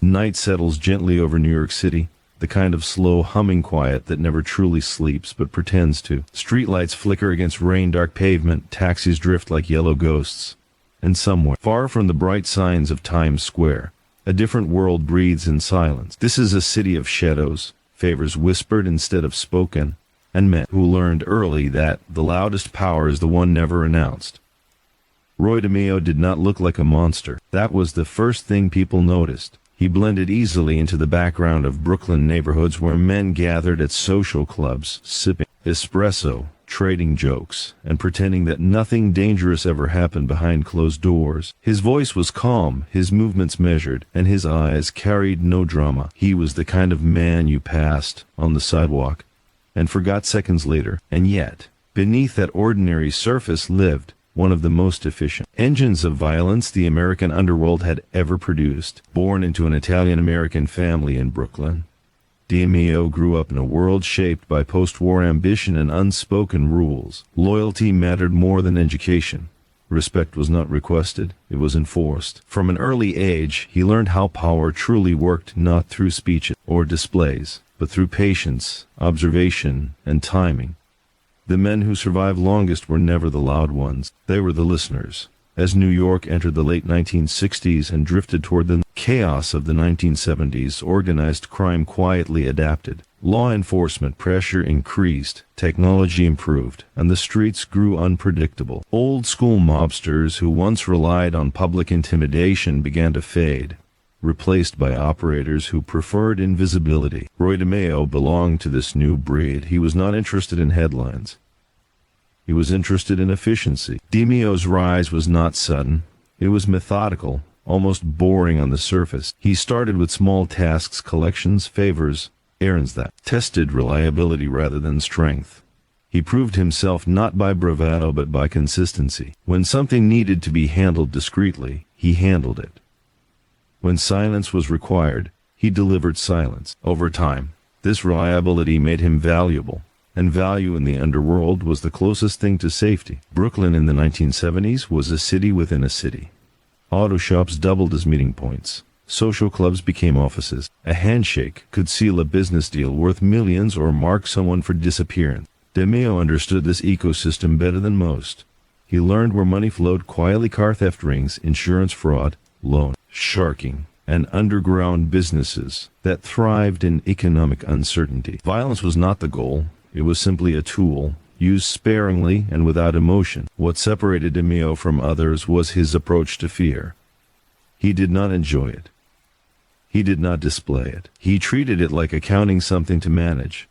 Night settles gently over New York City, the kind of slow humming quiet that never truly sleeps but pretends to. Streetlights flicker against rain-dark pavement, taxis drift like yellow ghosts. And somewhere, far from the bright signs of Times Square, a different world breathes in silence. This is a city of shadows, favors whispered instead of spoken, and men who learned early that the loudest power is the one never announced. Roy DeMeo did not look like a monster. That was the first thing people noticed. He blended easily into the background of Brooklyn neighborhoods where men gathered at social clubs, sipping espresso, trading jokes, and pretending that nothing dangerous ever happened behind closed doors. His voice was calm, his movements measured, and his eyes carried no drama. He was the kind of man you passed on the sidewalk and forgot seconds later, and yet, beneath that ordinary surface lived one of the most efficient engines of violence the American underworld had ever produced. Born into an Italian-American family in Brooklyn, DeMeo grew up in a world shaped by post-war ambition and unspoken rules. Loyalty mattered more than education. Respect was not requested, it was enforced. From an early age, he learned how power truly worked not through speeches or displays, but through patience, observation, and timing. The men who survived longest were never the loud ones. They were the listeners. As New York entered the late 1960s and drifted toward the chaos of the 1970s, organized crime quietly adapted. Law enforcement pressure increased, technology improved, and the streets grew unpredictable. Old-school mobsters who once relied on public intimidation began to fade, replaced by operators who preferred invisibility. Roy DeMeo belonged to this new breed. He was not interested in headlines. He was interested in efficiency. DeMeo's rise was not sudden. It was methodical, almost boring on the surface. He started with small tasks, collections, favors, errands that tested reliability rather than strength. He proved himself not by bravado but by consistency. When something needed to be handled discreetly, he handled it. When silence was required, he delivered silence. Over time, this reliability made him valuable, and value in the underworld was the closest thing to safety. Brooklyn in the 1970s was a city within a city. Auto shops doubled as meeting points. Social clubs became offices. A handshake could seal a business deal worth millions or mark someone for disappearance. DeMeo understood this ecosystem better than most. He learned where money flowed quietly: car theft rings, insurance fraud, loan sharking, and underground businesses that thrived in economic uncertainty. Violence was not the goal. It was simply a tool, used sparingly and without emotion. What separated DeMeo from others was his approach to fear. He did not enjoy it. He did not display it. He treated it like accounting something to manage.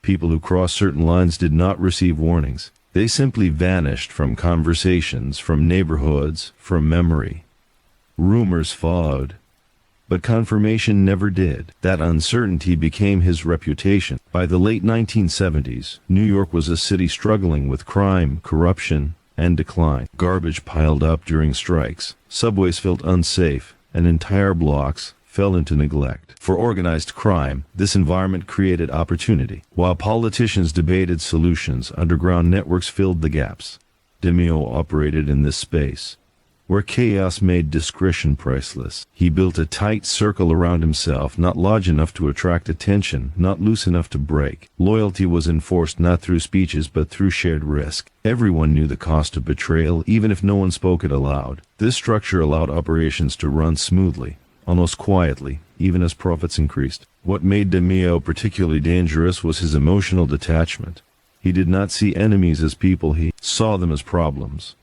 People who crossed certain lines did not receive warnings. They simply vanished from conversations, from neighborhoods, from memory. Rumors followed, but confirmation never did. That uncertainty became his reputation. By the late 1970s, New York was a city struggling with crime, corruption, and decline. Garbage piled up during strikes. Subways felt unsafe, and entire blocks fell into neglect. For organized crime, this environment created opportunity. While politicians debated solutions, underground networks filled the gaps. DeMeo operated in this space, where chaos made discretion priceless. He built a tight circle around himself, not large enough to attract attention, not loose enough to break. Loyalty was enforced not through speeches but through shared risk. Everyone knew the cost of betrayal, even if no one spoke it aloud. This structure allowed operations to run smoothly, almost quietly, even as profits increased. What made DeMeo particularly dangerous was his emotional detachment. He did not see enemies as people, he saw them as problems.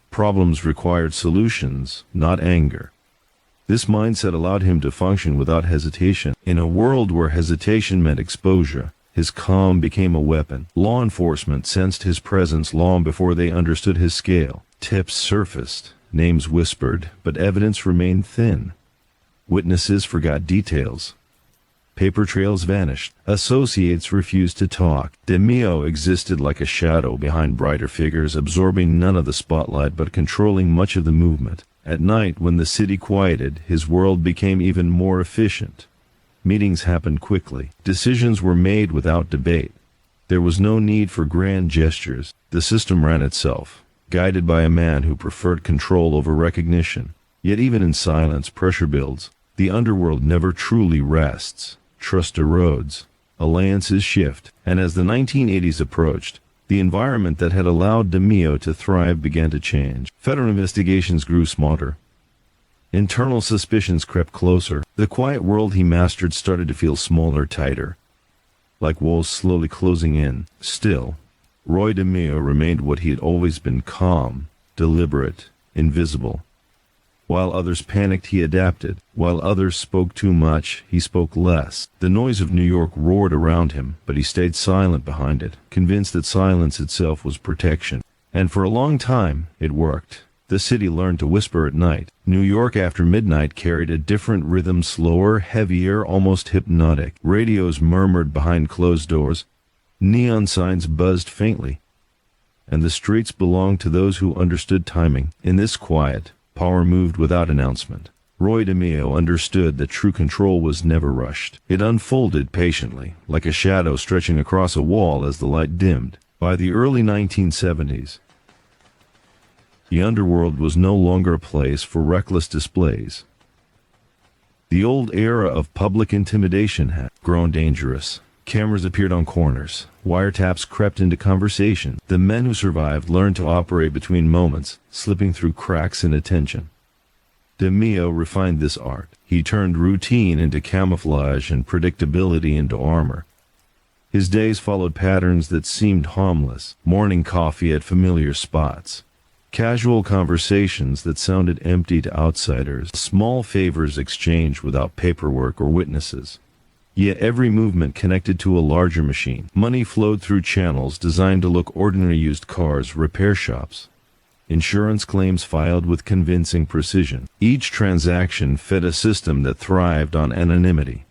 Problems required solutions, not anger. This mindset allowed him to function without hesitation. In a world where hesitation meant exposure, his calm became a weapon. Law enforcement sensed his presence long before they understood his scale. Tips surfaced, names whispered, but evidence remained thin. Witnesses forgot details. Paper trails vanished. Associates refused to talk. DeMeo existed like a shadow behind brighter figures, absorbing none of the spotlight but controlling much of the movement. At night, when the city quieted, his world became even more efficient. Meetings happened quickly. Decisions were made without debate. There was no need for grand gestures. The system ran itself, guided by a man who preferred control over recognition. Yet even in silence, pressure builds. The underworld never truly rests. Trust erodes. Alliances shift. And as the 1980s approached, the environment that had allowed DeMeo to thrive began to change. Federal investigations grew smarter. Internal suspicions crept closer. The quiet world he mastered started to feel smaller, tighter, like walls slowly closing in. Still, Roy DeMeo remained what he had always been: calm, deliberate, invisible. While others panicked, he adapted. While others spoke too much, he spoke less. The noise of New York roared around him, but he stayed silent behind it, convinced that silence itself was protection. And for a long time, it worked. The city learned to whisper at night. New York after midnight carried a different rhythm, slower, heavier, almost hypnotic. Radios murmured behind closed doors. Neon signs buzzed faintly. And the streets belonged to those who understood timing. In this quiet, power moved without announcement. Roy DeMeo understood that true control was never rushed. It unfolded patiently, like a shadow stretching across a wall as the light dimmed. By the early 1970s, the underworld was no longer a place for reckless displays. The old era of public intimidation had grown dangerous. Cameras appeared on corners. Wiretaps crept into conversation. The men who survived learned to operate between moments, slipping through cracks in attention. DeMeo refined this art. He turned routine into camouflage and predictability into armor. His days followed patterns that seemed harmless. Morning coffee at familiar spots. Casual conversations that sounded empty to outsiders. Small favors exchanged without paperwork or witnesses. Yet every movement connected to a larger machine. Money flowed through channels designed to look ordinary: used cars, repair shops. Insurance claims filed with convincing precision. Each transaction fed a system that thrived on anonymity.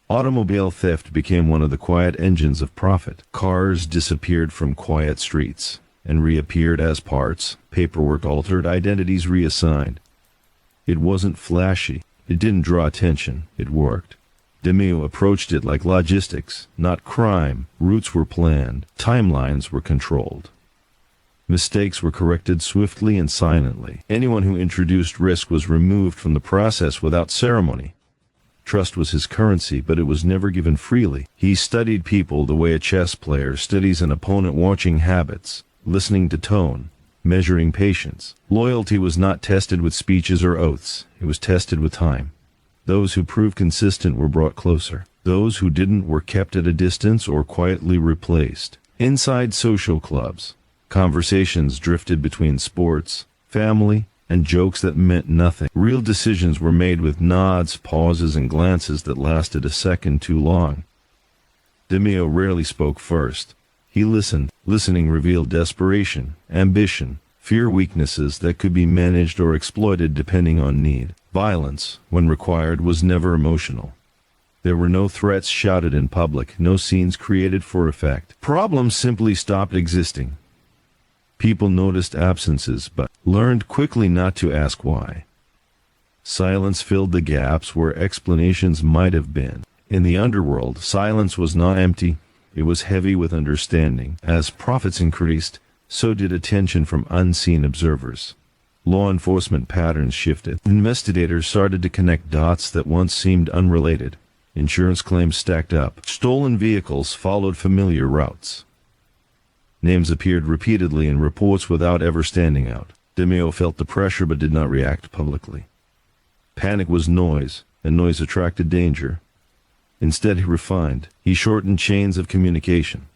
Automobile theft became one of the quiet engines of profit. Cars disappeared from quiet streets and reappeared as parts, paperwork altered, identities reassigned. It wasn't flashy. It didn't draw attention. It worked. DeMeo approached it like logistics, not crime. Routes were planned. Timelines were controlled. Mistakes were corrected swiftly and silently. Anyone who introduced risk was removed from the process without ceremony. Trust was his currency, but it was never given freely. He studied people the way a chess player studies an opponent, watching habits, listening to tone, measuring patience. Loyalty was not tested with speeches or oaths. It was tested with time. Those who proved consistent were brought closer. Those who didn't were kept at a distance or quietly replaced. Inside social clubs, conversations drifted between sports, family, and jokes that meant nothing. Real decisions were made with nods, pauses, and glances that lasted a second too long. DeMeo rarely spoke first. He listened. Listening revealed desperation, ambition, fear, weaknesses that could be managed or exploited depending on need. Violence, when required, was never emotional. There were no threats shouted in public, no scenes created for effect. Problems simply stopped existing. People noticed absences, but learned quickly not to ask why. Silence filled the gaps where explanations might have been. In the underworld, silence was not empty. It was heavy with understanding. As profits increased, so did attention from unseen observers. Law enforcement patterns shifted. Investigators started to connect dots that once seemed unrelated. Insurance claims stacked up. Stolen vehicles followed familiar routes. Names appeared repeatedly in reports without ever standing out. DeMeo felt the pressure but did not react publicly. Panic was noise, and noise attracted danger. Instead, he refined. He shortened chains of communication,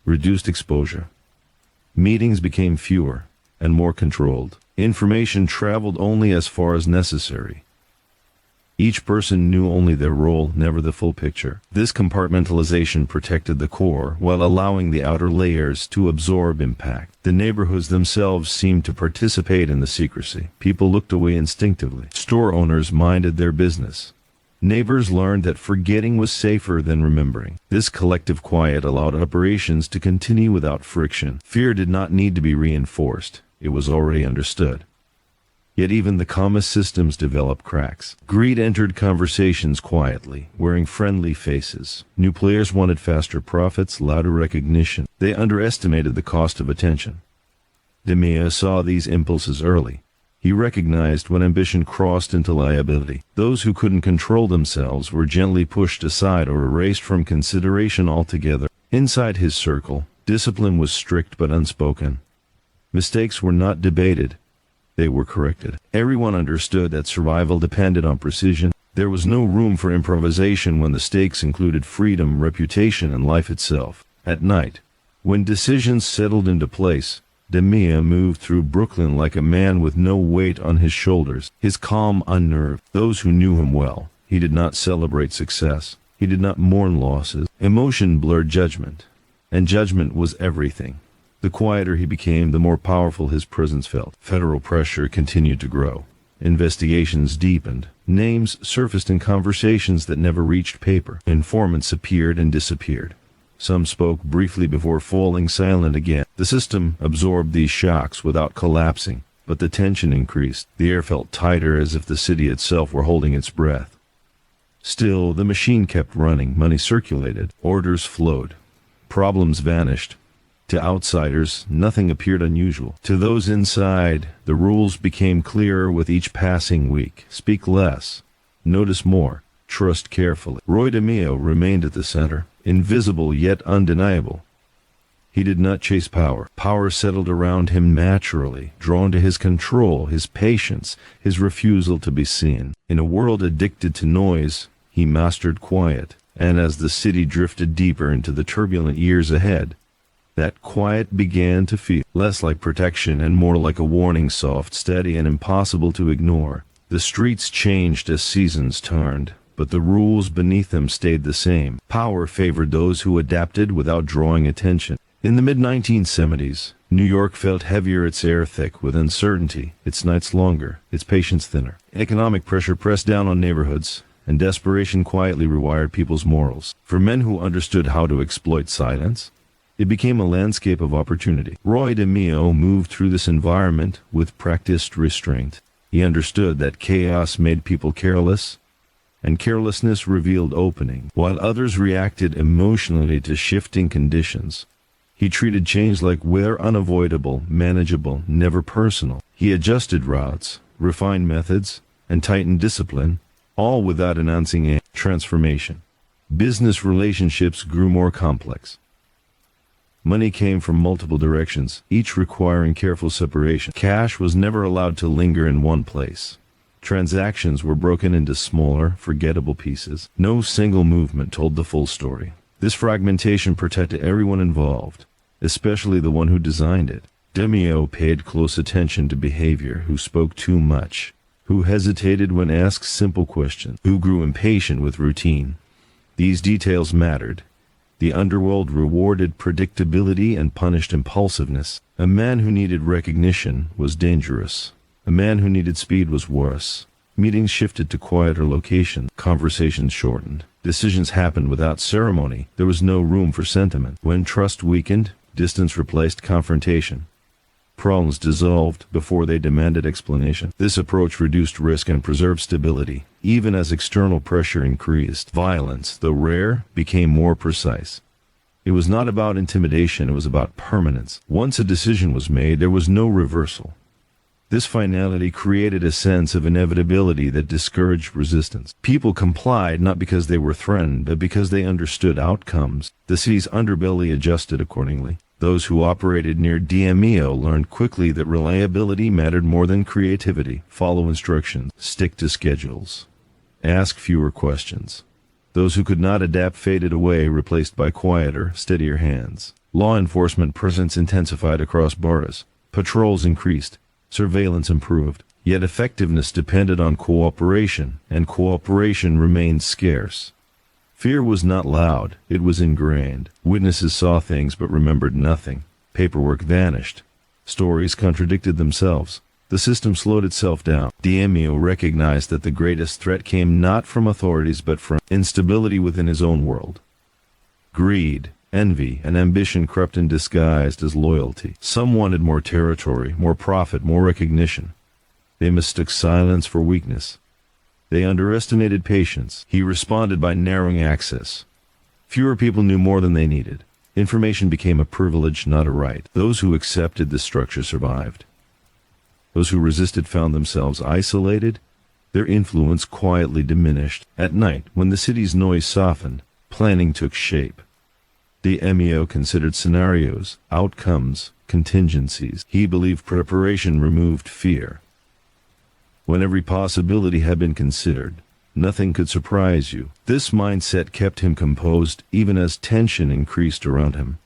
reduced exposure. Meetings became fewer and more controlled. Information traveled only as far as necessary. Each person knew only their role, never the full picture. This compartmentalization protected the core while allowing the outer layers to absorb impact. The neighborhoods themselves seemed to participate in the secrecy. People looked away instinctively. Store owners minded their business. Neighbors learned that forgetting was safer than remembering. This collective quiet allowed operations to continue without friction. Fear did not need to be reinforced. It was already understood. Yet even the calmest systems developed cracks. Greed entered conversations quietly, wearing friendly faces. New players wanted faster profits, louder recognition. They underestimated the cost of attention. DeMeo saw these impulses early. He recognized when ambition crossed into liability. Those who couldn't control themselves were gently pushed aside or erased from consideration altogether. Inside his circle, discipline was strict but unspoken. Mistakes were not debated, they were corrected. Everyone understood that survival depended on precision. There was no room for improvisation when the stakes included freedom, reputation, and life itself. At night, when decisions settled into place, DeMeo moved through Brooklyn like a man with no weight on his shoulders, his calm unnerved those who knew him well. He did not celebrate success. He did not mourn losses. Emotion blurred judgment, and judgment was everything. The quieter he became, the more powerful his presence felt. Federal pressure continued to grow. Investigations deepened. Names surfaced in conversations that never reached paper. Informants appeared and disappeared. Some spoke briefly before falling silent again. The system absorbed these shocks without collapsing, but the tension increased. The air felt tighter, as if the city itself were holding its breath. Still, the machine kept running. Money circulated. Orders flowed. Problems vanished. To outsiders, nothing appeared unusual. To those inside, the rules became clearer with each passing week. Speak less. Notice more. Trust carefully. Roy DeMeo remained at the center, invisible yet undeniable. He did not chase power. Power settled around him naturally, drawn to his control, his patience, his refusal to be seen. In a world addicted to noise, he mastered quiet, and as the city drifted deeper into the turbulent years ahead, that quiet began to feel less like protection and more like a warning, soft, steady, and impossible to ignore. The streets changed as seasons turned, but the rules beneath them stayed the same. Power favored those who adapted without drawing attention. In the mid-1970s, New York felt heavier, its air thick with uncertainty, its nights longer, its patience thinner. Economic pressure pressed down on neighborhoods, and desperation quietly rewired people's morals. For men who understood how to exploit silence, it became a landscape of opportunity. Roy DeMeo moved through this environment with practiced restraint. He understood that chaos made people careless, and carelessness revealed opening. While others reacted emotionally to shifting conditions, he treated change like weather, unavoidable, manageable, never personal. He adjusted routes, refined methods, and tightened discipline, all without announcing a transformation. Business relationships grew more complex. Money came from multiple directions, each requiring careful separation. Cash was never allowed to linger in one place. Transactions were broken into smaller, forgettable pieces. No single movement told the full story. This fragmentation protected everyone involved, especially the one who designed it. DeMeo paid close attention to behavior, who spoke too much, who hesitated when asked simple questions, who grew impatient with routine. These details mattered. The underworld rewarded predictability and punished impulsiveness. A man who needed recognition was dangerous. A man who needed speed was worse. Meetings shifted to quieter locations. Conversations shortened. Decisions happened without ceremony. There was no room for sentiment. When trust weakened, distance replaced confrontation. Problems dissolved before they demanded explanation. This approach reduced risk and preserved stability. Even as external pressure increased, violence, though rare, became more precise. It was not about intimidation, it was about permanence. Once a decision was made, there was no reversal. This finality created a sense of inevitability that discouraged resistance. People complied not because they were threatened, but because they understood outcomes. The city's underbelly adjusted accordingly. Those who operated near DeMeo learned quickly that reliability mattered more than creativity. Follow instructions, stick to schedules, ask fewer questions. Those who could not adapt faded away, replaced by quieter, steadier hands. Law enforcement presence intensified across boroughs. Patrols increased. Surveillance improved, yet effectiveness depended on cooperation, and cooperation remained scarce. Fear was not loud, it was ingrained. Witnesses saw things but remembered nothing. Paperwork vanished. Stories contradicted themselves. The system slowed itself down. DeMeo recognized that the greatest threat came not from authorities but from instability within his own world. Greed, envy, and ambition crept in disguised as loyalty. Some wanted more territory, more profit, more recognition. They mistook silence for weakness. They underestimated patience. He responded by narrowing access. Fewer people knew more than they needed. Information became a privilege, not a right. Those who accepted the structure survived. Those who resisted found themselves isolated, their influence quietly diminished. At night, when the city's noise softened, planning took shape. DeMeo considered scenarios, outcomes, contingencies. He believed preparation removed fear. When every possibility had been considered, nothing could surprise you. This mindset kept him composed even as tension increased around him.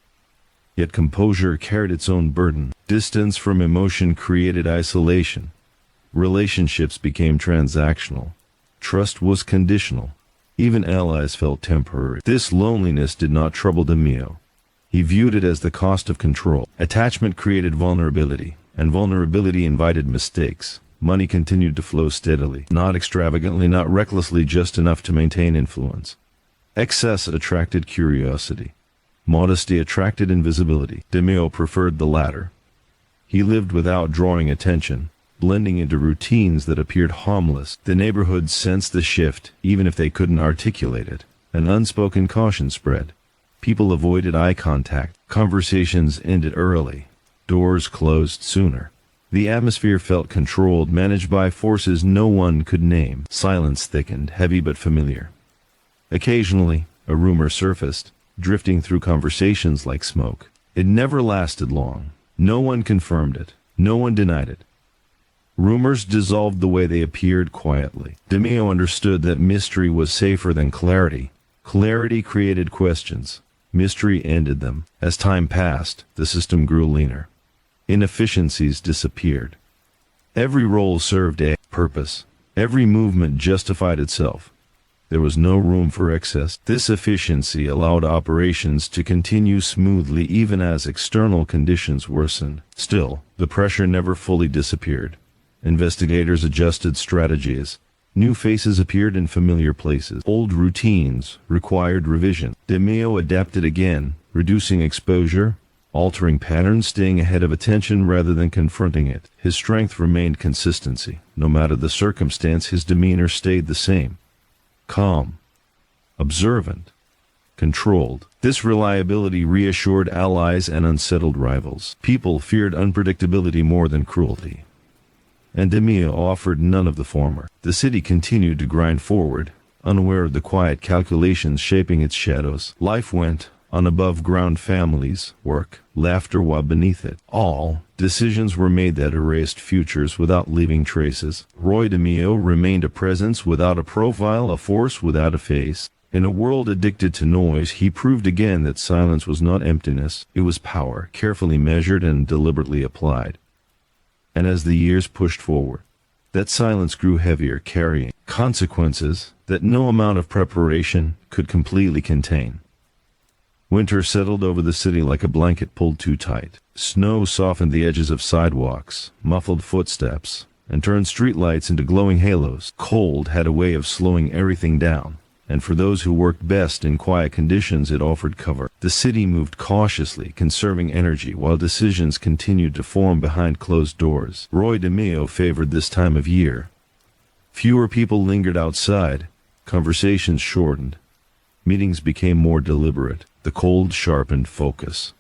Yet composure carried its own burden. Distance from emotion created isolation. Relationships became transactional. Trust was conditional. Even allies felt temporary. This loneliness did not trouble DeMeo. He viewed it as the cost of control. Attachment created vulnerability, and vulnerability invited mistakes. Money continued to flow steadily, not extravagantly, not recklessly, just enough to maintain influence. Excess attracted curiosity. Modesty attracted invisibility. DeMeo preferred the latter. He lived without drawing attention, blending into routines that appeared harmless. The neighborhood sensed the shift, even if they couldn't articulate it. An unspoken caution spread. People avoided eye contact. Conversations ended early. Doors closed sooner. The atmosphere felt controlled, managed by forces no one could name. Silence thickened, heavy but familiar. Occasionally, a rumor surfaced, drifting through conversations like smoke. It never lasted long. No one confirmed it. No one denied it. Rumors dissolved the way they appeared quietly. DeMeo understood that mystery was safer than clarity. Clarity created questions. Mystery ended them. As time passed, the system grew leaner. Inefficiencies disappeared. Every role served a purpose. Every movement justified itself. There was no room for excess. This efficiency allowed operations to continue smoothly even as external conditions worsened. Still, the pressure never fully disappeared. Investigators adjusted strategies. New faces appeared in familiar places. Old routines required revision. DeMeo adapted again, reducing exposure, altering patterns, staying ahead of attention rather than confronting it. His strength remained consistency. No matter the circumstance, his demeanor stayed the same. Calm, observant, controlled. This reliability reassured allies and unsettled rivals. People feared unpredictability more than cruelty. And DeMeo offered none of the former. The city continued to grind forward, unaware of the quiet calculations shaping its shadows. Life went on above ground. Families, work, laughter while beneath it. All decisions were made that erased futures without leaving traces. Roy DeMeo remained a presence without a profile, a force without a face. In a world addicted to noise, he proved again that silence was not emptiness, it was power, carefully measured and deliberately applied. And as the years pushed forward, that silence grew heavier, carrying consequences that no amount of preparation could completely contain. Winter settled over the city like a blanket pulled too tight. Snow softened the edges of sidewalks, muffled footsteps, and turned streetlights into glowing halos. Cold had a way of slowing everything down, and for those who worked best in quiet conditions, it offered cover. The city moved cautiously, conserving energy, while decisions continued to form behind closed doors. Roy DeMeo favored this time of year. Fewer people lingered outside, conversations shortened, meetings became more deliberate. The cold sharpened focus.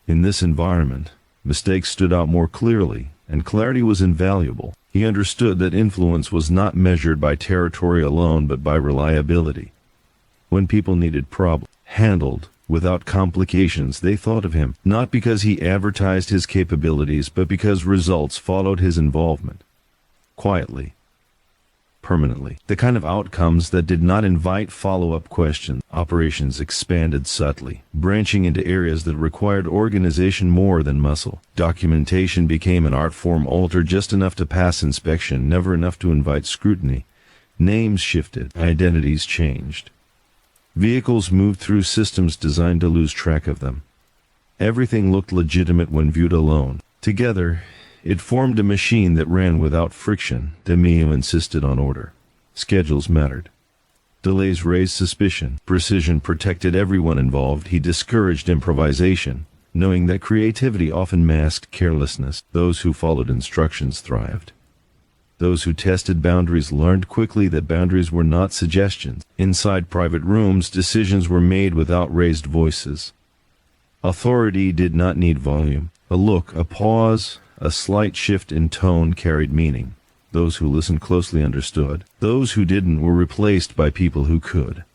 In this environment, mistakes stood out more clearly, and clarity was invaluable. He understood that influence was not measured by territory alone, but by reliability. When people needed problems handled without complications, they thought of him, not because he advertised his capabilities, but because results followed his involvement. Quietly. Permanently. The kind of outcomes that did not invite follow-up questions. Operations expanded subtly, branching into areas that required organization more than muscle. Documentation became an art form, altered just enough to pass inspection, never enough to invite scrutiny. Names shifted, identities changed. Vehicles moved through systems designed to lose track of them. Everything looked legitimate when viewed alone. Together, it formed a machine that ran without friction. DeMeo insisted on order. Schedules mattered. Delays raised suspicion. Precision protected everyone involved. He discouraged improvisation, knowing that creativity often masked carelessness. Those who followed instructions thrived. Those who tested boundaries learned quickly that boundaries were not suggestions. Inside private rooms, decisions were made without raised voices. Authority did not need volume. A look, a pause, A slight shift in tone carried meaning. Those who listened closely understood. Those who didn't were replaced by people who could.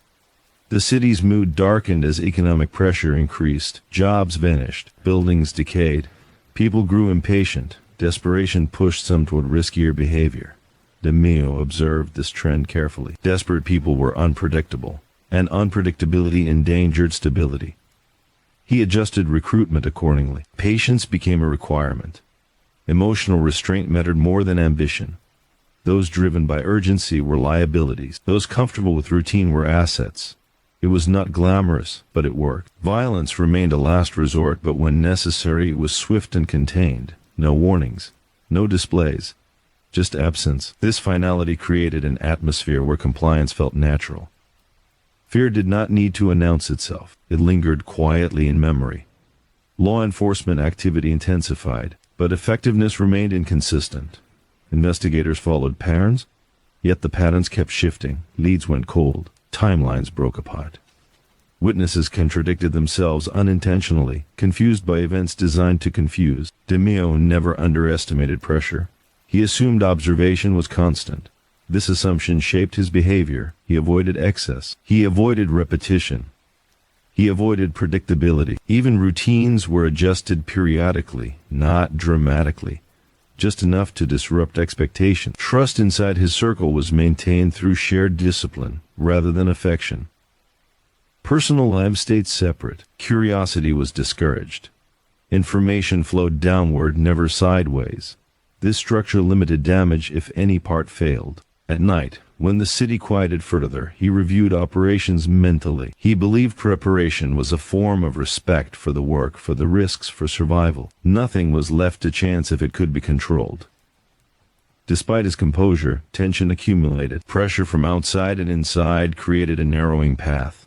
The city's mood darkened as economic pressure increased. Jobs vanished. Buildings decayed. People grew impatient. Desperation pushed some toward riskier behavior. DeMeo observed this trend carefully. Desperate people were unpredictable, and unpredictability endangered stability. He adjusted recruitment accordingly. Patience became a requirement. Emotional restraint mattered more than ambition. Those driven by urgency were liabilities. Those comfortable with routine were assets. It was not glamorous, but it worked. Violence remained a last resort, but when necessary it was swift and contained. No warnings, no displays, just absence. This finality created an atmosphere where compliance felt natural. Fear did not need to announce itself. It lingered quietly in memory. Law enforcement activity intensified, but effectiveness remained inconsistent. Investigators followed patterns, yet the patterns kept shifting. Leads went cold. Timelines broke apart. Witnesses contradicted themselves unintentionally, confused by events designed to confuse. DeMeo never underestimated pressure. He assumed observation was constant. This assumption shaped his behavior. He avoided excess. He avoided repetition. He avoided predictability. Even routines were adjusted periodically, not dramatically, just enough to disrupt expectation. Trust inside his circle was maintained through shared discipline, rather than affection. Personal lives stayed separate. Curiosity was discouraged. Information flowed downward, never sideways. This structure limited damage if any part failed. At night, when the city quieted further, he reviewed operations mentally. He believed preparation was a form of respect for the work, for the risks, for survival. Nothing was left to chance if it could be controlled. Despite his composure, tension accumulated. Pressure from outside and inside created a narrowing path.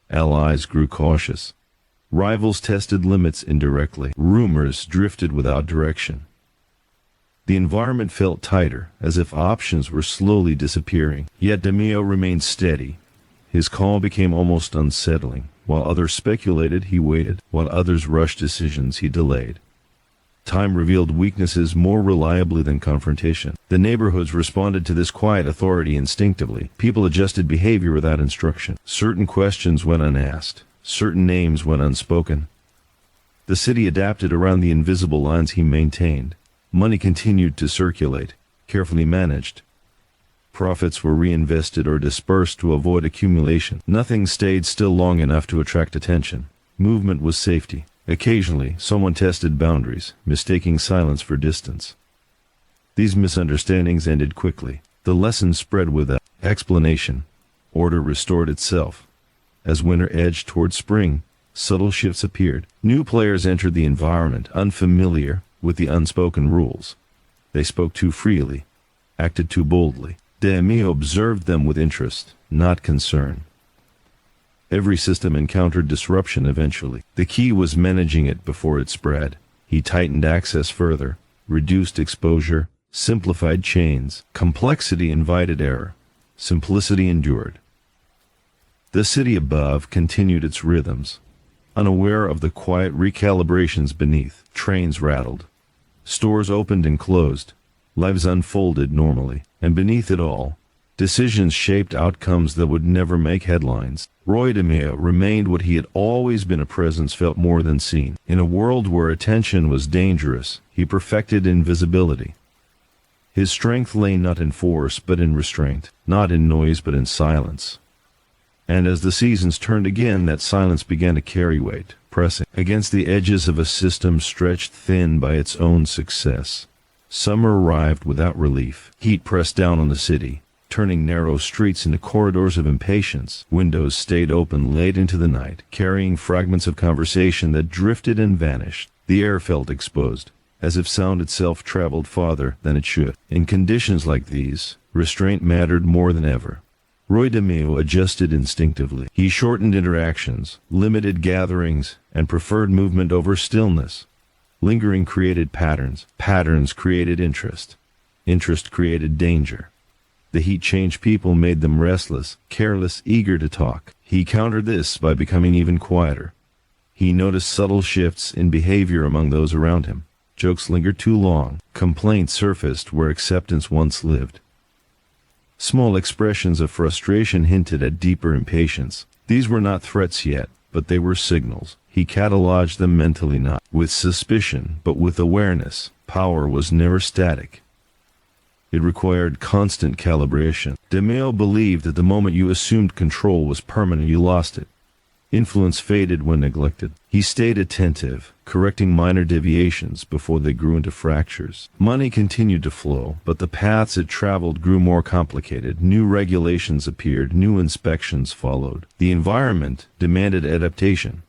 Allies grew cautious. Rivals tested limits indirectly. Rumors drifted without direction. The environment felt tighter, as if options were slowly disappearing. Yet DeMeo remained steady. His calm became almost unsettling. While others speculated, he waited. While others rushed decisions, he delayed. Time revealed weaknesses more reliably than confrontation. The neighborhoods responded to this quiet authority instinctively. People adjusted behavior without instruction. Certain questions went unasked. Certain names went unspoken. The city adapted around the invisible lines he maintained. Money continued to circulate, carefully managed. Profits were reinvested or dispersed to avoid accumulation. Nothing stayed still long enough to attract attention. Movement was safety. Occasionally, someone tested boundaries, mistaking silence for distance. These misunderstandings ended quickly. The lesson spread without explanation. Order restored itself. As winter edged toward spring, subtle shifts appeared. New players entered the environment, unfamiliar with the unspoken rules. They spoke too freely, acted too boldly. DeMeo observed them with interest, not concern. Every system encountered disruption eventually. The key was managing it before it spread. He tightened access further, reduced exposure, simplified chains. Complexity invited error. Simplicity endured. The city above continued its rhythms, unaware of the quiet recalibrations beneath. Trains rattled. Stores opened and closed. Lives unfolded normally. And beneath it all, decisions shaped outcomes that would never make headlines. Roy DeMeo remained what he had always been, a presence felt more than seen. In a world where attention was dangerous, he perfected invisibility. His strength lay not in force, but in restraint. Not in noise, but in silence. And as the seasons turned again, that silence began to carry weight, pressing against the edges of a system stretched thin by its own success. Summer arrived without relief. Heat pressed down on the city, turning narrow streets into corridors of impatience. Windows stayed open late into the night, carrying fragments of conversation that drifted and vanished. The air felt exposed, as if sound itself traveled farther than it should. In conditions like these, restraint mattered more than ever. Roy DeMeo adjusted instinctively. He shortened interactions, limited gatherings, and preferred movement over stillness. Lingering created patterns. Patterns created interest. Interest created danger. The heat changed people, made them restless, careless, eager to talk. He countered this by becoming even quieter. He noticed subtle shifts in behavior among those around him. Jokes lingered too long. Complaints surfaced where acceptance once lived. Small expressions of frustration hinted at deeper impatience. These were not threats yet, but they were signals. He cataloged them mentally, not with suspicion, but with awareness. Power was never static. It required constant calibration. DeMeo believed that the moment you assumed control was permanent, you lost it. Influence faded when neglected. He stayed attentive, correcting minor deviations before they grew into fractures. Money continued to flow, but the paths it traveled grew more complicated. New regulations appeared, new inspections followed. The environment demanded adaptation.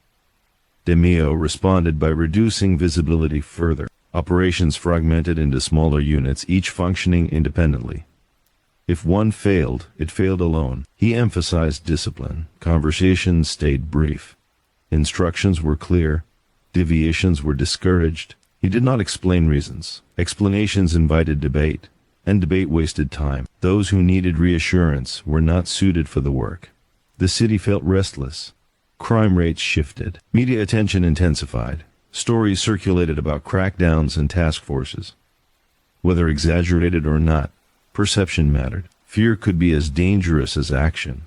DeMeo responded by reducing visibility further. Operations fragmented into smaller units, each functioning independently. If one failed, it failed alone. He emphasized discipline. Conversations stayed brief. Instructions were clear. Deviations were discouraged. He did not explain reasons. Explanations invited debate, and debate wasted time. Those who needed reassurance were not suited for the work. The city felt restless. Crime rates shifted. Media attention intensified. Stories circulated about crackdowns and task forces. Whether exaggerated or not, perception mattered. Fear could be as dangerous as action.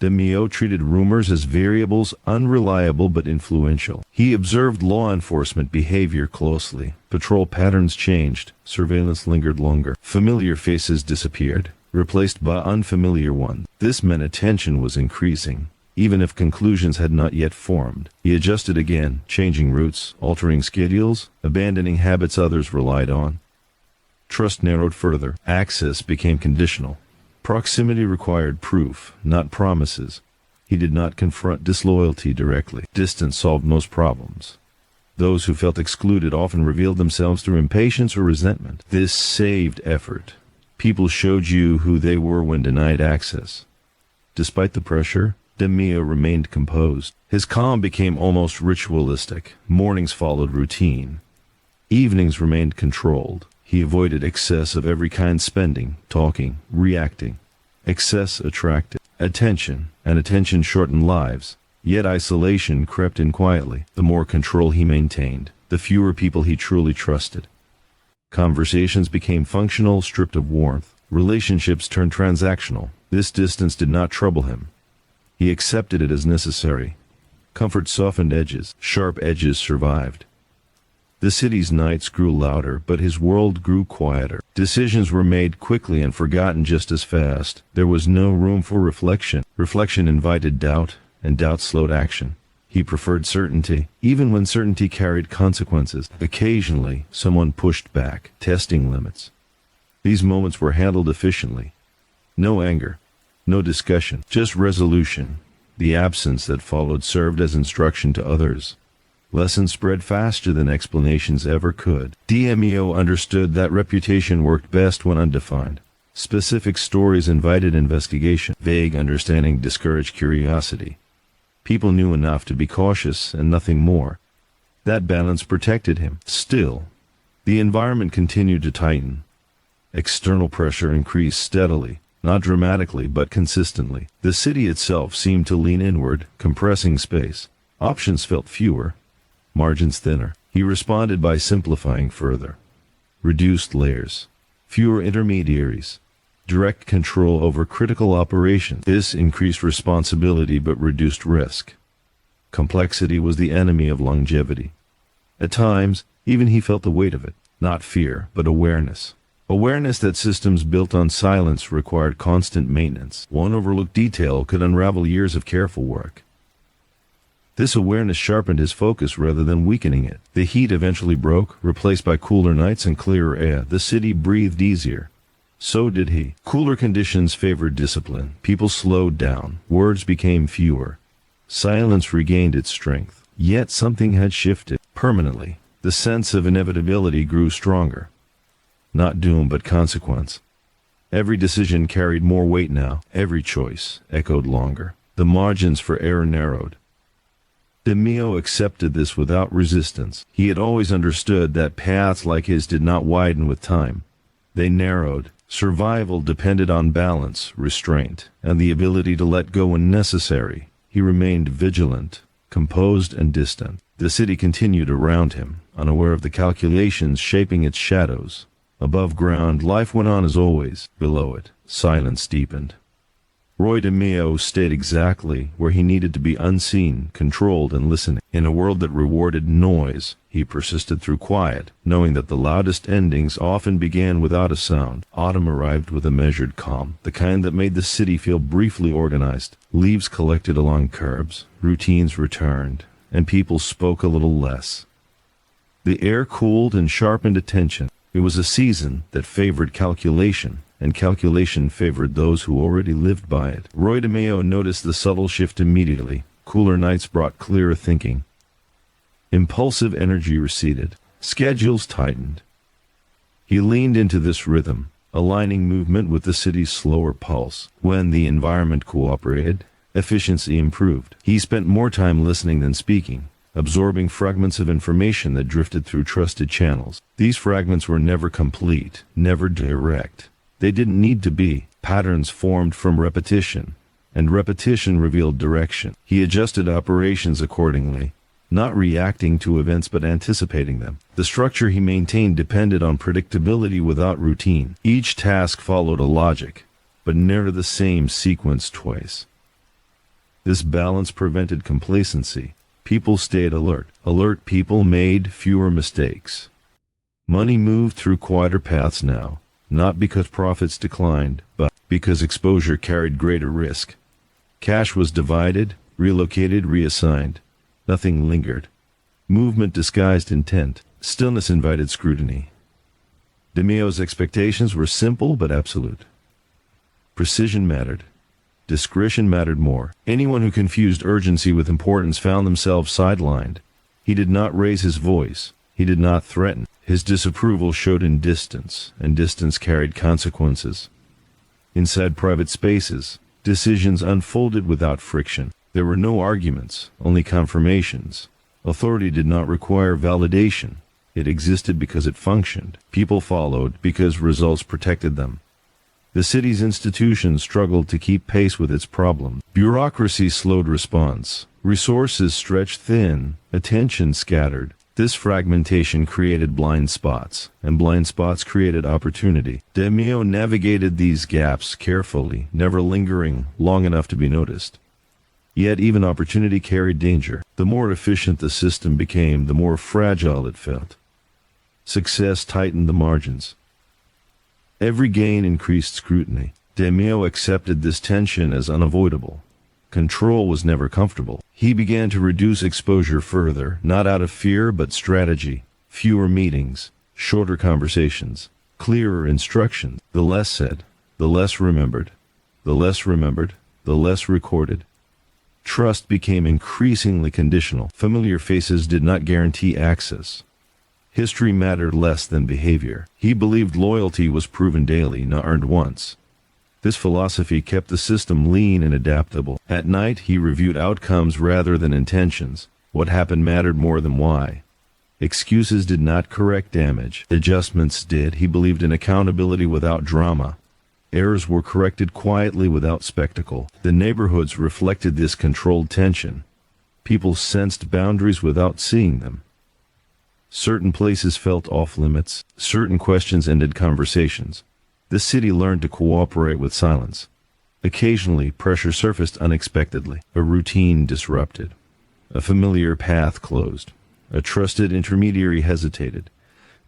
DeMeo treated rumors as variables, unreliable but influential. He observed law enforcement behavior closely. Patrol patterns changed. Surveillance lingered longer. Familiar faces disappeared, replaced by unfamiliar ones. This meant attention was increasing, even if conclusions had not yet formed. He adjusted again, changing routes, altering schedules, abandoning habits others relied on. Trust narrowed further. Access became conditional. Proximity required proof, not promises. He did not confront disloyalty directly. Distance solved most problems. Those who felt excluded often revealed themselves through impatience or resentment. This saved effort. People showed you who they were when denied access. Despite the pressure, DeMeo remained composed. His calm became almost ritualistic. Mornings followed routine. Evenings remained controlled. He avoided excess of every kind: spending, talking, reacting. Excess attracted attention, and attention shortened lives. Yet isolation crept in quietly. The more control he maintained, the fewer people he truly trusted. Conversations became functional, stripped of warmth. Relationships turned transactional. This distance did not trouble him. He accepted it as necessary. Comfort softened edges. Sharp edges survived. The city's nights grew louder, but his world grew quieter. Decisions were made quickly and forgotten just as fast. There was no room for reflection. Reflection invited doubt, and doubt slowed action. He preferred certainty, even when certainty carried consequences. Occasionally, someone pushed back, testing limits. These moments were handled efficiently. No anger, no discussion, just resolution. The absence that followed served as instruction to others. Lessons spread faster than explanations ever could. DeMeo understood that reputation worked best when undefined. Specific stories invited investigation. Vague understanding discouraged curiosity. People knew enough to be cautious and nothing more. That balance protected him. Still, the environment continued to tighten. External pressure increased steadily, not dramatically but consistently. The city itself seemed to lean inward, compressing space. Options felt fewer, margins thinner. He responded by simplifying further. Reduced layers, fewer intermediaries, direct control over critical operations. This increased responsibility but reduced risk. Complexity was the enemy of longevity. At times, even he felt the weight of it. Not fear, but awareness. Awareness that systems built on silence required constant maintenance. One overlooked detail could unravel years of careful work. This awareness sharpened his focus rather than weakening it. The heat eventually broke, replaced by cooler nights and clearer air. The city breathed easier. So did he. Cooler conditions favored discipline. People slowed down. Words became fewer. Silence regained its strength. Yet something had shifted permanently. The sense of inevitability grew stronger. Not doom, but consequence. Every decision carried more weight now. Every choice echoed longer. The margins for error narrowed. DeMeo accepted this without resistance. He had always understood that paths like his did not widen with time. They narrowed. Survival depended on balance, restraint, and the ability to let go when necessary. He remained vigilant, composed, and distant. The city continued around him, unaware of the calculations shaping its shadows. Above ground, life went on as always. Below it, silence deepened. Roy DeMeo stayed exactly where he needed to be, unseen, controlled, and listening. In a world that rewarded noise, he persisted through quiet, knowing that the loudest endings often began without a sound. Autumn arrived with a measured calm, the kind that made the city feel briefly organized. Leaves collected along curbs, routines returned, and people spoke a little less. The air cooled and sharpened attention. It was a season that favored calculation, and calculation favored those who already lived by it. Roy DeMeo noticed the subtle shift immediately. Cooler nights brought clearer thinking. Impulsive energy receded. Schedules tightened. He leaned into this rhythm, aligning movement with the city's slower pulse. When the environment cooperated, efficiency improved. He spent more time listening than speaking, absorbing fragments of information that drifted through trusted channels. These fragments were never complete, never direct. They didn't need to be. Patterns formed from repetition, and repetition revealed direction. He adjusted operations accordingly, not reacting to events but anticipating them. The structure he maintained depended on predictability without routine. Each task followed a logic, but never the same sequence twice. This balance prevented complacency. People stayed alert. Alert people made fewer mistakes. Money moved through quieter paths now, not because profits declined, but because exposure carried greater risk. Cash was divided, relocated, reassigned. Nothing lingered. Movement disguised intent. Stillness invited scrutiny. DeMeo's expectations were simple but absolute. Precision mattered. Discretion mattered more. Anyone who confused urgency with importance found themselves sidelined. He did not raise his voice. He did not threaten. His disapproval showed in distance, and distance carried consequences. Inside private spaces, decisions unfolded without friction. There were no arguments, only confirmations. Authority did not require validation. It existed because it functioned. People followed because results protected them. The city's institutions struggled to keep pace with its problems. Bureaucracy slowed response. Resources stretched thin. Attention scattered. This fragmentation created blind spots, and blind spots created opportunity. DeMeo navigated these gaps carefully, never lingering long enough to be noticed. Yet even opportunity carried danger. The more efficient the system became, the more fragile it felt. Success tightened the margins. Every gain increased scrutiny. DeMeo accepted this tension as unavoidable. Control was never comfortable. He began to reduce exposure further, not out of fear but strategy. Fewer meetings, shorter conversations, clearer instruction. The less said, the less remembered. The less remembered, the less recorded. Trust became increasingly conditional. Familiar faces did not guarantee access. History mattered less than behavior. He believed loyalty was proven daily, not earned once. This philosophy kept the system lean and adaptable. At night, he reviewed outcomes rather than intentions. What happened mattered more than why. Excuses did not correct damage. Adjustments did. He believed in accountability without drama. Errors were corrected quietly without spectacle. The neighborhoods reflected this controlled tension. People sensed boundaries without seeing them. Certain places felt off-limits. Certain questions ended conversations. The city learned to cooperate with silence. Occasionally, pressure surfaced unexpectedly. A routine disrupted. A familiar path closed. A trusted intermediary hesitated.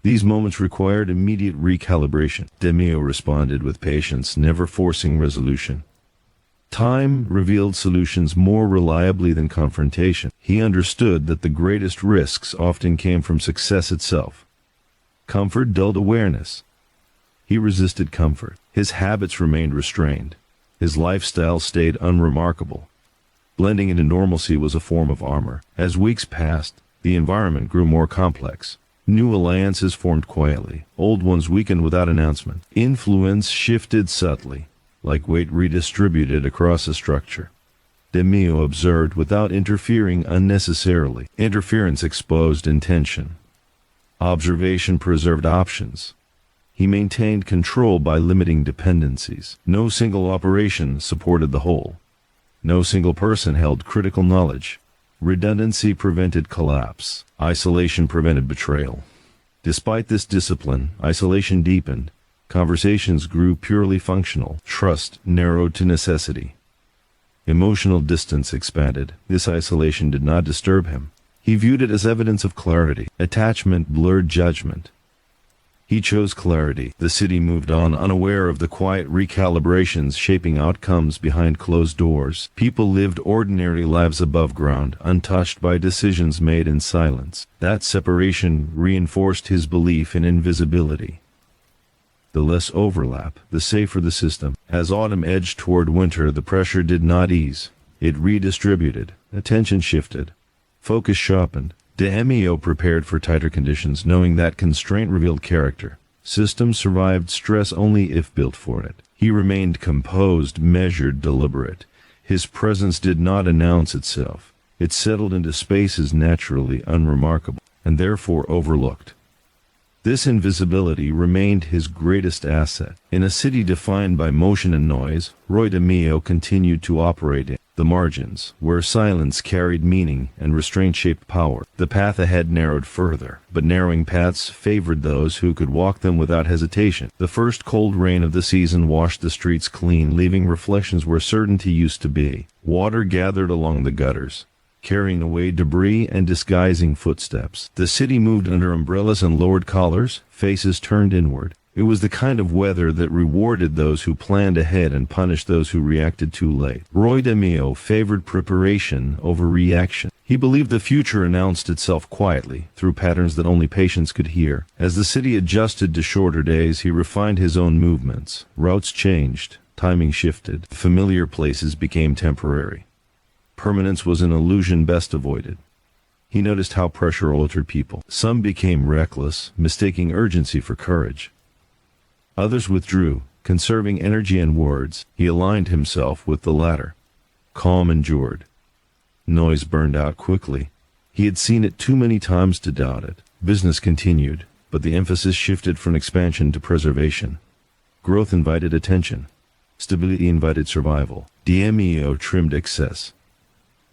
These moments required immediate recalibration. DeMeo responded with patience, never forcing resolution. Time revealed solutions more reliably than confrontation. He understood that the greatest risks often came from success itself. Comfort dulled awareness. He resisted comfort. His habits remained restrained. His lifestyle stayed unremarkable. Blending into normalcy was a form of armor. As weeks passed, the environment grew more complex. New alliances formed quietly. Old ones weakened without announcement. Influence shifted subtly, like weight redistributed across a structure. DeMeo observed without interfering unnecessarily. Interference exposed intention. Observation preserved options. He maintained control by limiting dependencies. No single operation supported the whole. No single person held critical knowledge. Redundancy prevented collapse. Isolation prevented betrayal. Despite this discipline, isolation deepened. Conversations grew purely functional. Trust narrowed to necessity. Emotional distance expanded. This isolation did not disturb him. He viewed it as evidence of clarity. Attachment blurred judgment. He chose clarity. The city moved on, unaware of the quiet recalibrations shaping outcomes behind closed doors. People lived ordinary lives above ground, untouched by decisions made in silence. That separation reinforced his belief in invisibility. The less overlap, the safer the system. As autumn edged toward winter, the pressure did not ease. It redistributed. Attention shifted. Focus sharpened. DeMeo prepared for tighter conditions, knowing that constraint revealed character. Systems survived stress only if built for it. He remained composed, measured, deliberate. His presence did not announce itself. It settled into spaces naturally unremarkable, and therefore overlooked. This invisibility remained his greatest asset. In a city defined by motion and noise, Roy DeMeo continued to operate in the margins, where silence carried meaning and restraint shaped power. The path ahead narrowed further, but narrowing paths favored those who could walk them without hesitation. The first cold rain of the season washed the streets clean, leaving reflections where certainty used to be. Water gathered along the gutters, carrying away debris and disguising footsteps. The city moved under umbrellas and lowered collars, faces turned inward. It was the kind of weather that rewarded those who planned ahead and punished those who reacted too late. Roy DeMeo favored preparation over reaction. He believed the future announced itself quietly, through patterns that only patience could hear. As the city adjusted to shorter days, he refined his own movements. Routes changed, timing shifted, familiar places became temporary. Permanence was an illusion best avoided. He noticed how pressure altered people. Some became reckless, mistaking urgency for courage. Others withdrew, conserving energy and words. He aligned himself with the latter. Calm endured. Noise burned out quickly. He had seen it too many times to doubt it. Business continued, but the emphasis shifted from expansion to preservation. Growth invited attention. Stability invited survival. DeMeo trimmed excess,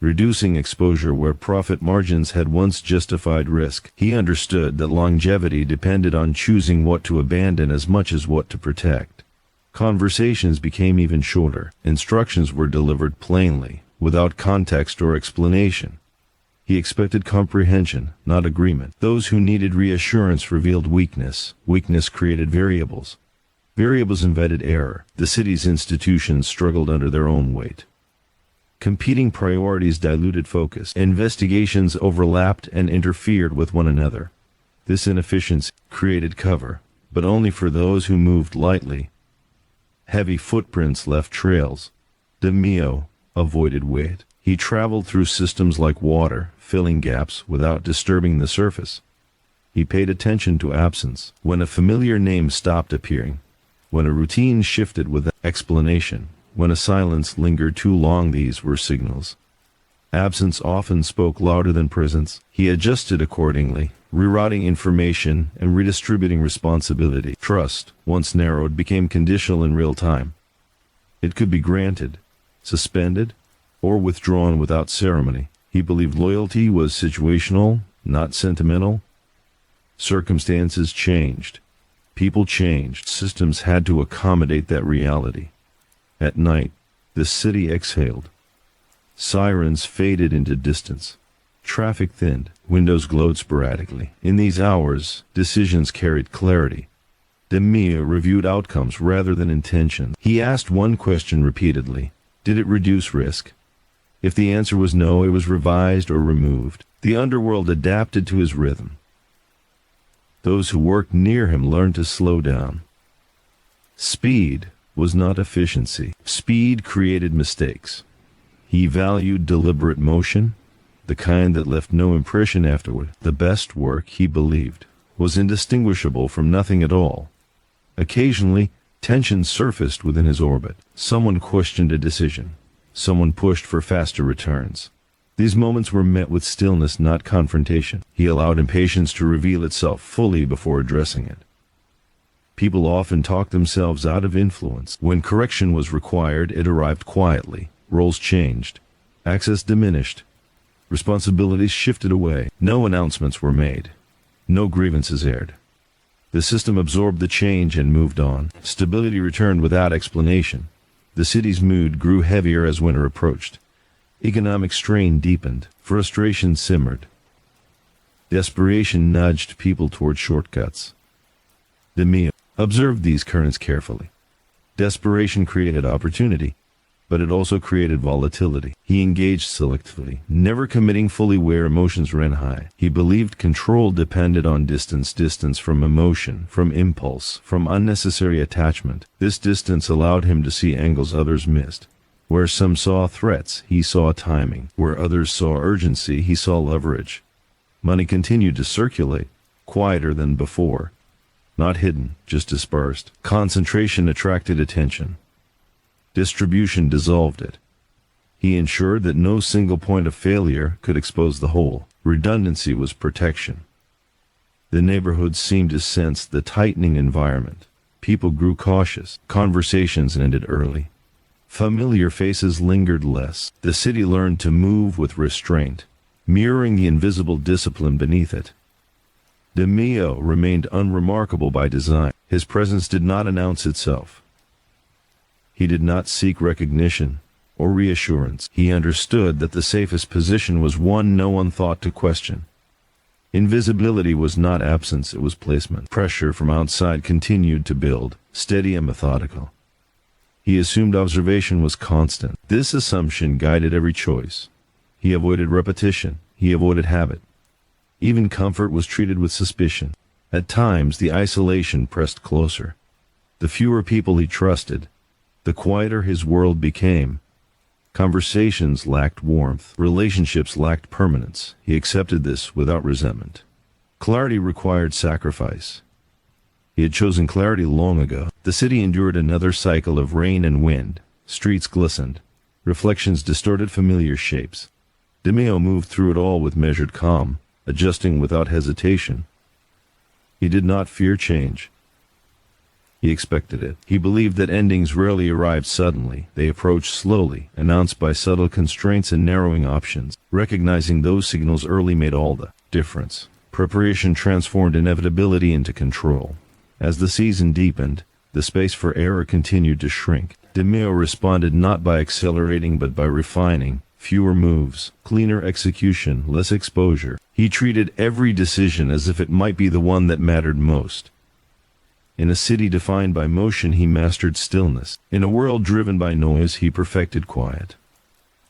reducing exposure where profit margins had once justified risk. He understood that longevity depended on choosing what to abandon as much as what to protect. Conversations became even shorter. Instructions were delivered plainly, without context or explanation. He expected comprehension, not agreement. Those who needed reassurance revealed weakness. Weakness created variables. Variables invited error. The city's institutions struggled under their own weight. Competing priorities diluted focus. Investigations overlapped and interfered with one another. This inefficiency created cover, but only for those who moved lightly. Heavy footprints left trails. DeMeo avoided weight. He traveled through systems like water, filling gaps without disturbing the surface. He paid attention to absence. When a familiar name stopped appearing, when a routine shifted with explanation, when a silence lingered too long, these were signals. Absence often spoke louder than presence. He adjusted accordingly, rerouting information and redistributing responsibility. Trust, once narrowed, became conditional in real time. It could be granted, suspended, or withdrawn without ceremony. He believed loyalty was situational, not sentimental. Circumstances changed. People changed. Systems had to accommodate that reality. At night, the city exhaled. Sirens faded into distance. Traffic thinned. Windows glowed sporadically. In these hours, decisions carried clarity. DeMeo reviewed outcomes rather than intention. He asked one question repeatedly. Did it reduce risk? If the answer was no, it was revised or removed. The underworld adapted to his rhythm. Those who worked near him learned to slow down. Speed was not efficiency. Speed created mistakes. He valued deliberate motion, the kind that left no impression afterward. The best work, he believed, was indistinguishable from nothing at all. Occasionally, tension surfaced within his orbit. Someone questioned a decision. Someone pushed for faster returns. These moments were met with stillness, not confrontation. He allowed impatience to reveal itself fully before addressing it. People often talked themselves out of influence. When correction was required, it arrived quietly. Roles changed. Access diminished. Responsibilities shifted away. No announcements were made. No grievances aired. The system absorbed the change and moved on. Stability returned without explanation. The city's mood grew heavier as winter approached. Economic strain deepened. Frustration simmered. Desperation nudged people toward shortcuts. DeMeo observed these currents carefully. Desperation created opportunity, but it also created volatility. He engaged selectively, never committing fully where emotions ran high. He believed control depended on distance from emotion, from impulse, from unnecessary attachment. This distance allowed him to see angles others missed. Where some saw threats, he saw timing. Where others saw urgency, he saw leverage. Money continued to circulate, quieter than before. Not hidden, just dispersed. Concentration attracted attention. Distribution dissolved it. He ensured that no single point of failure could expose the whole. Redundancy was protection. The neighborhood seemed to sense the tightening environment. People grew cautious. Conversations ended early. Familiar faces lingered less. The city learned to move with restraint, mirroring the invisible discipline beneath it. DeMeo remained unremarkable by design. His presence did not announce itself. He did not seek recognition or reassurance. He understood that the safest position was one no one thought to question. Invisibility was not absence, it was placement. Pressure from outside continued to build, steady and methodical. He assumed observation was constant. This assumption guided every choice. He avoided repetition. He avoided habit. Even comfort was treated with suspicion. At times, the isolation pressed closer. The fewer people he trusted, the quieter his world became. Conversations lacked warmth. Relationships lacked permanence. He accepted this without resentment. Clarity required sacrifice. He had chosen clarity long ago. The city endured another cycle of rain and wind. Streets glistened. Reflections distorted familiar shapes. DeMeo moved through it all with measured calm, adjusting without hesitation. He did not fear change. He expected it. He believed that endings rarely arrived suddenly. They approached slowly, announced by subtle constraints and narrowing options. Recognizing those signals early made all the difference. Preparation transformed inevitability into control. As the season deepened, the space for error continued to shrink. DeMeo responded not by accelerating but by refining. Fewer moves, cleaner execution, less exposure. He treated every decision as if it might be the one that mattered most. In a city defined by motion, he mastered stillness. In a world driven by noise, he perfected quiet.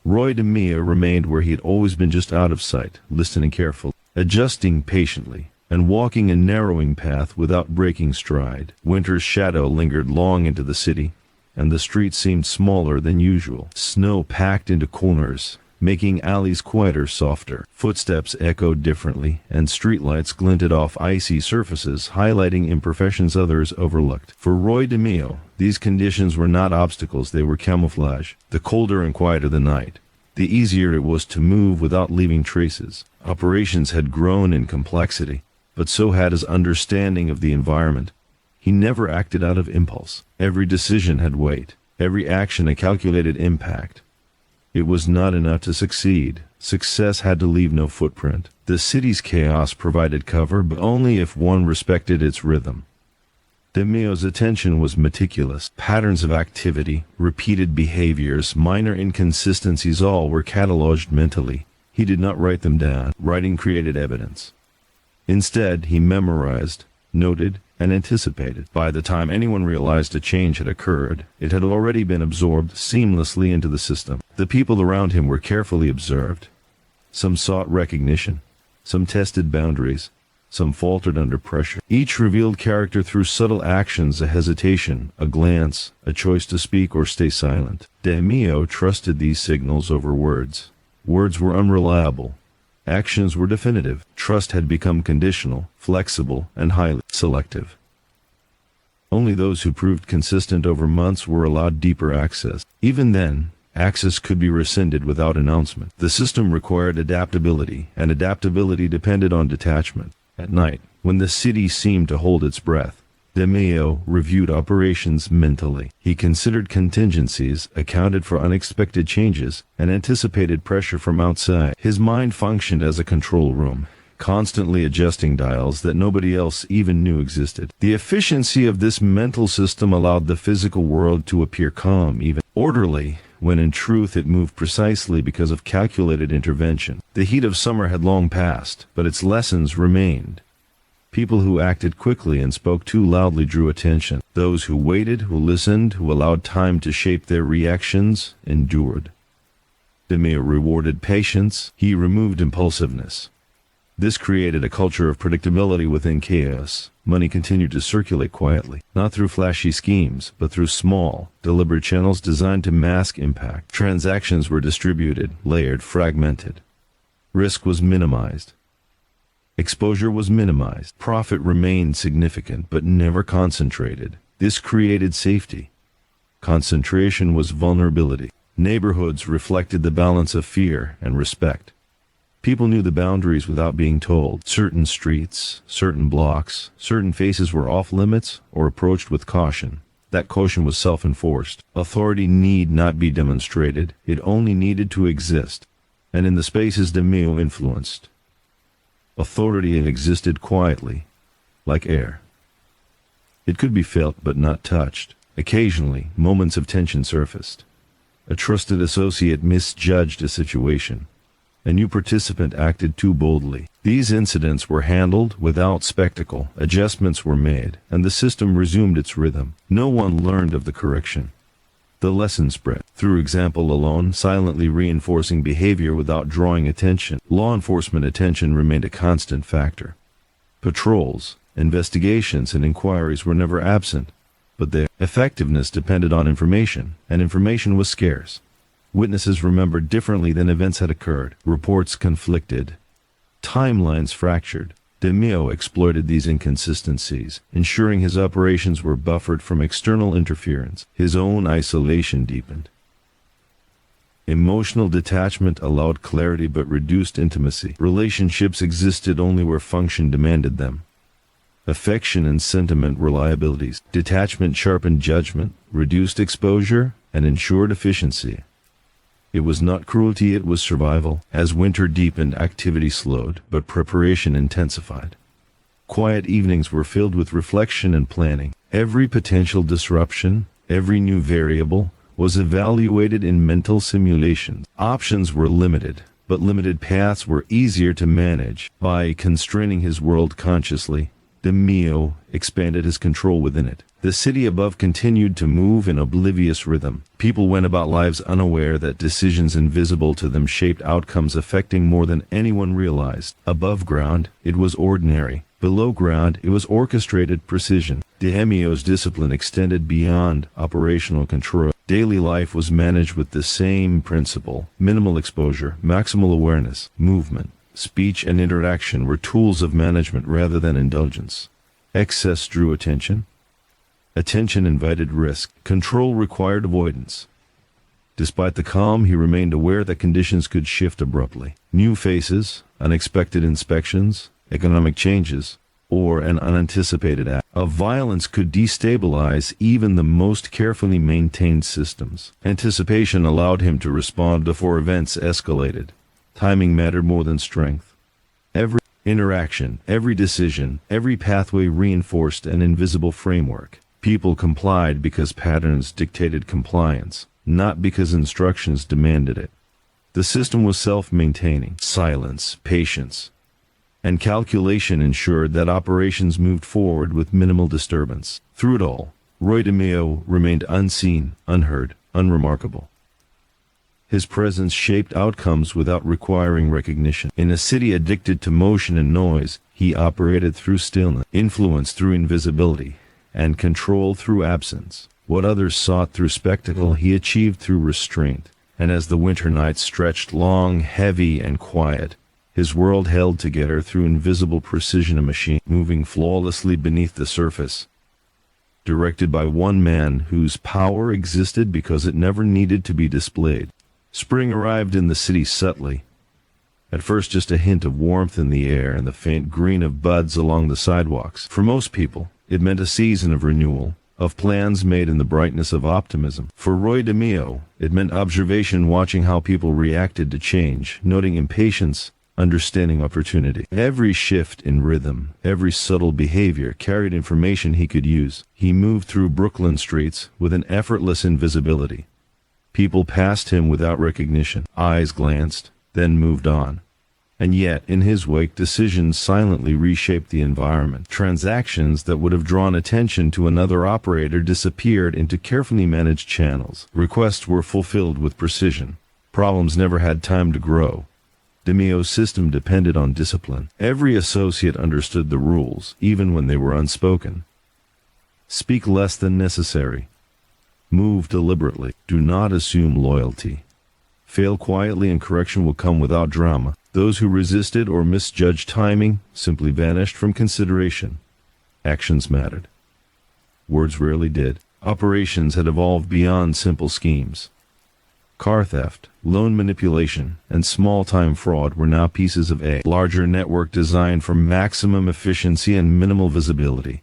Roy DeMeo remained where he had always been, just out of sight, listening carefully, adjusting patiently, and walking a narrowing path without breaking stride. Winter's shadow lingered long into the city, and the streets seemed smaller than usual. Snow packed into corners, making alleys quieter, softer. Footsteps echoed differently, and streetlights glinted off icy surfaces, highlighting imperfections others overlooked. For Roy DeMeo, these conditions were not obstacles, they were camouflage. The colder and quieter the night, the easier it was to move without leaving traces. Operations had grown in complexity, but so had his understanding of the environment. He never acted out of impulse. Every decision had weight, every action a calculated impact. It was not enough to succeed. Success had to leave no footprint. The city's chaos provided cover, but only if one respected its rhythm. DeMeo's attention was meticulous. Patterns of activity, repeated behaviors, minor inconsistencies, all were cataloged mentally. He did not write them down. Writing created evidence. Instead, he memorized, noted, and anticipated. By the time anyone realized a change had occurred, it had already been absorbed seamlessly into the system. The people around him were carefully observed. Some sought recognition, some tested boundaries, some faltered under pressure. Each revealed character through subtle actions, a hesitation, a glance, a choice to speak or stay silent. DeMeo trusted these signals over words. Words were unreliable. Actions were definitive. Trust had become conditional, flexible, and highly selective. Only those who proved consistent over months were allowed deeper access. Even then, access could be rescinded without announcement. The system required adaptability, and adaptability depended on detachment. At night, when the city seemed to hold its breath, DeMeo reviewed operations mentally. He considered contingencies, accounted for unexpected changes, and anticipated pressure from outside. His mind functioned as a control room, constantly adjusting dials that nobody else even knew existed. The efficiency of this mental system allowed the physical world to appear calm, even orderly, when in truth it moved precisely because of calculated intervention. The heat of summer had long passed, but its lessons remained. People who acted quickly and spoke too loudly drew attention. Those who waited, who listened, who allowed time to shape their reactions, endured. DeMeo rewarded patience. He removed impulsiveness. This created a culture of predictability within chaos. Money continued to circulate quietly, not through flashy schemes, but through small, deliberate channels designed to mask impact. Transactions were distributed, layered, fragmented. Risk was minimized. Exposure was minimized. Profit remained significant, but never concentrated. This created safety. Concentration was vulnerability. Neighborhoods reflected the balance of fear and respect. People knew the boundaries without being told. Certain streets, certain blocks, certain faces were off limits or approached with caution. That caution was self-enforced. Authority need not be demonstrated. It only needed to exist. And in the spaces DeMeo influenced, authority existed quietly, like air. It could be felt but not touched. Occasionally, moments of tension surfaced. A trusted associate misjudged a situation. A new participant acted too boldly. These incidents were handled without spectacle. Adjustments were made, and the system resumed its rhythm. No one learned of the correction. The lesson spread through example alone, silently reinforcing behavior without drawing attention. Law enforcement attention remained a constant factor. Patrols, investigations, and inquiries were never absent, but their effectiveness depended on information, and information was scarce. Witnesses remembered differently than events had occurred. Reports conflicted. Timelines fractured. DeMeo exploited these inconsistencies, ensuring his operations were buffered from external interference. His own isolation deepened. Emotional detachment allowed clarity but reduced intimacy. Relationships existed only where function demanded them. Affection and sentiment were liabilities. Detachment sharpened judgment, reduced exposure, and ensured efficiency. It was not cruelty, it was survival. As winter deepened, activity slowed, but preparation intensified. Quiet evenings were filled with reflection and planning. Every potential disruption, every new variable, was evaluated in mental simulations. Options were limited, but limited paths were easier to manage. By constraining his world consciously, DeMeo expanded his control within it. The city above continued to move in oblivious rhythm. People went about lives unaware that decisions invisible to them shaped outcomes affecting more than anyone realized. Above ground, it was ordinary. Below ground, it was orchestrated precision. DeMeo's discipline extended beyond operational control. Daily life was managed with the same principle: minimal exposure, maximal awareness. Movement, speech, and interaction were tools of management rather than indulgence. Excess drew attention. Attention invited risk. Control required avoidance. Despite the calm, he remained aware that conditions could shift abruptly. New faces, unexpected inspections, economic changes, or an unanticipated act of violence could destabilize even the most carefully maintained systems. Anticipation allowed him to respond before events escalated. Timing mattered more than strength. Every interaction, every decision, every pathway reinforced an invisible framework. People complied because patterns dictated compliance, not because instructions demanded it. The system was self-maintaining. Silence, patience, and calculation ensured that operations moved forward with minimal disturbance. Through it all, Roy DeMeo remained unseen, unheard, unremarkable. His presence shaped outcomes without requiring recognition. In a city addicted to motion and noise, he operated through stillness, influence through invisibility, and control through absence. What others sought through spectacle, he achieved through restraint. And as the winter nights stretched long, heavy, and quiet, his world held together through invisible precision, a machine moving flawlessly beneath the surface, directed by one man whose power existed because it never needed to be displayed. Spring arrived in the city subtly. At first just a hint of warmth in the air and the faint green of buds along the sidewalks. For most people, It meant a season of renewal, of plans made in the brightness of optimism. For Roy DeMeo, it meant observation, watching how people reacted to change, noting impatience, understanding opportunity. Every shift in rhythm, every subtle behavior carried information he could use. He moved through Brooklyn streets with an effortless invisibility. People passed him without recognition. Eyes glanced, then moved on. And yet, in his wake, decisions silently reshaped the environment. Transactions that would have drawn attention to another operator disappeared into carefully managed channels. Requests were fulfilled with precision. Problems never had time to grow. DeMeo's system depended on discipline. Every associate understood the rules, even when they were unspoken. Speak less than necessary. Move deliberately. Do not assume loyalty. Fail quietly and correction will come without drama. Those who resisted or misjudged timing simply vanished from consideration. Actions mattered. Words rarely did. Operations had evolved beyond simple schemes. Car theft, loan manipulation, and small-time fraud were now pieces of a larger network designed for maximum efficiency and minimal visibility.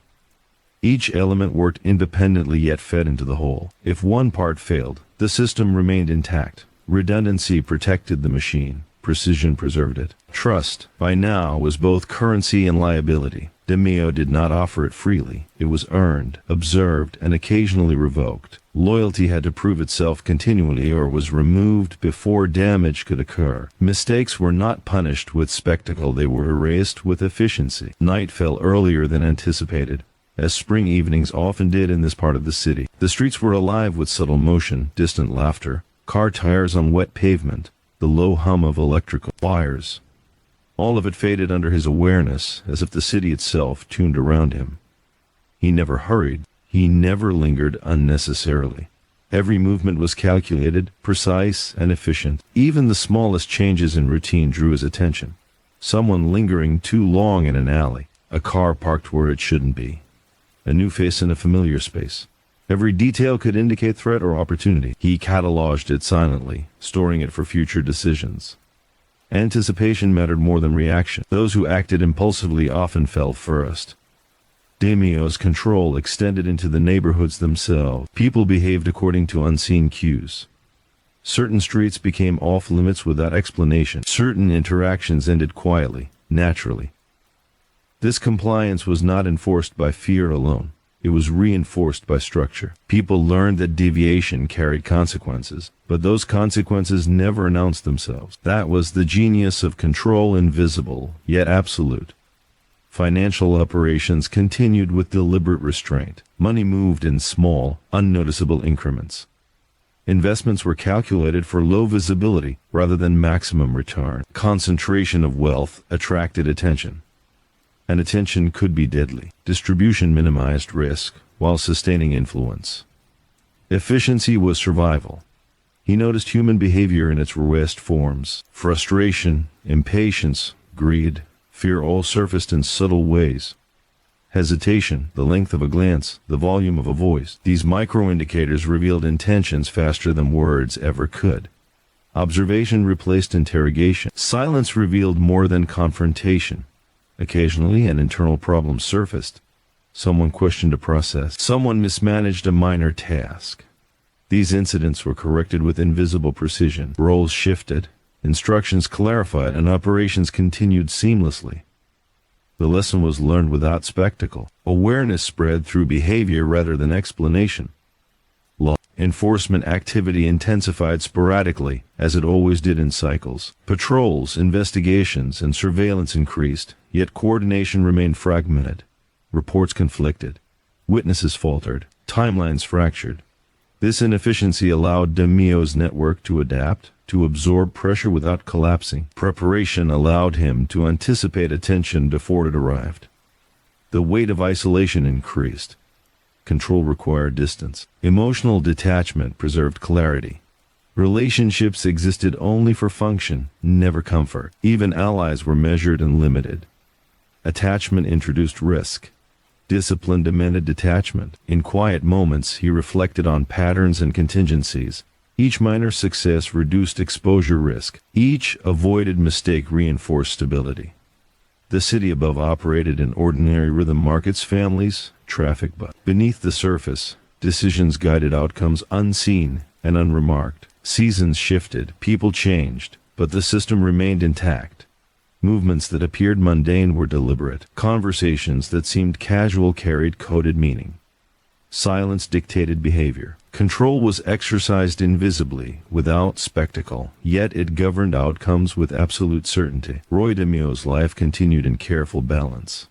Each element worked independently yet fed into the whole. If one part failed, the system remained intact. Redundancy protected the machine. Precision preserved it. Trust, by now, was both currency and liability. DeMeo did not offer it freely. It was earned, observed, and occasionally revoked. Loyalty had to prove itself continually or was removed before damage could occur. Mistakes were not punished with spectacle, they were erased with efficiency. Night fell earlier than anticipated, as spring evenings often did in this part of the city. The streets were alive with subtle motion, distant laughter, car tires on wet pavement, the low hum of electrical wires. All of it faded under his awareness, as if the city itself tuned around him. He never hurried. He never lingered unnecessarily. Every movement was calculated, precise, and efficient. Even the smallest changes in routine drew his attention. Someone lingering too long in an alley, a car parked where it shouldn't be, a new face in a familiar space. Every detail could indicate threat or opportunity. He cataloged it silently, storing it for future decisions. Anticipation mattered more than reaction. Those who acted impulsively often fell first. DeMeo's control extended into the neighborhoods themselves. People behaved according to unseen cues. Certain streets became off-limits without explanation. Certain interactions ended quietly, naturally. This compliance was not enforced by fear alone. It was reinforced by structure. People learned that deviation carried consequences, but those consequences never announced themselves. That was the genius of control, invisible, yet absolute. Financial operations continued with deliberate restraint. Money moved in small, unnoticeable increments. Investments were calculated for low visibility rather than maximum return. Concentration of wealth attracted attention, and attention could be deadly. Distribution minimized risk while sustaining influence. Efficiency was survival. He noticed human behavior in its rawest forms. Frustration, impatience, greed, fear all surfaced in subtle ways. Hesitation, the length of a glance, the volume of a voice. These micro-indicators revealed intentions faster than words ever could. Observation replaced interrogation. Silence revealed more than confrontation. Occasionally, an internal problem surfaced. Someone questioned a process. Someone mismanaged a minor task. These incidents were corrected with invisible precision. Roles shifted, instructions clarified, and operations continued seamlessly. The lesson was learned without spectacle. Awareness spread through behavior rather than explanation. Law enforcement activity intensified sporadically, as it always did in cycles. Patrols, investigations, and surveillance increased, yet coordination remained fragmented. Reports conflicted. Witnesses faltered. Timelines fractured. This inefficiency allowed DeMeo's network to adapt, to absorb pressure without collapsing. Preparation allowed him to anticipate attention before it arrived. The weight of isolation increased. Control required distance. Emotional detachment preserved clarity. Relationships existed only for function, never comfort. Even allies were measured and limited. Attachment introduced risk. Discipline demanded detachment. In quiet moments, he reflected on patterns and contingencies. Each minor success reduced exposure risk. Each avoided mistake reinforced stability. The city above operated in ordinary rhythm, markets, families, traffic, but beneath the surface, decisions guided outcomes unseen and unremarked. Seasons shifted, people changed, but the system remained intact. Movements that appeared mundane were deliberate. Conversations that seemed casual carried coded meaning. Silence dictated behavior. Control was exercised invisibly, without spectacle, yet it governed outcomes with absolute certainty. Roy DeMeo's life continued in careful balance.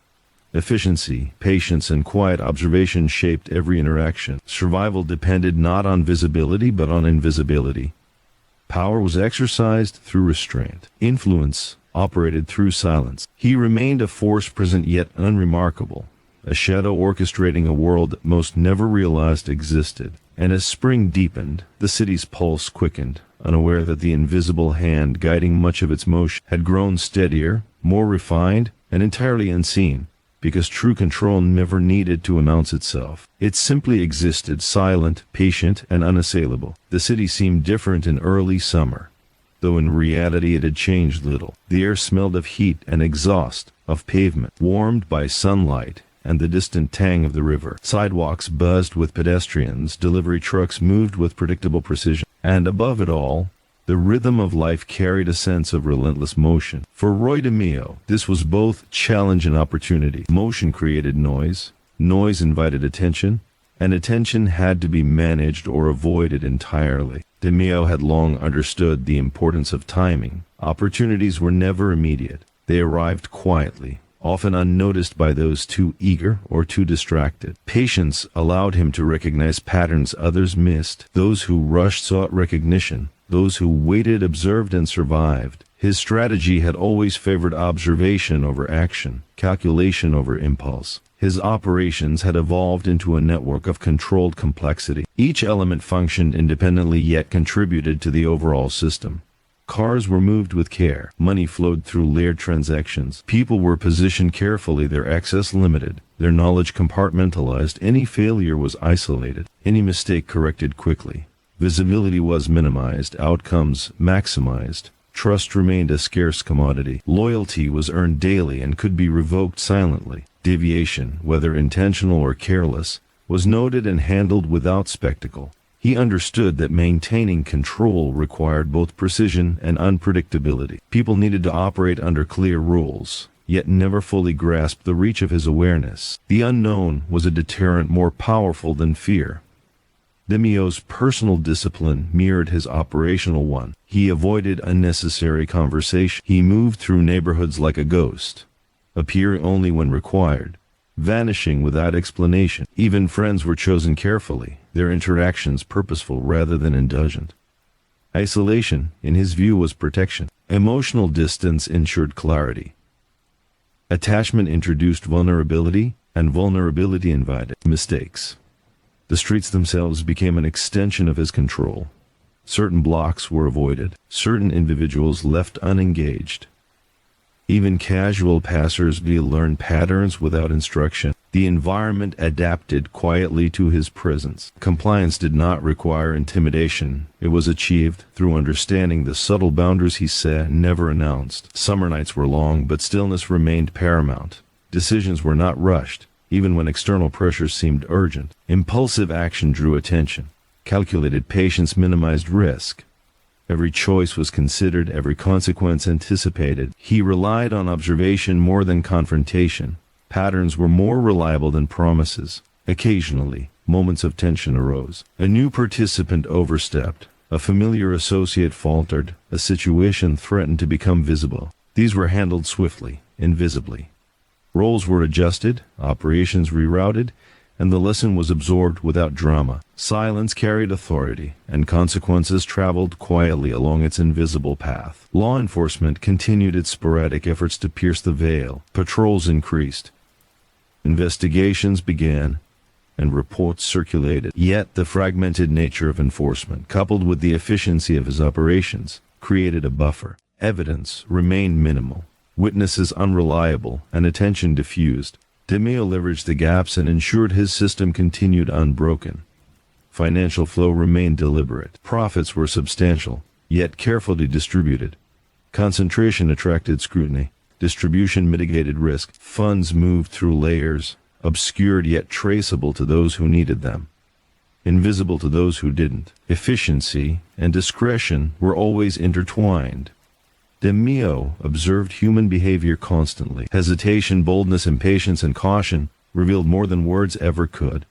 Efficiency, patience, and quiet observation shaped every interaction. Survival depended not on visibility but on invisibility. Power was exercised through restraint. Influence operated through silence. He remained a force present yet unremarkable, a shadow orchestrating a world that most never realized existed. And as spring deepened, the city's pulse quickened, unaware that the invisible hand guiding much of its motion had grown steadier, more refined, and entirely unseen, because true control never needed to announce itself. It simply existed, silent, patient, and unassailable. The city seemed different in early summer, though in reality it had changed little. The air smelled of heat and exhaust, of pavement, warmed by sunlight and the distant tang of the river. Sidewalks buzzed with pedestrians, delivery trucks moved with predictable precision, and above it all, the rhythm of life carried a sense of relentless motion. For Roy DeMeo, this was both challenge and opportunity. Motion created noise, noise invited attention, and attention had to be managed or avoided entirely. DeMeo had long understood the importance of timing. Opportunities were never immediate. They arrived quietly, often unnoticed by those too eager or too distracted. Patience allowed him to recognize patterns others missed. Those who rushed sought recognition. Those who waited observed and survived. His strategy had always favored observation over action, calculation over impulse. His operations had evolved into a network of controlled complexity. Each element functioned independently yet contributed to the overall system. Cars were moved with care. Money flowed through layered transactions. People were positioned carefully, their access limited, their knowledge compartmentalized. Any failure was isolated, any mistake corrected quickly. Visibility was minimized, outcomes maximized. Trust remained a scarce commodity. Loyalty was earned daily and could be revoked silently. Deviation, whether intentional or careless, was noted and handled without spectacle. He understood that maintaining control required both precision and unpredictability. People needed to operate under clear rules, yet never fully grasped the reach of his awareness. The unknown was a deterrent more powerful than fear. DeMeo's personal discipline mirrored his operational one. He avoided unnecessary conversation. He moved through neighborhoods like a ghost, appearing only when required, vanishing without explanation. Even friends were chosen carefully, their interactions purposeful rather than indulgent. Isolation, in his view, was protection. Emotional distance ensured clarity. Attachment introduced vulnerability, and vulnerability invited mistakes. The streets themselves became an extension of his control. Certain blocks were avoided, certain individuals left unengaged. Even casual passers-by learned patterns without instruction. The environment adapted quietly to his presence. Compliance did not require intimidation. It was achieved through understanding the subtle boundaries he said never announced. Summer nights were long, but stillness remained paramount. Decisions were not rushed, even when external pressures seemed urgent. Impulsive action drew attention. Calculated patience minimized risk. Every choice was considered, every consequence anticipated. He relied on observation more than confrontation. Patterns were more reliable than promises. Occasionally, moments of tension arose. A new participant overstepped. A familiar associate faltered. A situation threatened to become visible. These were handled swiftly, invisibly. Roles were adjusted, operations rerouted, and the lesson was absorbed without drama. Silence carried authority, and consequences traveled quietly along its invisible path. Law enforcement continued its sporadic efforts to pierce the veil. Patrols increased. Investigations began, and reports circulated. Yet the fragmented nature of enforcement, coupled with the efficiency of his operations, created a buffer. Evidence remained minimal, witnesses unreliable, and attention diffused. DeMeo leveraged the gaps and ensured his system continued unbroken. Financial flow remained deliberate. Profits were substantial, yet carefully distributed. Concentration attracted scrutiny. Distribution mitigated risk. Funds moved through layers, obscured yet traceable to those who needed them, invisible to those who didn't. Efficiency and discretion were always intertwined. DeMeo observed human behavior constantly. Hesitation, boldness, impatience, and caution revealed more than words ever could.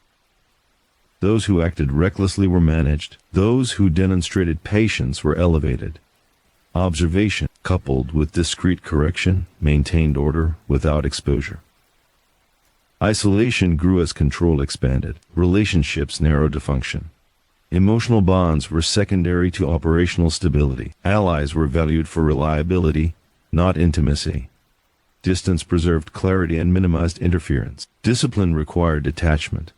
Those who acted recklessly were managed. Those who demonstrated patience were elevated. Observation, coupled with discreet correction, maintained order without exposure. Isolation grew as control expanded. Relationships narrowed to function. Emotional bonds were secondary to operational stability. Allies were valued for reliability, not intimacy. Distance preserved clarity and minimized interference. Discipline required detachment.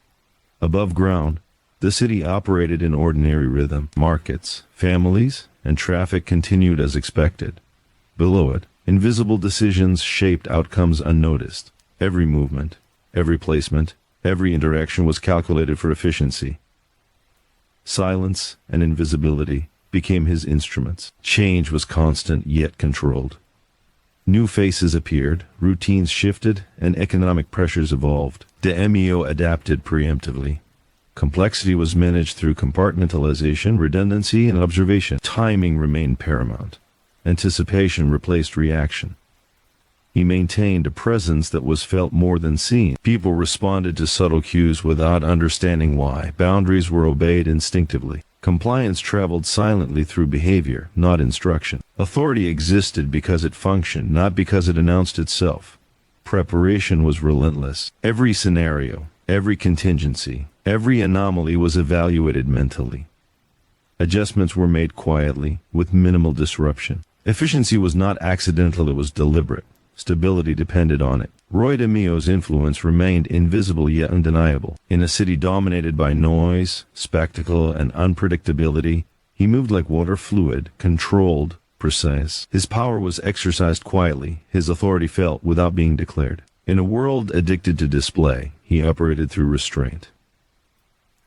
Above ground, the city operated in ordinary rhythm. Markets, families, and traffic continued as expected. Below it, invisible decisions shaped outcomes unnoticed. Every movement, every placement, every interaction was calculated for efficiency. Silence and invisibility became his instruments. Change was constant yet controlled. New faces appeared, routines shifted, and economic pressures evolved. DeMeo adapted preemptively. Complexity was managed through compartmentalization, redundancy, and observation. Timing remained paramount. Anticipation replaced reaction. He maintained a presence that was felt more than seen. People responded to subtle cues without understanding why. Boundaries were obeyed instinctively. Compliance traveled silently through behavior, not instruction. Authority existed because it functioned, not because it announced itself. Preparation was relentless. Every scenario, every contingency, every anomaly was evaluated mentally. Adjustments were made quietly, with minimal disruption. Efficiency was not accidental, it was deliberate. Stability depended on it. Roy DeMeo's influence remained invisible yet undeniable. In a city dominated by noise, spectacle, and unpredictability, he moved like water, fluid, controlled, precise. His power was exercised quietly, his authority felt without being declared. In a world addicted to display, he operated through restraint.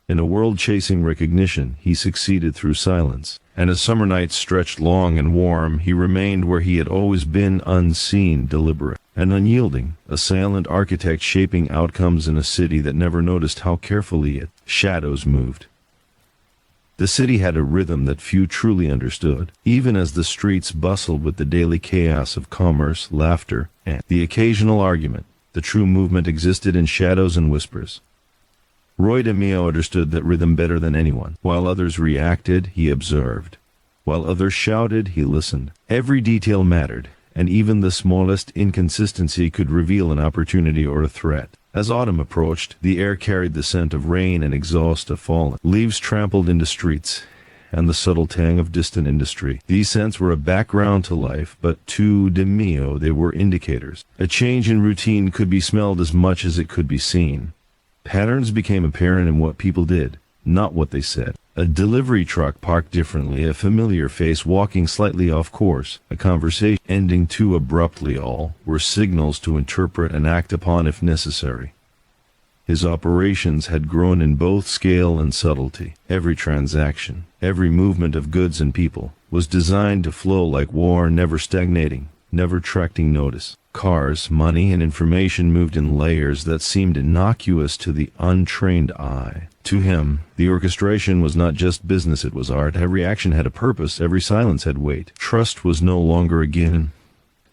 In a world chasing recognition, he succeeded through silence. And as summer nights stretched long and warm, he remained where he had always been, unseen, deliberate, and unyielding, a silent architect shaping outcomes in a city that never noticed how carefully its shadows moved. The city had a rhythm that few truly understood, even as the streets bustled with the daily chaos of commerce, laughter, and the occasional argument. The true movement existed in shadows and whispers. Roy DeMeo understood that rhythm better than anyone. While others reacted, he observed. While others shouted, he listened. Every detail mattered, and even the smallest inconsistency could reveal an opportunity or a threat. As autumn approached, the air carried the scent of rain and exhaust of fallen. Leaves trampled into streets, and the subtle tang of distant industry. These scents were a background to life, but to DeMeo they were indicators. A change in routine could be smelled as much as it could be seen. Patterns became apparent in what people did, not what they said. A delivery truck parked differently, a familiar face walking slightly off course, a conversation ending too abruptly, all were signals to interpret and act upon if necessary. His operations had grown in both scale and subtlety. Every transaction, every movement of goods and people, was designed to flow like water, never stagnating, never attracting notice. Cars, money, and information moved in layers that seemed innocuous to the untrained eye. To him, the orchestration was not just business, it was art. Every action had a purpose, every silence had weight. Trust was no longer a given.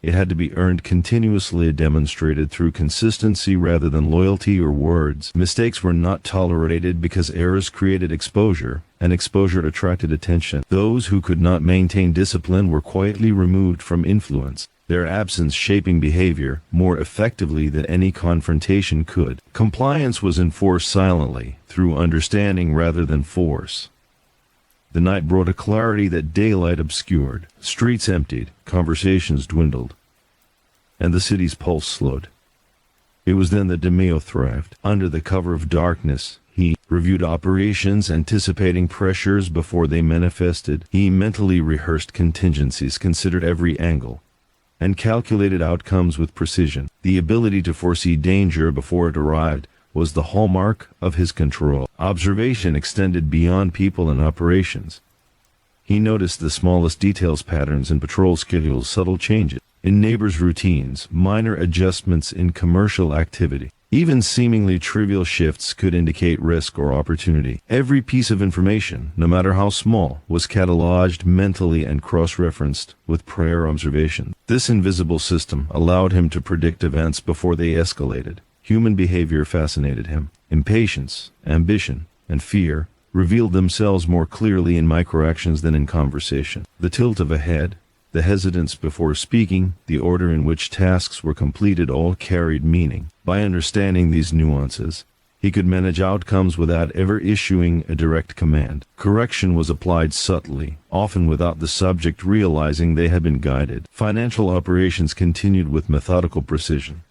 It had to be earned continuously, demonstrated through consistency rather than loyalty or words. Mistakes were not tolerated because errors created exposure, and exposure attracted attention. Those who could not maintain discipline were quietly removed from influence, their absence shaping behavior more effectively than any confrontation could. Compliance was enforced silently, through understanding rather than force. The night brought a clarity that daylight obscured. Streets emptied, conversations dwindled, and the city's pulse slowed. It was then that DeMeo thrived. Under the cover of darkness, he reviewed operations, anticipating pressures before they manifested. He mentally rehearsed contingencies, considered every angle, and calculated outcomes with precision. The ability to foresee danger before it arrived was the hallmark of his control. Observation extended beyond people and operations. He noticed the smallest details, patterns in patrol schedules, subtle changes. in neighbors' routines, minor adjustments in commercial activity. Even seemingly trivial shifts could indicate risk or opportunity. Every piece of information, no matter how small, was cataloged mentally and cross-referenced with prior observation. This invisible system allowed him to predict events before they escalated. Human behavior fascinated him. Impatience, ambition, and fear revealed themselves more clearly in microactions than in conversation. The tilt of a head, the hesitance before speaking, the order in which tasks were completed all carried meaning. By understanding these nuances, he could manage outcomes without ever issuing a direct command. Correction was applied subtly, often without the subject realizing they had been guided. Financial operations continued with methodical precision.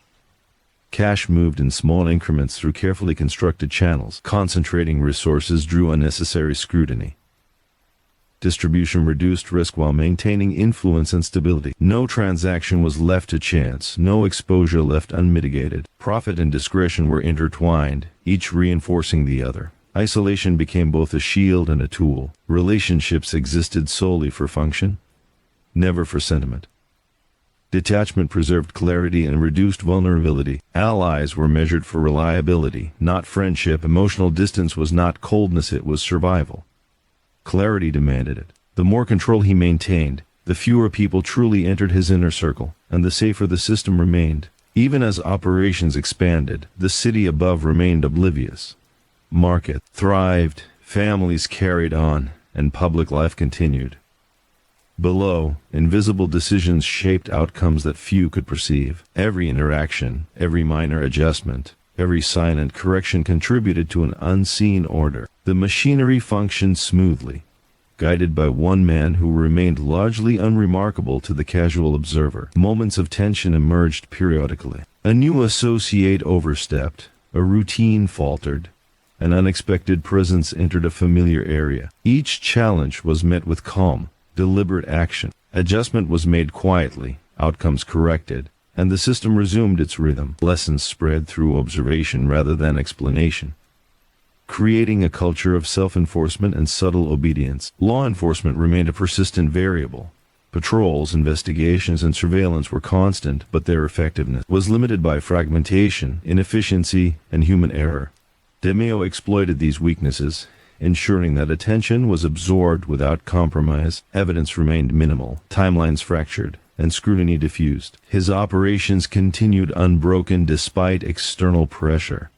Cash moved in small increments through carefully constructed channels. Concentrating resources drew unnecessary scrutiny. Distribution reduced risk while maintaining influence and stability. No transaction was left to chance, no exposure left unmitigated. Profit and discretion were intertwined, each reinforcing the other. Isolation became both a shield and a tool. Relationships existed solely for function, never for sentiment. Detachment preserved clarity and reduced vulnerability. Allies were measured for reliability, not friendship. Emotional distance was not coldness, it was survival. Clarity demanded it. The more control he maintained, the fewer people truly entered his inner circle, and the safer the system remained. Even as operations expanded, the city above remained oblivious. Market thrived, families carried on, and public life continued. Below, invisible decisions shaped outcomes that few could perceive. Every interaction, every minor adjustment, every silent correction contributed to an unseen order. The machinery functioned smoothly, guided by one man who remained largely unremarkable to the casual observer. Moments of tension emerged periodically. A new associate overstepped, a routine faltered, an unexpected presence entered a familiar area. Each challenge was met with calm, deliberate action. Adjustment was made quietly, outcomes corrected, and the system resumed its rhythm. Lessons spread through observation rather than explanation, creating a culture of self-enforcement and subtle obedience. Law enforcement remained a persistent variable. Patrols, investigations, and surveillance were constant, but their effectiveness was limited by fragmentation, inefficiency, and human error. DeMeo exploited these weaknesses, ensuring that attention was absorbed without compromise. Evidence remained minimal, timelines fractured, and scrutiny diffused. His operations continued unbroken despite external pressure.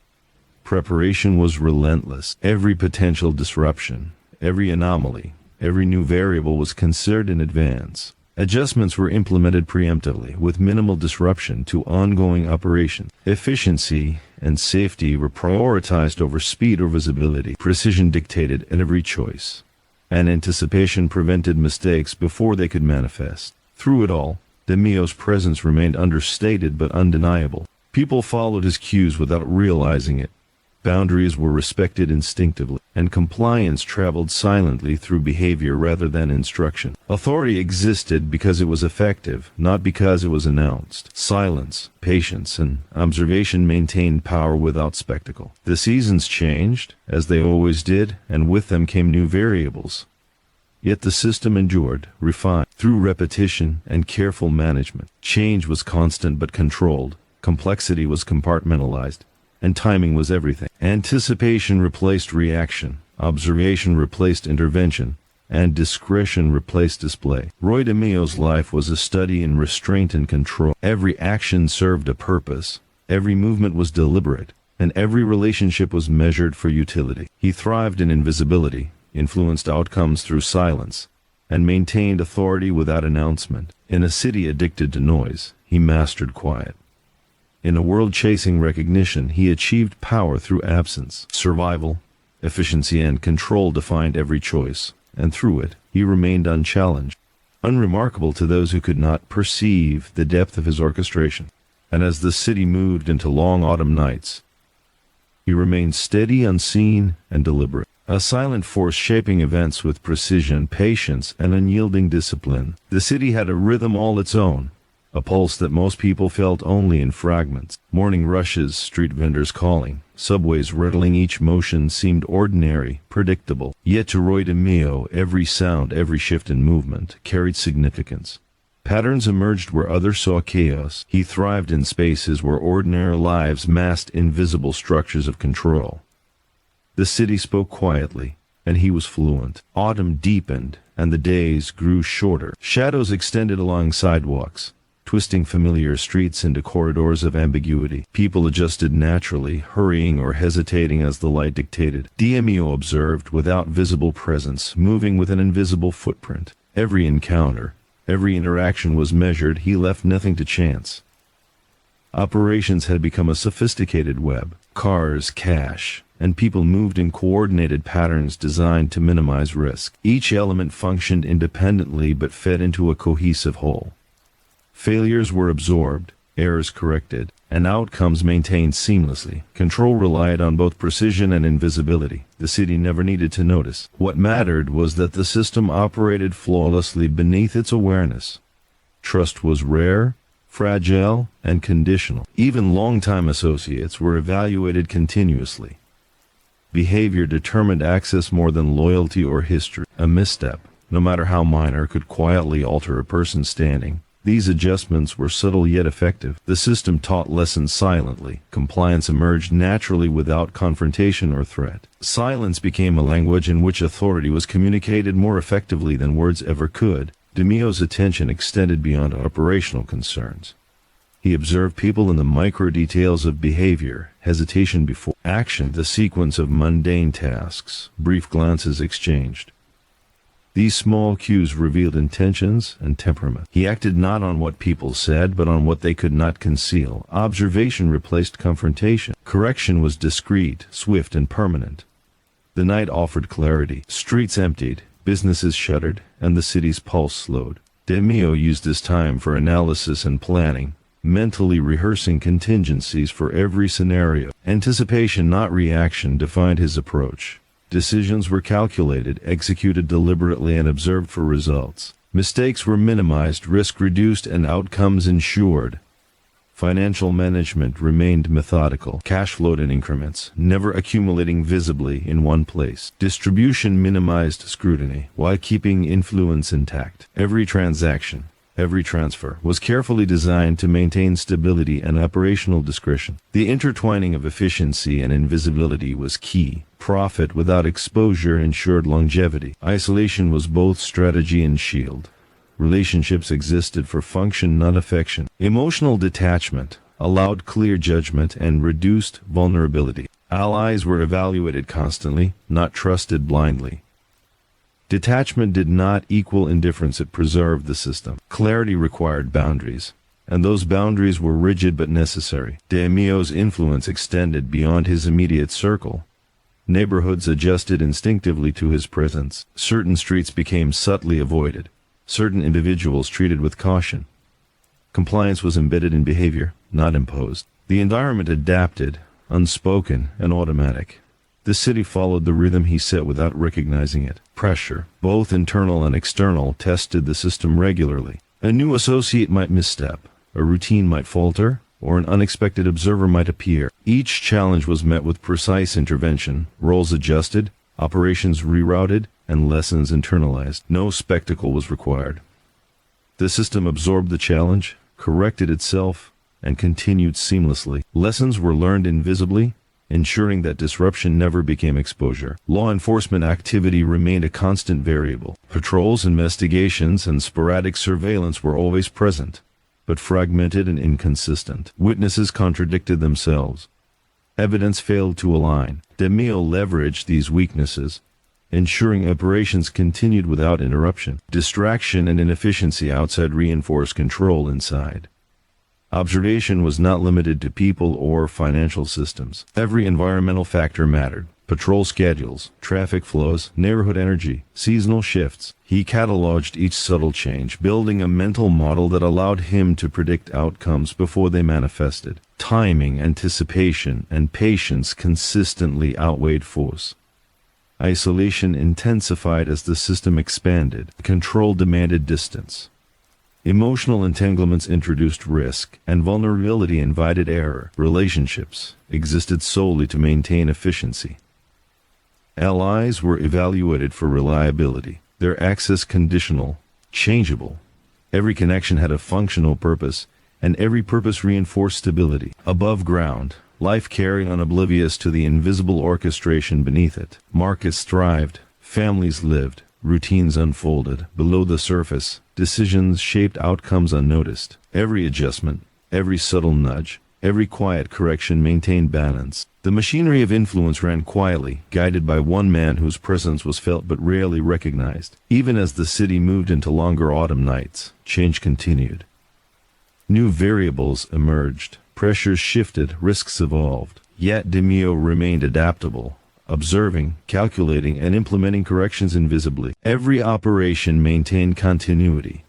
Preparation was relentless. Every potential disruption, every anomaly, every new variable was considered in advance. Adjustments were implemented preemptively, with minimal disruption to ongoing operations. Efficiency and safety were prioritized over speed or visibility. Precision dictated every choice, and anticipation prevented mistakes before they could manifest. Through it all, DeMeo's presence remained understated but undeniable. People followed his cues without realizing it. Boundaries were respected instinctively, and compliance traveled silently through behavior rather than instruction. Authority existed because it was effective, not because it was announced. Silence, patience, and observation maintained power without spectacle. The seasons changed, as they always did, and with them came new variables. Yet the system endured, refined, through repetition and careful management. Change was constant but controlled. Complexity was compartmentalized, and timing was everything. Anticipation replaced reaction, observation replaced intervention, and discretion replaced display. Roy DeMeo's life was a study in restraint and control. Every action served a purpose, every movement was deliberate, and every relationship was measured for utility. He thrived in invisibility, influenced outcomes through silence, and maintained authority without announcement. In a city addicted to noise, he mastered quiet. In a world chasing recognition, he achieved power through absence. Survival, efficiency, and control defined every choice, and through it, he remained unchallenged, unremarkable to those who could not perceive the depth of his orchestration. And as the city moved into long autumn nights, he remained steady, unseen, and deliberate. A silent force shaping events with precision, patience, and unyielding discipline. The city had a rhythm all its own, a pulse that most people felt only in fragments. Morning rushes, street vendors calling, subways rattling, each motion seemed ordinary, predictable. Yet to Roy DeMeo, every sound, every shift in movement carried significance. Patterns emerged where others saw chaos. He thrived in spaces where ordinary lives masked invisible structures of control. The city spoke quietly, and he was fluent. Autumn deepened, and the days grew shorter. Shadows extended along sidewalks, twisting familiar streets into corridors of ambiguity. People adjusted naturally, hurrying or hesitating as the light dictated. DeMeo observed without visible presence, moving with an invisible footprint. Every encounter, every interaction was measured. He left nothing to chance. Operations had become a sophisticated web. Cars, cash, and people moved in coordinated patterns designed to minimize risk. Each element functioned independently but fed into a cohesive whole. Failures were absorbed, errors corrected, and outcomes maintained seamlessly. Control relied on both precision and invisibility. The city never needed to notice. What mattered was that the system operated flawlessly beneath its awareness. Trust was rare, fragile, and conditional. Even longtime associates were evaluated continuously. Behavior determined access more than loyalty or history. A misstep, no matter how minor, could quietly alter a person's standing. These adjustments were subtle yet effective. The system taught lessons silently. Compliance emerged naturally without confrontation or threat. Silence became a language in which authority was communicated more effectively than words ever could. DeMeo's attention extended beyond operational concerns. He observed people in the micro details of behavior, hesitation before action, the sequence of mundane tasks, brief glances exchanged. These small cues revealed intentions and temperament. He acted not on what people said, but on what they could not conceal. Observation replaced confrontation. Correction was discreet, swift, and permanent. The night offered clarity. Streets emptied, businesses shuttered, and the city's pulse slowed. DeMeo used his time for analysis and planning, mentally rehearsing contingencies for every scenario. Anticipation, not reaction, defined his approach. Decisions were calculated, executed deliberately, and observed for results. Mistakes were minimized, risk reduced, and outcomes ensured. Financial management remained methodical. Cash flowed in increments, never accumulating visibly in one place. Distribution minimized scrutiny, while keeping influence intact. Every transaction, every transfer, was carefully designed to maintain stability and operational discretion. The intertwining of efficiency and invisibility was key. Profit without exposure ensured longevity. Isolation was both strategy and shield. Relationships existed for function, not affection. Emotional detachment allowed clear judgment and reduced vulnerability. Allies were evaluated constantly, not trusted blindly. Detachment did not equal indifference. It preserved the system. Clarity required boundaries, and those boundaries were rigid but necessary. DeMeo's influence extended beyond his immediate circle. Neighborhoods adjusted instinctively to his presence. Certain streets became subtly avoided. Certain individuals treated with caution. Compliance was embedded in behavior, not imposed. The environment adapted, unspoken and automatic. The city followed the rhythm he set without recognizing it. Pressure, both internal and external, tested the system regularly. A new associate might misstep, a routine might falter, or an unexpected observer might appear. Each challenge was met with precise intervention, roles adjusted, operations rerouted, and lessons internalized. No spectacle was required. The system absorbed the challenge, corrected itself, and continued seamlessly. Lessons were learned invisibly, ensuring that disruption never became exposure. Law enforcement activity remained a constant variable. Patrols, investigations, and sporadic surveillance were always present, but fragmented and inconsistent. Witnesses contradicted themselves. Evidence failed to align. DeMeo leveraged these weaknesses, ensuring operations continued without interruption. Distraction and inefficiency outside reinforced control inside. Observation was not limited to people or financial systems. Every environmental factor mattered. Patrol schedules, traffic flows, neighborhood energy, seasonal shifts. He cataloged each subtle change, building a mental model that allowed him to predict outcomes before they manifested. Timing, anticipation, and patience consistently outweighed force. Isolation intensified as the system expanded. Control demanded distance. Emotional entanglements introduced risk, and vulnerability invited error. Relationships existed solely to maintain efficiency. Allies were evaluated for reliability, their access conditional, changeable, Every connection had a functional purpose, and every purpose reinforced stability. Above ground, life carried on, oblivious to the invisible orchestration beneath it. Markets thrived, families lived, routines unfolded. Below the surface, decisions shaped outcomes unnoticed. Every adjustment, every subtle nudge, every quiet correction maintained balance. The machinery of influence ran quietly, guided by one man whose presence was felt but rarely recognized. Even as the city moved into longer autumn nights, change continued. New variables emerged, pressures shifted, risks evolved. Yet DeMeo remained adaptable, observing, calculating, and implementing corrections invisibly. Every operation maintained continuity.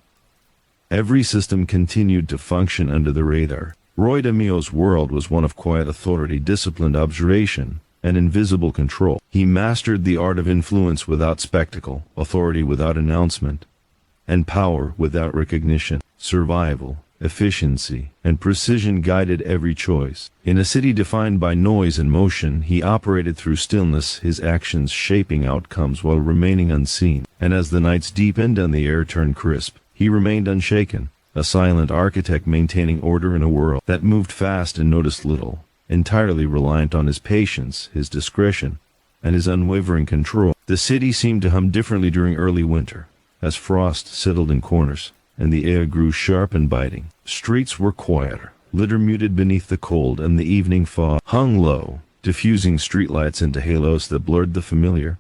Every system continued to function under the radar. Roy DeMeo's world was one of quiet authority, disciplined observation, and invisible control. He mastered the art of influence without spectacle, authority without announcement, and power without recognition. Survival, efficiency, and precision guided every choice. In a city defined by noise and motion, he operated through stillness, his actions shaping outcomes while remaining unseen. And as the nights deepened and the air turned crisp, he remained unshaken, a silent architect maintaining order in a world that moved fast and noticed little, entirely reliant on his patience, his discretion, and his unwavering control. The city seemed to hum differently during early winter, as frost settled in corners, and the air grew sharp and biting. Streets were quieter, litter muted beneath the cold, and the evening fog hung low, diffusing streetlights into halos that blurred the familiar.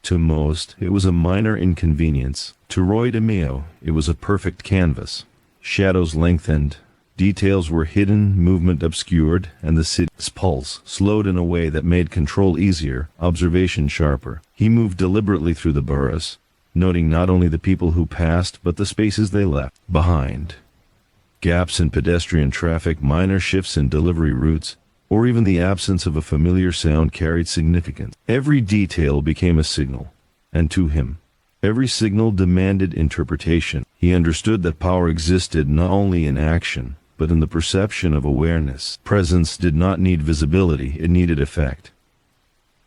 To most, it was a minor inconvenience. To Roy DeMeo, it was a perfect canvas. Shadows lengthened, details were hidden, movement obscured, and the city's pulse slowed in a way that made control easier, observation sharper. He moved deliberately through the boroughs, noting not only the people who passed, but the spaces they left behind. Gaps in pedestrian traffic, minor shifts in delivery routes, or even the absence of a familiar sound carried significance. Every detail became a signal, and to him, every signal demanded interpretation. He understood that power existed not only in action, but in the perception of awareness. Presence did not need visibility, it needed effect.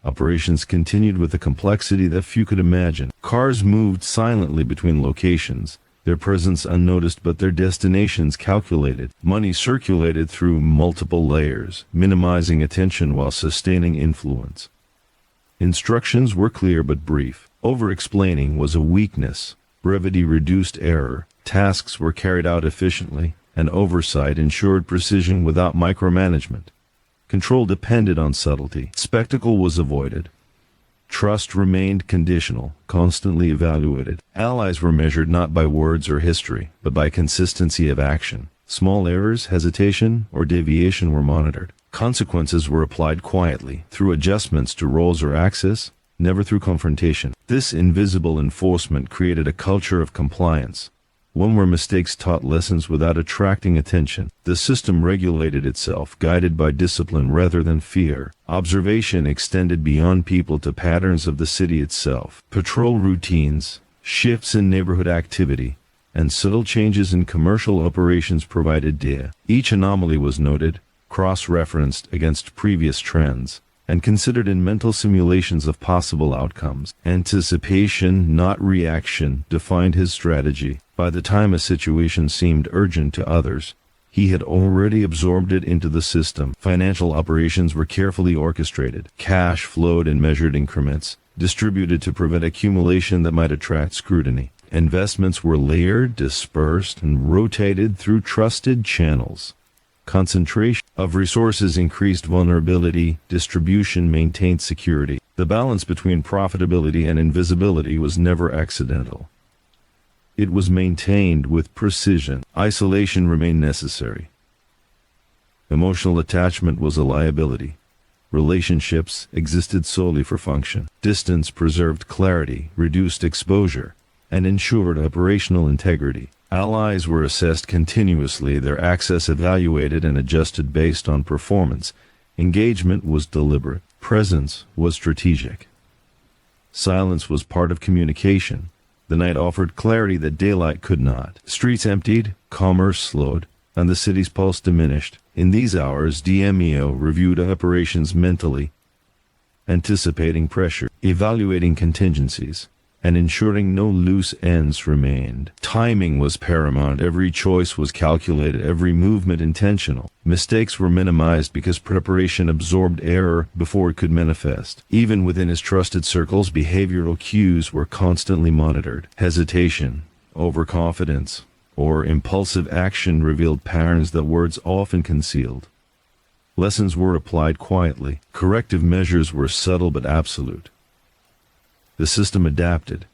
Operations continued with a complexity that few could imagine. Cars moved silently between locations, their presence unnoticed but their destinations calculated. Money circulated through multiple layers, minimizing attention while sustaining influence. Instructions were clear but brief. Over-explaining was a weakness. Brevity reduced error. Tasks were carried out efficiently, and oversight ensured precision without micromanagement. Control depended on subtlety. Spectacle was avoided. Trust remained conditional, constantly evaluated. Allies were measured not by words or history, but by consistency of action. Small errors, hesitation, or deviation were monitored. Consequences were applied quietly, through adjustments to roles or access, never through confrontation. This invisible enforcement created a culture of compliance, one where mistakes taught lessons without attracting attention. The system regulated itself, guided by discipline rather than fear. Observation extended beyond people to patterns of the city itself. Patrol routines, shifts in neighborhood activity, and subtle changes in commercial operations provided data. Each anomaly was noted, cross-referenced against previous trends, and considered in mental simulations of possible outcomes. Anticipation, not reaction, defined his strategy. By the time a situation seemed urgent to others, he had already absorbed it into the system. Financial operations were carefully orchestrated. Cash flowed in measured increments, distributed to prevent accumulation that might attract scrutiny. Investments were layered, dispersed, and rotated through trusted channels. Concentration of resources increased vulnerability, distribution maintained security. The balance between profitability and invisibility was never accidental. It was maintained with precision. Isolation remained necessary. Emotional attachment was a liability. Relationships existed solely for function. Distance preserved clarity, reduced exposure, and ensured operational integrity. Allies were assessed continuously, their access evaluated and adjusted based on performance. Engagement was deliberate. Presence was strategic. Silence was part of communication. The night offered clarity that daylight could not. Streets emptied, commerce slowed, and the city's pulse diminished. In these hours, DeMeo reviewed operations mentally, anticipating pressure, evaluating contingencies, and ensuring no loose ends remained. Timing was paramount. Every choice was calculated, every movement intentional. Mistakes were minimized because preparation absorbed error before it could manifest. Even within his trusted circles, behavioral cues were constantly monitored. Hesitation, overconfidence, or impulsive action revealed patterns that words often concealed. Lessons were applied quietly. Corrective measures were subtle but absolute. The system adapted,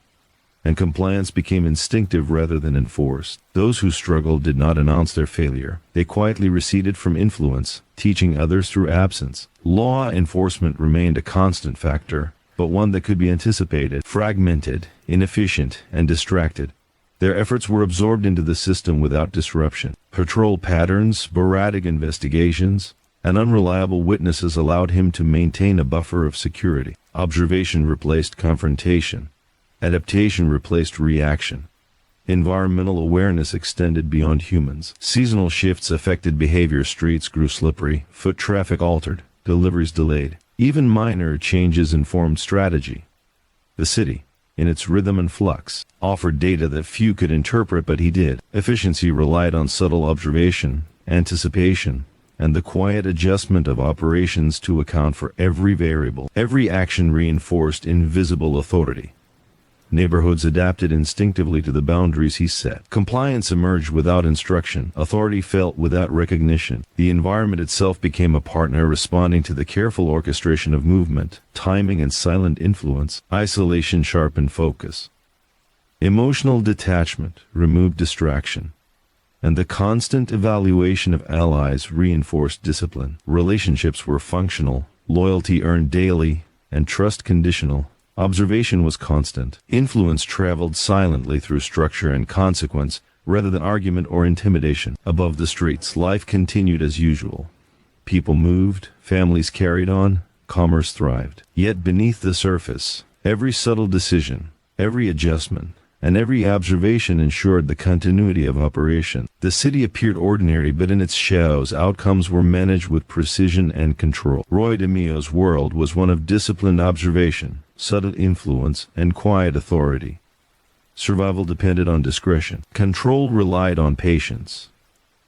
and compliance became instinctive rather than enforced. Those who struggled did not announce their failure. They quietly receded from influence, teaching others through absence. Law enforcement remained a constant factor, but one that could be anticipated. Fragmented, inefficient, and distracted, their efforts were absorbed into the system without disruption. Patrol patterns, sporadic investigations, and unreliable witnesses allowed him to maintain a buffer of security. Observation replaced confrontation. Adaptation replaced reaction. Environmental awareness extended beyond humans. Seasonal shifts affected behavior. Streets grew slippery, foot traffic altered, deliveries delayed. Even minor changes informed strategy. The city, in its rhythm and flux, offered data that few could interpret, but he did. Efficiency relied on subtle observation, anticipation, and the quiet adjustment of operations to account for every variable. Every action reinforced invisible authority. Neighborhoods adapted instinctively to the boundaries he set. Compliance emerged without instruction. Authority felt without recognition. The environment itself became a partner, responding to the careful orchestration of movement, timing, and silent influence. Isolation sharpened focus. Emotional detachment removed distraction, and the constant evaluation of allies reinforced discipline. Relationships were functional, loyalty earned daily, and trust conditional. Observation was constant. Influence traveled silently through structure and consequence, rather than argument or intimidation. Above the streets, life continued as usual. People moved, families carried on, commerce thrived. Yet beneath the surface, every subtle decision, every adjustment, and every observation ensured the continuity of operation. The city appeared ordinary, but in its shadows, outcomes were managed with precision and control. Roy DeMeo's world was one of disciplined observation, subtle influence, and quiet authority. Survival depended on discretion. Control relied on patience.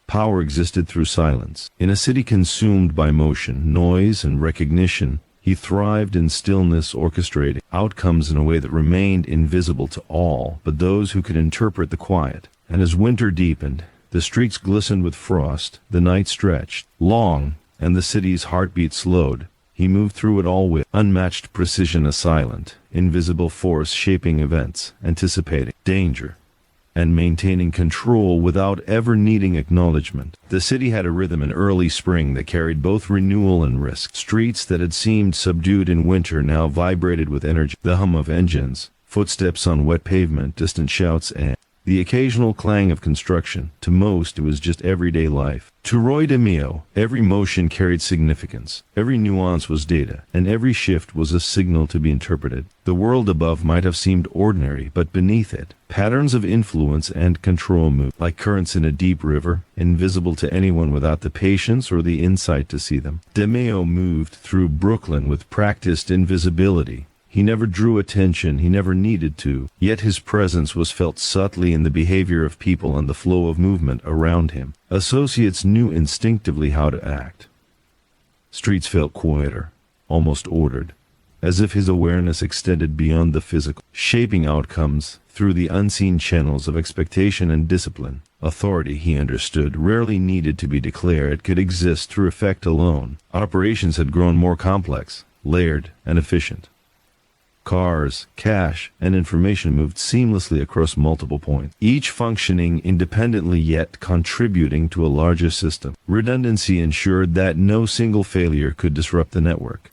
Power existed through silence. In a city consumed by motion, noise, and recognition, he thrived in stillness, orchestrating outcomes in a way that remained invisible to all but those who could interpret the quiet. And as winter deepened, the streets glistened with frost, the night stretched long, and the city's heartbeat slowed. He moved through it all with unmatched precision, a silent, invisible force shaping events, anticipating danger, and maintaining control without ever needing acknowledgement. The city had a rhythm in early spring that carried both renewal and risk. Streets that had seemed subdued in winter now vibrated with energy. The hum of engines, footsteps on wet pavement, distant shouts, and the occasional clang of construction. To most, it was just everyday life. To Roy DeMeo, every motion carried significance. Every nuance was data, and every shift was a signal to be interpreted. The world above might have seemed ordinary, but beneath it, patterns of influence and control moved, like currents in a deep river, invisible to anyone without the patience or the insight to see them. DeMeo moved through Brooklyn with practiced invisibility. He never drew attention, he never needed to, yet his presence was felt subtly in the behavior of people and the flow of movement around him. Associates knew instinctively how to act. Streets felt quieter, almost ordered, as if his awareness extended beyond the physical, shaping outcomes through the unseen channels of expectation and discipline. Authority, he understood, rarely needed to be declared. It could exist through effect alone. Operations had grown more complex, layered, and efficient. Cars, cash, and information moved seamlessly across multiple points, each functioning independently yet contributing to a larger system. Redundancy ensured that no single failure could disrupt the network.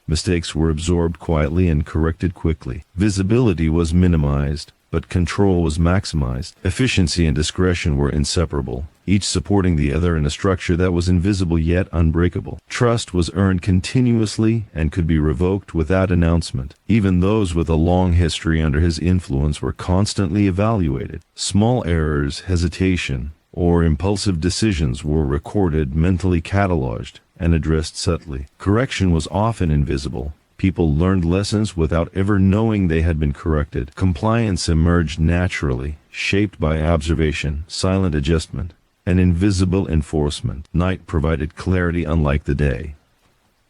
Mistakes were absorbed quietly and corrected quickly. Visibility was minimized, but control was maximized. Efficiency and discretion were inseparable, each supporting the other in a structure that was invisible yet unbreakable. Trust was earned continuously and could be revoked without announcement. Even those with a long history under his influence were constantly evaluated. Small errors, hesitation, or impulsive decisions were recorded, mentally cataloged, and addressed subtly. Correction was often invisible. People learned lessons without ever knowing they had been corrected. Compliance emerged naturally, shaped by observation, silent adjustment, and invisible enforcement. Night provided clarity unlike the day.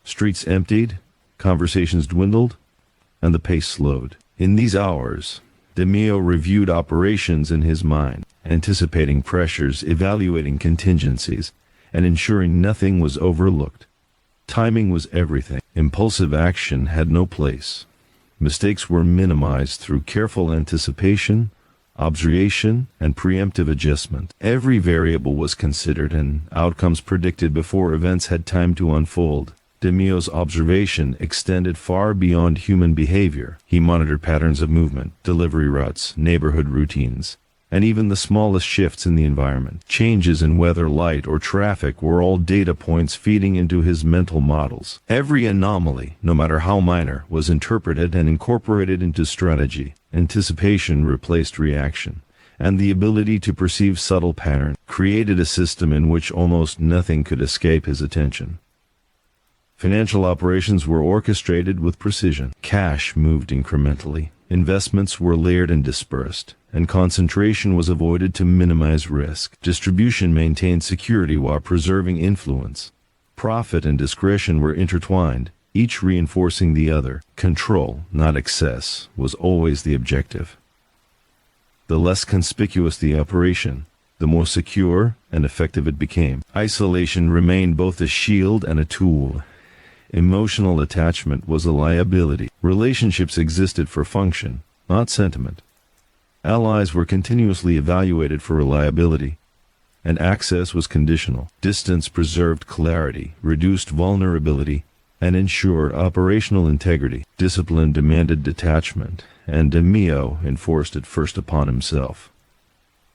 Streets emptied, conversations dwindled, and the pace slowed. In these hours, DeMeo reviewed operations in his mind, anticipating pressures, evaluating contingencies, and ensuring nothing was overlooked. Timing was everything. Impulsive action had no place. Mistakes were minimized through careful anticipation, observation, and preemptive adjustment. Every variable was considered and outcomes predicted before events had time to unfold. DeMeo's observation extended far beyond human behavior. He monitored patterns of movement, delivery routes, neighborhood routines, and even the smallest shifts in the environment. Changes in weather, light, or traffic were all data points feeding into his mental models. Every anomaly, no matter how minor, was interpreted and incorporated into strategy. Anticipation replaced reaction, and the ability to perceive subtle patterns created a system in which almost nothing could escape his attention. Financial operations were orchestrated with precision. Cash moved incrementally. Investments were layered and dispersed, and concentration was avoided to minimize risk. Distribution maintained security while preserving influence. Profit and discretion were intertwined, each reinforcing the other. Control, not excess, was always the objective. The less conspicuous the operation, the more secure and effective it became. Isolation remained both a shield and a tool. Emotional attachment was a liability. Relationships existed for function, not sentiment. Allies were continuously evaluated for reliability, and access was conditional. Distance preserved clarity, reduced vulnerability, and ensured operational integrity. Discipline demanded detachment, and DeMeo enforced it first upon himself.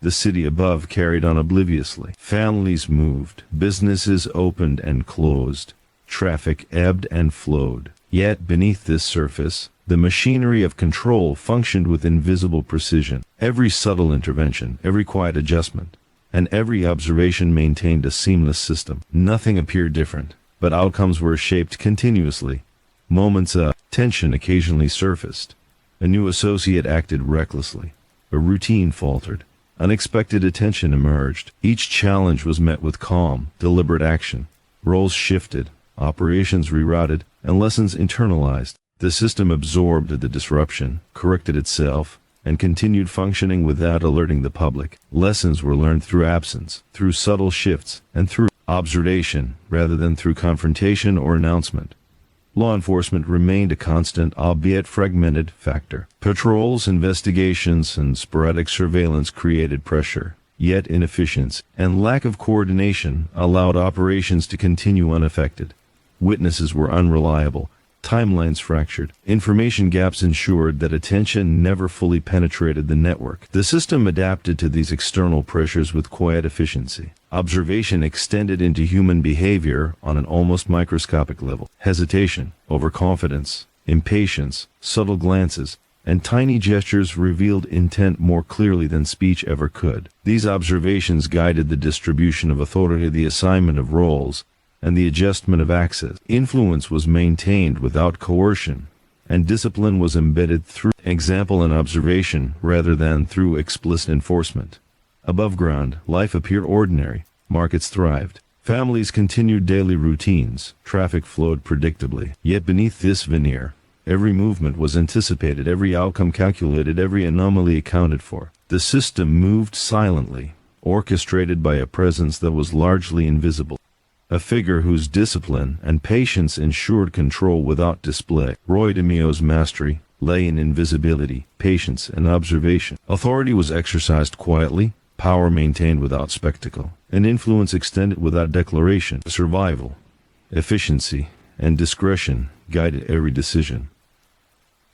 The city above carried on obliviously. Families moved, businesses opened and closed. Traffic ebbed and flowed. Yet beneath this surface, the machinery of control functioned with invisible precision. Every subtle intervention, every quiet adjustment, and every observation maintained a seamless system. Nothing appeared different, but outcomes were shaped continuously. Moments of tension occasionally surfaced. A new associate acted recklessly. A routine faltered. Unexpected attention emerged. Each challenge was met with calm, deliberate action. Roles shifted. Operations rerouted, and lessons internalized. The system absorbed the disruption, corrected itself, and continued functioning without alerting the public. Lessons were learned through absence, through subtle shifts, and through observation, rather than through confrontation or announcement. Law enforcement remained a constant, albeit fragmented, factor. Patrols, investigations, and sporadic surveillance created pressure. Yet inefficiency and lack of coordination allowed operations to continue unaffected. Witnesses were unreliable, timelines fractured, information gaps ensured that attention never fully penetrated the network. The system adapted to these external pressures with quiet efficiency. Observation extended into human behavior on an almost microscopic level. Hesitation, overconfidence, impatience, subtle glances, and tiny gestures revealed intent more clearly than speech ever could. These observations guided the distribution of authority, the assignment of roles, and the adjustment of access. Influence was maintained without coercion, and discipline was embedded through example and observation rather than through explicit enforcement. Above ground, life appeared ordinary. Markets thrived. Families continued daily routines. Traffic flowed predictably. Yet beneath this veneer, every movement was anticipated, every outcome calculated, every anomaly accounted for. The system moved silently, orchestrated by a presence that was largely invisible. A figure whose discipline and patience ensured control without display. Roy DeMeo's mastery lay in invisibility, patience, and observation. Authority was exercised quietly, power maintained without spectacle, and influence extended without declaration. Survival, efficiency, and discretion guided every decision.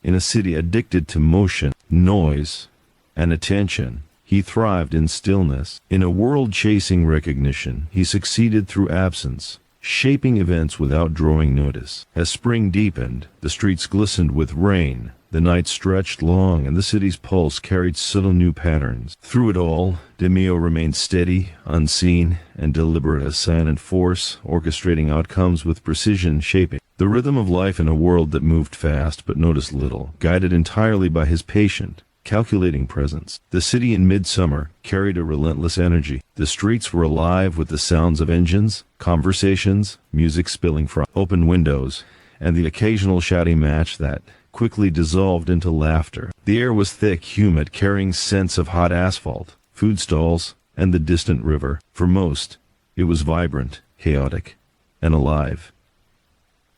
In a city addicted to motion, noise, and attention, he thrived in stillness. In a world chasing recognition, he succeeded through absence, shaping events without drawing notice. As spring deepened, the streets glistened with rain, the night stretched long, and the city's pulse carried subtle new patterns. Through it all, DeMeo remained steady, unseen, and deliberate, a silent force, orchestrating outcomes with precision, shaping the rhythm of life in a world that moved fast but noticed little, guided entirely by his patient, calculating presence. The city in midsummer carried a relentless energy. The streets were alive with the sounds of engines, conversations, music spilling from open windows, and the occasional shouty match that quickly dissolved into laughter. The air was thick, humid, carrying scents of hot asphalt, food stalls, and the distant river. For most, it was vibrant, chaotic, and alive.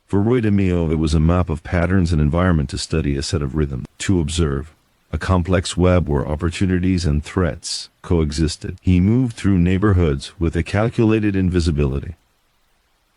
For Roy DeMeo, it was a map of patterns and environment to study, a set of rhythms to observe, a complex web where opportunities and threats coexisted. He moved through neighborhoods with a calculated invisibility.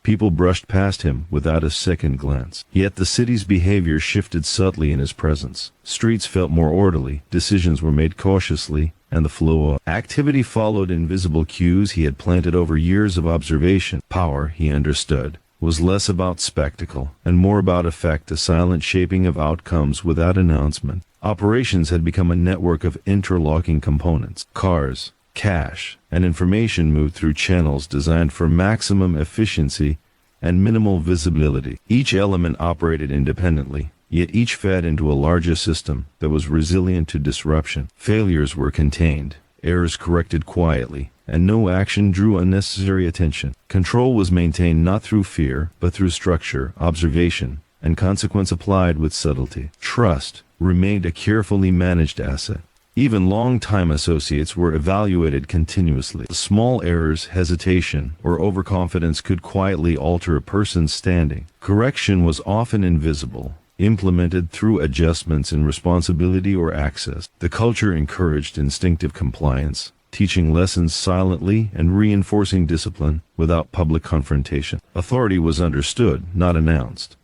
People brushed past him without a second glance. Yet the city's behavior shifted subtly in his presence. Streets felt more orderly, decisions were made cautiously, and the flow of activity followed invisible cues he had planted over years of observation. Power, he understood, was less about spectacle and more about effect, a silent shaping of outcomes without announcement. Operations had become a network of interlocking components. Cars, cash, and information moved through channels designed for maximum efficiency and minimal visibility. Each element operated independently, yet each fed into a larger system that was resilient to disruption. Failures were contained, errors corrected quietly, and no action drew unnecessary attention. Control was maintained not through fear, but through structure, observation, and consequence applied with subtlety. Trust remained a carefully managed asset. Even long-time associates were evaluated continuously. Small errors, hesitation, or overconfidence could quietly alter a person's standing. Correction was often invisible, implemented through adjustments in responsibility or access. The culture encouraged instinctive compliance, teaching lessons silently and reinforcing discipline without public confrontation. Authority was understood, not announced.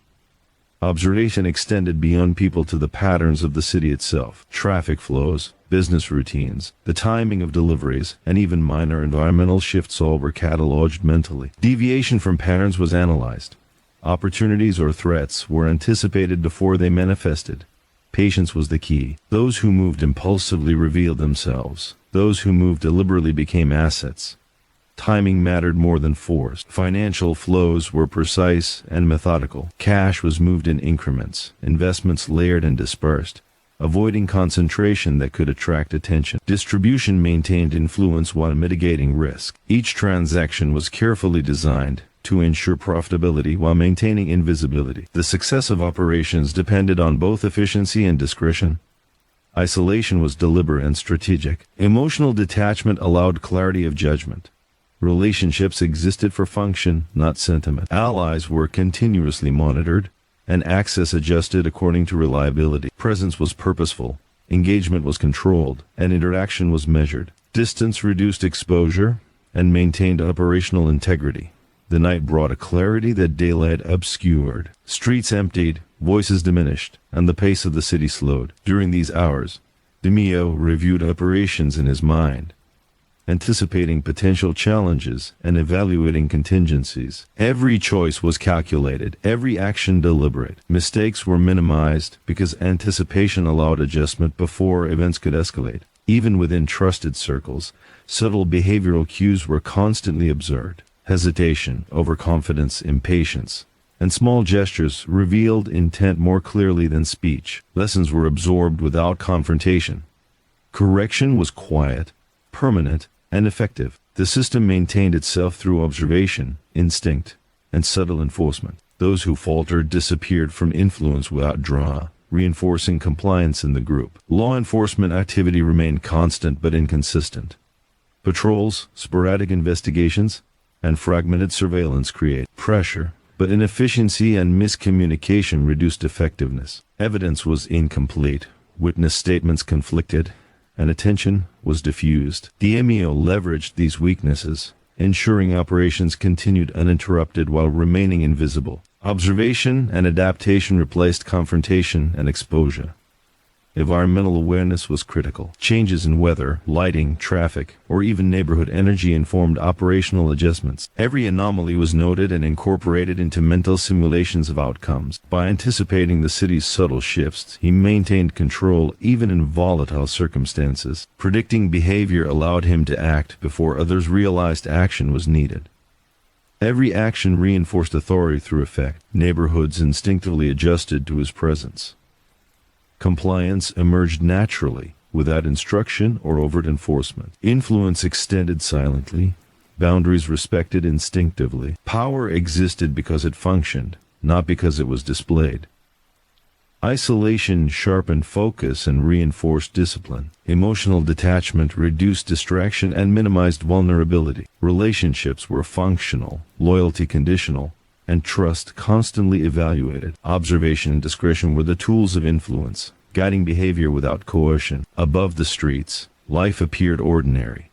Observation extended beyond people to the patterns of the city itself. Traffic flows, business routines, the timing of deliveries, and even minor environmental shifts all were cataloged mentally. Deviation from patterns was analyzed. Opportunities or threats were anticipated before they manifested. Patience was the key. Those who moved impulsively revealed themselves. Those who moved deliberately became assets. Timing mattered more than force. Financial flows were precise and methodical. Cash was moved in increments, investments layered and dispersed, avoiding concentration that could attract attention. Distribution maintained influence while mitigating risk. Each transaction was carefully designed to ensure profitability while maintaining invisibility. The success of operations depended on both efficiency and discretion. Isolation was deliberate and strategic. Emotional detachment allowed clarity of judgment. Relationships existed for function, not sentiment. Allies were continuously monitored, and access adjusted according to reliability. Presence was purposeful, engagement was controlled, and interaction was measured. Distance reduced exposure and maintained operational integrity. The night brought a clarity that daylight obscured. Streets emptied, voices diminished, and the pace of the city slowed. During these hours, DeMeo reviewed operations in his mind, anticipating potential challenges and evaluating contingencies. Every choice was calculated, every action deliberate. Mistakes were minimized because anticipation allowed adjustment before events could escalate. Even within trusted circles, subtle behavioral cues were constantly observed. Hesitation, overconfidence, impatience, and small gestures revealed intent more clearly than speech. Lessons were absorbed without confrontation. Correction was quiet, permanent, and effective. The system maintained itself through observation, instinct, and subtle enforcement. Those who faltered disappeared from influence without drama, reinforcing compliance in the group. Law enforcement activity remained constant but inconsistent. Patrols, sporadic investigations, and fragmented surveillance create pressure, but inefficiency and miscommunication reduced effectiveness. Evidence was incomplete, witness statements conflicted, and attention was diffused. DeMeo leveraged these weaknesses, ensuring operations continued uninterrupted while remaining invisible. Observation and adaptation replaced confrontation and exposure. Environmental awareness was critical. Changes in weather, lighting, traffic, or even neighborhood energy informed operational adjustments. Every anomaly was noted and incorporated into mental simulations of outcomes. By anticipating the city's subtle shifts, he maintained control even in volatile circumstances. Predicting behavior allowed him to act before others realized action was needed. Every action reinforced authority through effect. Neighborhoods instinctively adjusted to his presence. Compliance emerged naturally, without instruction or overt enforcement. Influence extended silently, boundaries respected instinctively. Power existed because it functioned, not because it was displayed. Isolation sharpened focus and reinforced discipline. Emotional detachment reduced distraction and minimized vulnerability. Relationships were functional, loyalty conditional, and trust constantly evaluated. Observation and discretion were the tools of influence, guiding behavior without coercion. Above the streets, life appeared ordinary.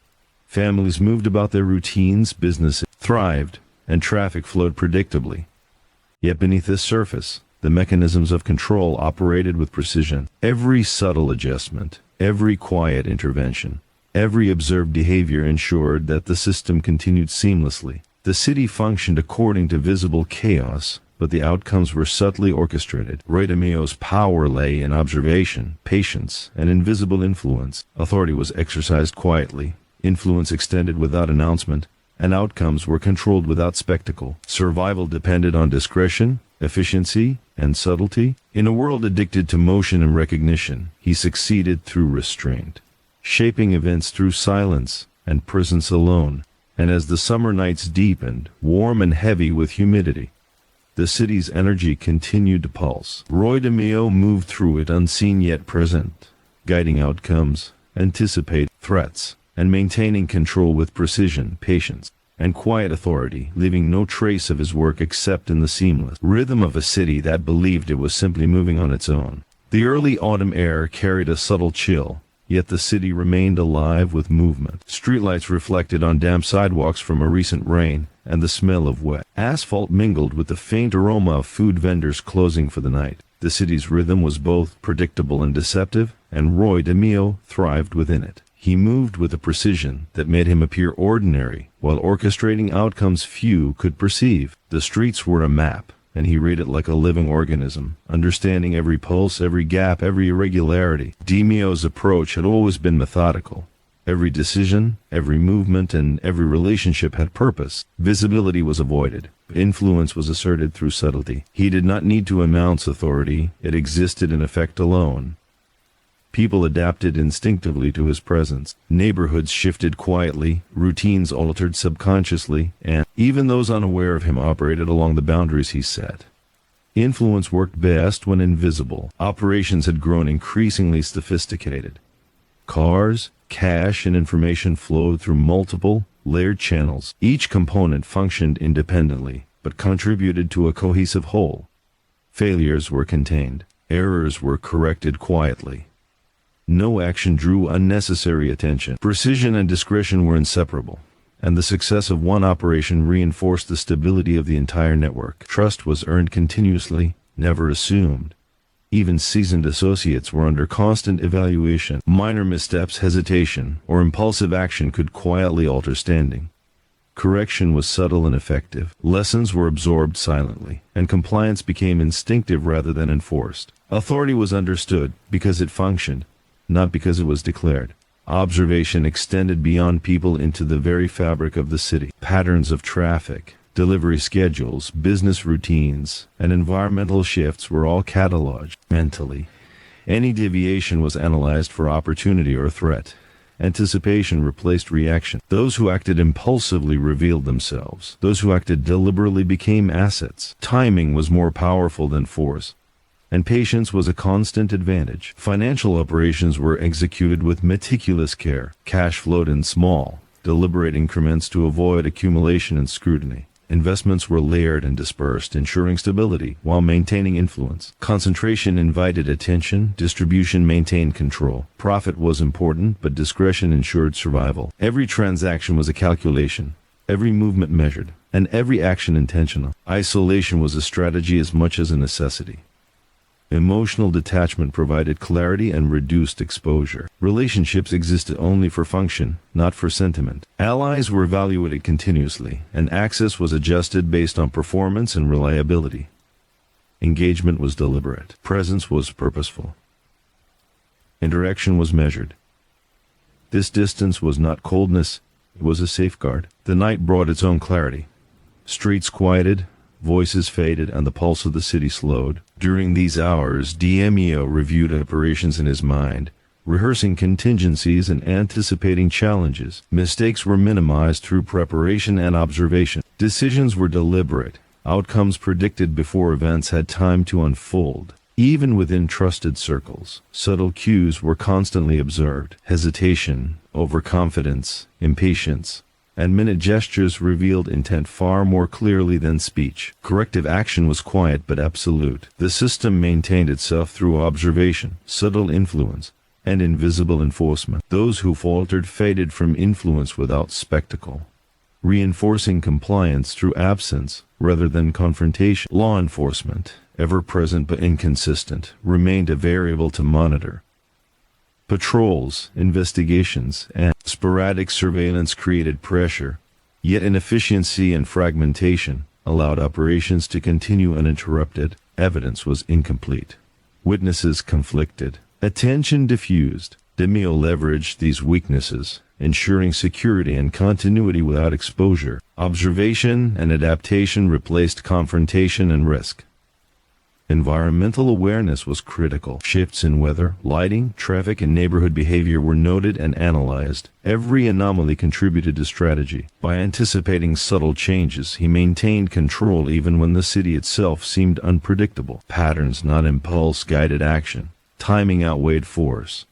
Families moved about their routines, businesses thrived, and traffic flowed predictably. Yet beneath this surface, the mechanisms of control operated with precision. Every subtle adjustment, every quiet intervention, every observed behavior ensured that the system continued seamlessly. The city functioned according to visible chaos, but the outcomes were subtly orchestrated. Roy DeMeo's power lay in observation, patience, and invisible influence. Authority was exercised quietly, influence extended without announcement, and outcomes were controlled without spectacle. Survival depended on discretion, efficiency, and subtlety. In a world addicted to motion and recognition, he succeeded through restraint, shaping events through silence and presence alone. And as the summer nights deepened, warm and heavy with humidity, the city's energy continued to pulse. Roy DeMeo moved through it unseen yet present, guiding outcomes, anticipating threats, and maintaining control with precision, patience, and quiet authority, leaving no trace of his work except in the seamless rhythm of a city that believed it was simply moving on its own. The early autumn air carried a subtle chill, yet the city remained alive with movement. Streetlights reflected on damp sidewalks from a recent rain, and the smell of wet asphalt mingled with the faint aroma of food vendors closing for the night. The city's rhythm was both predictable and deceptive, and Roy DeMeo thrived within it. He moved with a precision that made him appear ordinary, while orchestrating outcomes few could perceive. The streets were a map, and he read it like a living organism, understanding every pulse, every gap, every irregularity. DeMeo's approach had always been methodical. Every decision, every movement, and every relationship had purpose. Visibility was avoided, but influence was asserted through subtlety. He did not need to announce authority, it existed in effect alone. People adapted instinctively to his presence. Neighborhoods shifted quietly, routines altered subconsciously, and even those unaware of him operated along the boundaries he set. Influence worked best when invisible. Operations had grown increasingly sophisticated. Cars, cash, and information flowed through multiple, layered channels. Each component functioned independently, but contributed to a cohesive whole. Failures were contained. Errors were corrected quietly. No action drew unnecessary attention. Precision and discretion were inseparable, and the success of one operation reinforced the stability of the entire network. Trust was earned continuously, never assumed. Even seasoned associates were under constant evaluation. Minor missteps, hesitation, or impulsive action could quietly alter standing. Correction was subtle and effective. Lessons were absorbed silently, and compliance became instinctive rather than enforced. Authority was understood because it functioned, not because it was declared. Observation extended beyond people into the very fabric of the city. Patterns of traffic, delivery schedules, business routines, and environmental shifts were all cataloged mentally. Any deviation was analyzed for opportunity or threat. Anticipation replaced reaction. Those who acted impulsively revealed themselves. Those who acted deliberately became assets. Timing was more powerful than force, and patience was a constant advantage. Financial operations were executed with meticulous care. Cash flowed in small, deliberate increments to avoid accumulation and scrutiny. Investments were layered and dispersed, ensuring stability while maintaining influence. Concentration invited attention, distribution maintained control. Profit was important, but discretion ensured survival. Every transaction was a calculation, every movement measured, and every action intentional. Isolation was a strategy as much as a necessity. Emotional detachment provided clarity and reduced exposure. Relationships existed only for function, not for sentiment. Allies were evaluated continuously, and access was adjusted based on performance and reliability. Engagement was deliberate. Presence was purposeful. Interaction was measured. This distance was not coldness, it was a safeguard. The night brought its own clarity. Streets quieted, voices faded, and the pulse of the city slowed. During these hours, DeMeo reviewed operations in his mind, rehearsing contingencies and anticipating challenges. Mistakes were minimized through preparation and observation. Decisions were deliberate, outcomes predicted before events had time to unfold. Even within trusted circles, subtle cues were constantly observed. Hesitation, overconfidence, impatience, and minute gestures revealed intent far more clearly than speech. Corrective action was quiet but absolute. The system maintained itself through observation, subtle influence, and invisible enforcement. Those who faltered faded from influence without spectacle, reinforcing compliance through absence rather than confrontation. Law enforcement, ever present but inconsistent, remained a variable to monitor. Patrols, investigations, and sporadic surveillance created pressure, yet inefficiency and fragmentation allowed operations to continue uninterrupted. Evidence was incomplete. Witnesses conflicted. Attention diffused. DeMeo leveraged these weaknesses, ensuring security and continuity without exposure. Observation and adaptation replaced confrontation and risk. Environmental awareness was critical. Shifts in weather, lighting, traffic, and neighborhood behavior were noted and analyzed. Every anomaly contributed to strategy. By anticipating subtle changes, he maintained control even when the city itself seemed unpredictable. Patterns, not impulse, guided action. Timing outweighed force.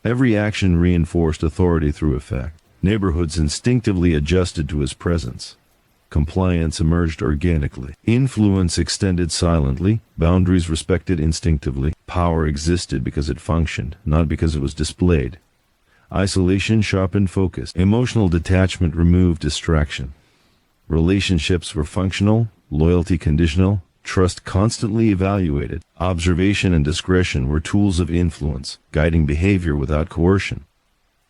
Every action reinforced authority through effect. Neighborhoods instinctively adjusted to his presence. Compliance emerged organically. Influence extended silently, boundaries respected instinctively. Power existed because it functioned, not because it was displayed. Isolation sharpened focus. Emotional detachment removed distraction. Relationships were functional, loyalty conditional, trust constantly evaluated. Observation and discretion were tools of influence, guiding behavior without coercion.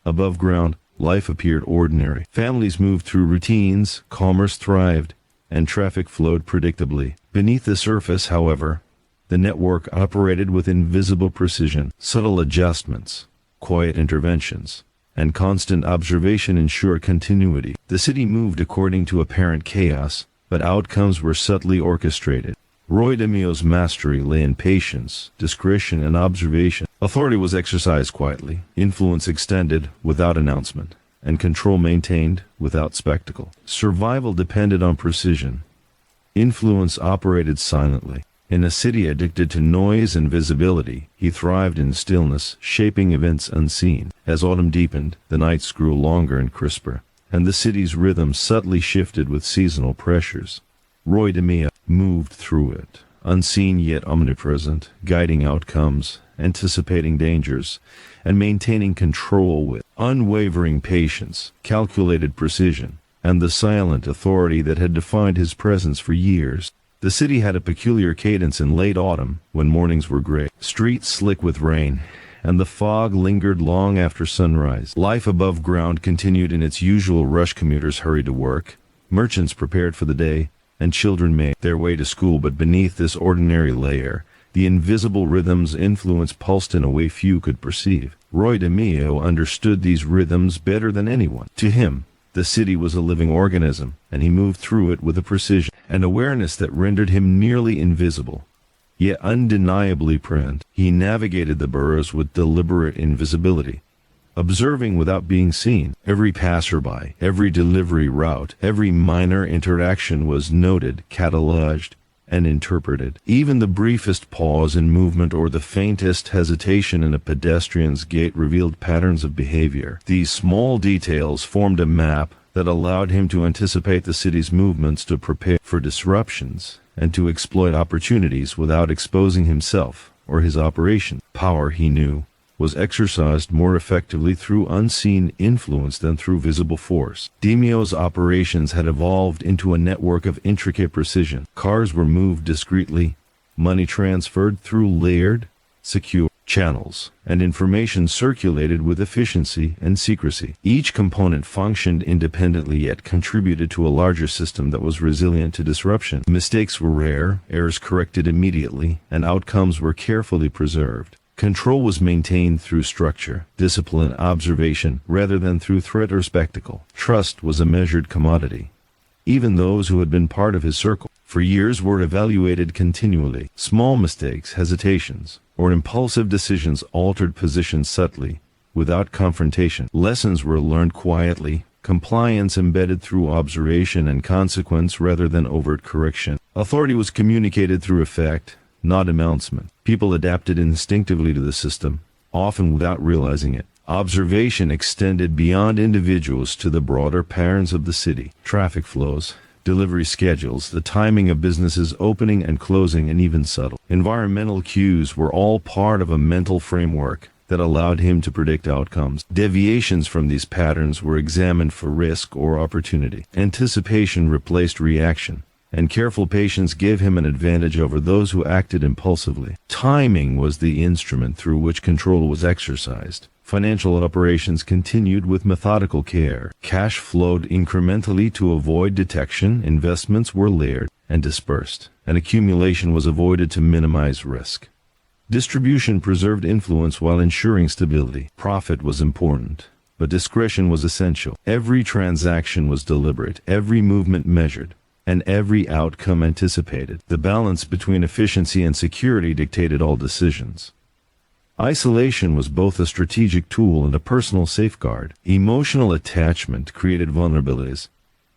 Above ground, life appeared ordinary. Families moved through routines, commerce thrived, and traffic flowed predictably. Beneath the surface, however, the network operated with invisible precision. Subtle adjustments, quiet interventions, and constant observation ensured continuity. The city moved according to apparent chaos, but outcomes were subtly orchestrated. Roy DeMeo's mastery lay in patience, discretion, and observation. Authority was exercised quietly, influence extended without announcement, and control maintained without spectacle. Survival depended on precision. Influence operated silently. In a city addicted to noise and visibility, he thrived in stillness, shaping events unseen. As autumn deepened, the nights grew longer and crisper, and the city's rhythm subtly shifted with seasonal pressures. Roy DeMeo moved through it, unseen yet omnipresent, guiding outcomes, anticipating dangers, and maintaining control with unwavering patience, calculated precision, and the silent authority that had defined his presence for years. The city had a peculiar cadence in late autumn, when mornings were gray, streets slick with rain, and the fog lingered long after sunrise. Life above ground continued in its usual rush. Commuters hurried to work, merchants prepared for the day, and children made their way to school. But beneath this ordinary layer, the invisible rhythm's influence pulsed in a way few could perceive. Roy DeMeo understood these rhythms better than anyone. To him, the city was a living organism, and he moved through it with a precision and awareness that rendered him nearly invisible, yet undeniably present. He navigated the boroughs with deliberate invisibility, observing without being seen. Every passerby, every delivery route, every minor interaction was noted, cataloged, and interpreted. Even the briefest pause in movement or the faintest hesitation in a pedestrian's gait revealed patterns of behavior. These small details formed a map that allowed him to anticipate the city's movements, to prepare for disruptions, and to exploit opportunities without exposing himself or his operation. Power, he knew, was exercised more effectively through unseen influence than through visible force. DeMeo's operations had evolved into a network of intricate precision. Cars were moved discreetly, Money transferred through layered, secure channels, and information circulated with efficiency and secrecy. Each component functioned independently yet contributed to a larger system that was resilient to disruption. Mistakes were rare, errors corrected immediately, and outcomes were carefully preserved. Control was maintained through structure, discipline, observation, rather than through threat or spectacle. Trust was a measured commodity. Even those who had been part of his circle for years were evaluated continually. Small mistakes, hesitations, or impulsive decisions altered positions subtly, without confrontation. Lessons were learned quietly, compliance embedded through observation and consequence rather than overt correction. Authority was communicated through effect, not announcement. People adapted instinctively to the system, often without realizing it. Observation extended beyond individuals to the broader patterns of the city. Traffic flows, delivery schedules, the timing of businesses opening and closing, and even subtle environmental cues were all part of a mental framework that allowed him to predict outcomes. Deviations from these patterns were examined for risk or opportunity. Anticipation replaced reaction, and careful patience gave him an advantage over those who acted impulsively. Timing was the instrument through which control was exercised. Financial operations continued with methodical care. Cash flowed incrementally to avoid detection, investments were layered and dispersed, and accumulation was avoided to minimize risk. Distribution preserved influence while ensuring stability. Profit was important, but discretion was essential. Every transaction was deliberate, every movement measured, and every outcome anticipated. The balance between efficiency and security dictated all decisions. Isolation was both a strategic tool and a personal safeguard. Emotional attachment created vulnerabilities.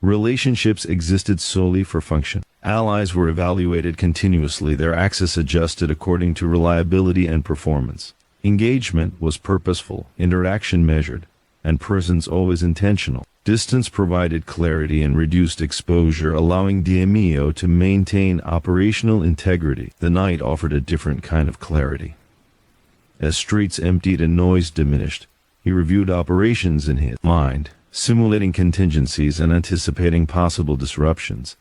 Relationships existed solely for function. Allies were evaluated continuously, their access adjusted according to reliability and performance. Engagement was purposeful, interaction measured, and presence always intentional. Distance provided clarity and reduced exposure, allowing DeMeo to maintain operational integrity. The night offered a different kind of clarity. As streets emptied and noise diminished, he reviewed operations in his mind, simulating contingencies and anticipating possible disruptions.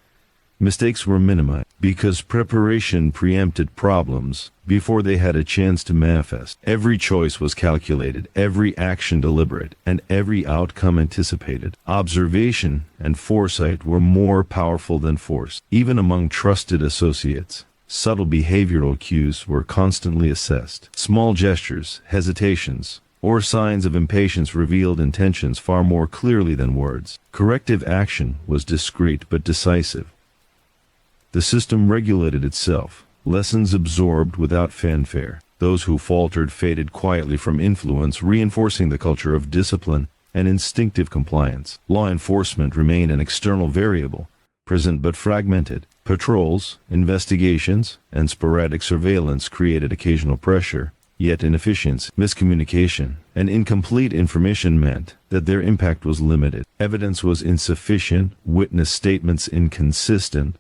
Mistakes were minimized because preparation preempted problems before they had a chance to manifest. Every choice was calculated, every action deliberate, and every outcome anticipated. Observation and foresight were more powerful than force. Even among trusted associates, subtle behavioral cues were constantly assessed. Small gestures, hesitations, or signs of impatience revealed intentions far more clearly than words. Corrective action was discreet but decisive. The system regulated itself, lessons absorbed without fanfare. Those who faltered faded quietly from influence, reinforcing the culture of discipline and instinctive compliance. Law enforcement remained an external variable, present but fragmented. Patrols, investigations, and sporadic surveillance created occasional pressure, yet inefficiency. Miscommunication and incomplete information meant that their impact was limited. Evidence was insufficient, witness statements inconsistent,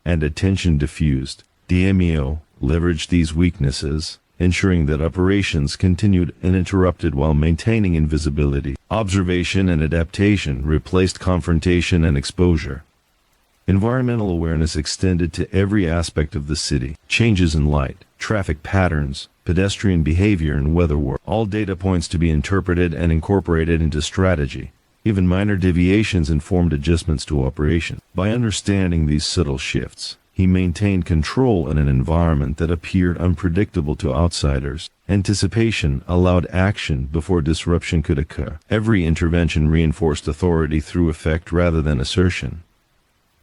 and attention diffused. DeMeo leveraged these weaknesses, ensuring that operations continued uninterrupted while maintaining invisibility. Observation and adaptation replaced confrontation and exposure. Environmental awareness extended to every aspect of the city. Changes in light, traffic patterns, pedestrian behavior, and weather were all data points to be interpreted and incorporated into strategy. Even minor deviations informed adjustments to operation. By understanding these subtle shifts, he maintained control in an environment that appeared unpredictable to outsiders. Anticipation allowed action before disruption could occur. Every intervention reinforced authority through effect rather than assertion.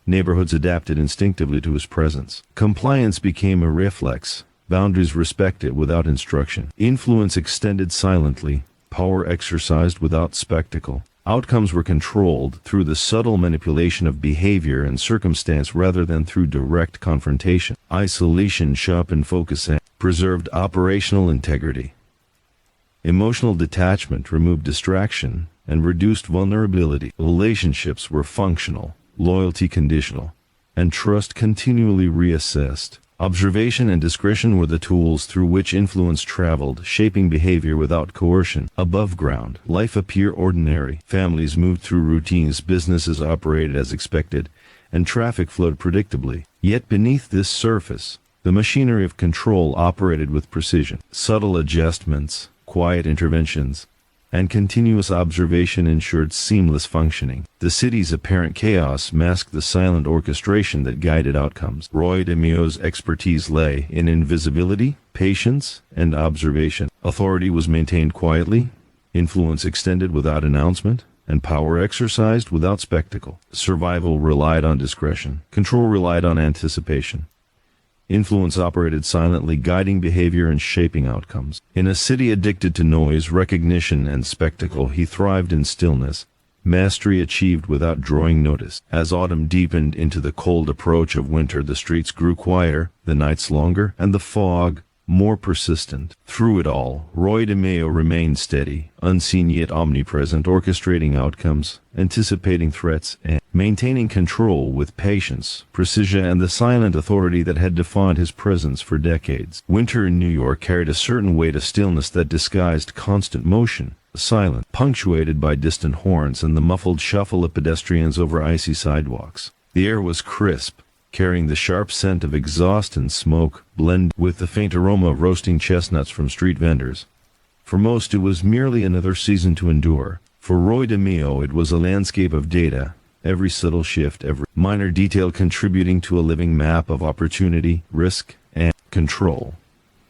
Neighborhoods adapted instinctively to his presence. Compliance became a reflex, boundaries respected without instruction. Influence extended silently, power exercised without spectacle. Outcomes were controlled through the subtle manipulation of behavior and circumstance rather than through direct confrontation. Isolation sharpened focus and preserved operational integrity. Emotional detachment removed distraction and reduced vulnerability. Relationships were functional, loyalty conditional, and trust continually reassessed. Observation and discretion were the tools through which influence traveled, shaping behavior without coercion. Above ground, life appeared ordinary. Families moved through routines, businesses operated as expected, and traffic flowed predictably. Yet beneath this surface, The machinery of control operated with precision. Subtle adjustments, quiet interventions, and continuous observation ensured seamless functioning. The city's apparent chaos masked the silent orchestration that guided outcomes. Roy DeMeo's expertise lay in invisibility, patience, and observation. Authority was maintained quietly, influence extended without announcement, and power exercised without spectacle. Survival relied on discretion. Control relied on anticipation. Influence operated silently, guiding behavior and shaping outcomes. In a city addicted to noise, recognition, and spectacle, he thrived in stillness, mastery achieved without drawing notice. As autumn deepened into the cold approach of winter, the streets grew quieter, the nights longer, and the fog more persistent. Through it all, Roy DeMeo remained steady, unseen yet omnipresent, orchestrating outcomes, anticipating threats, and maintaining control with patience, precision, and the silent authority that had defined his presence for decades. Winter in New York carried a certain weight of stillness that disguised constant motion, silent, punctuated by distant horns and the muffled shuffle of pedestrians over icy sidewalks. The air was crisp, carrying the sharp scent of exhaust and smoke, blended with the faint aroma of roasting chestnuts from street vendors. For most, it was merely another season to endure. For Roy DeMeo, it was a landscape of data, every subtle shift, every minor detail contributing to a living map of opportunity, risk, and control.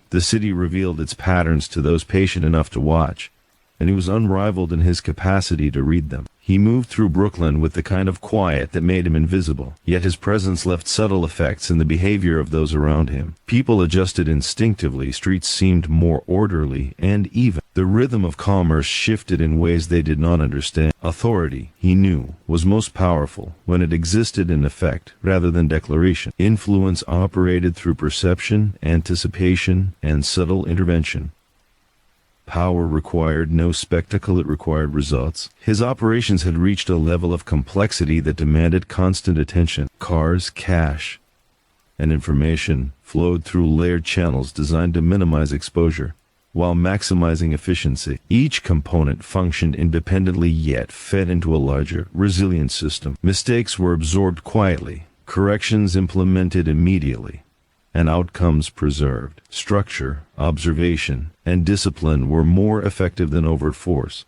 The city revealed its patterns to those patient enough to watch, and he was unrivaled in his capacity to read them. He moved through Brooklyn with the kind of quiet that made him invisible, yet his presence left subtle effects in the behavior of those around him. People adjusted instinctively, streets seemed more orderly and even. The rhythm of commerce shifted in ways they did not understand. Authority, he knew, was most powerful when it existed in effect rather than declaration. Influence operated through perception, anticipation, and subtle intervention. Power required no spectacle, it required results. His operations had reached a level of complexity that demanded constant attention. Cars, cash, and information flowed through layered channels designed to minimize exposure, while maximizing efficiency. Each component functioned independently yet fed into a larger, resilient system. Mistakes were absorbed quietly, corrections implemented immediately, and outcomes preserved. Structure, observation, and discipline were more effective than overt force.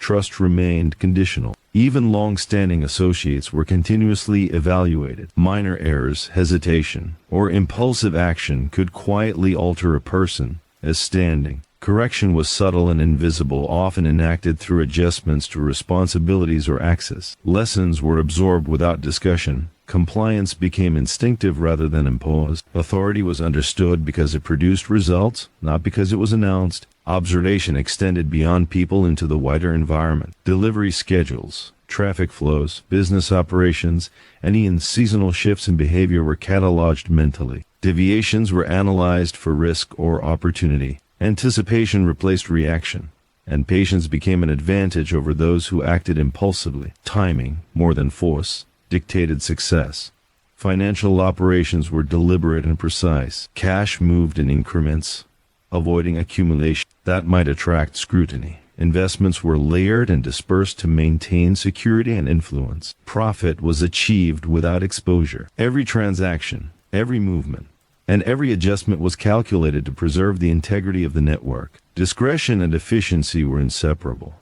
Trust remained conditional. Even long-standing associates were continuously evaluated. Minor errors, hesitation, or impulsive action could quietly alter a person as standing. Correction was subtle and invisible, often enacted through adjustments to responsibilities or access. Lessons were absorbed without discussion. Compliance became instinctive rather than imposed. Authority was understood because it produced results, not because it was announced. Observation extended beyond people into the wider environment. Delivery schedules, traffic flows, business operations, and even seasonal shifts in behavior were cataloged mentally. Deviations were analyzed for risk or opportunity. Anticipation replaced reaction, and patience became an advantage over those who acted impulsively. Timing, more than force, dictated success. Financial operations were deliberate and precise. Cash moved in increments, avoiding accumulation that might attract scrutiny. Investments were layered and dispersed to maintain security and influence. Profit was achieved without exposure. Every transaction, every movement, and every adjustment was calculated to preserve the integrity of the network. Discretion and efficiency were inseparable.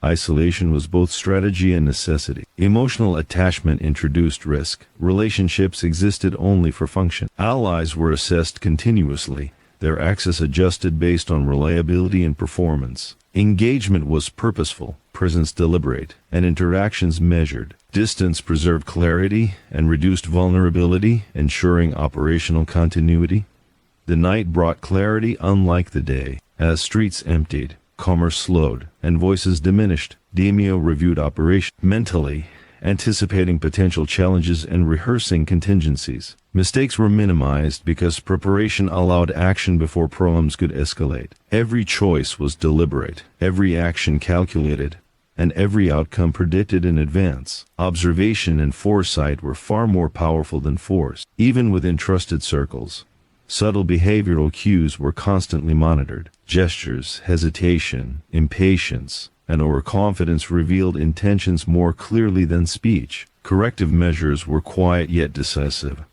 Isolation was both strategy and necessity. Emotional attachment introduced risk. Relationships existed only for function. Allies were assessed continuously, their access adjusted based on reliability and performance. Engagement was purposeful, presence deliberate, and interactions measured. Distance preserved clarity and reduced vulnerability, ensuring operational continuity. The night brought clarity unlike the day. As streets emptied, commerce slowed, and voices diminished, DeMeo reviewed operations mentally, anticipating potential challenges and rehearsing contingencies. Mistakes were minimized because preparation allowed action before problems could escalate. Every choice was deliberate, every action calculated, and every outcome predicted in advance. Observation and foresight were far more powerful than force. Even within trusted circles, subtle behavioral cues were constantly monitored. Gestures, hesitation, impatience, and overconfidence revealed intentions more clearly than speech. Corrective measures were quiet yet decisive.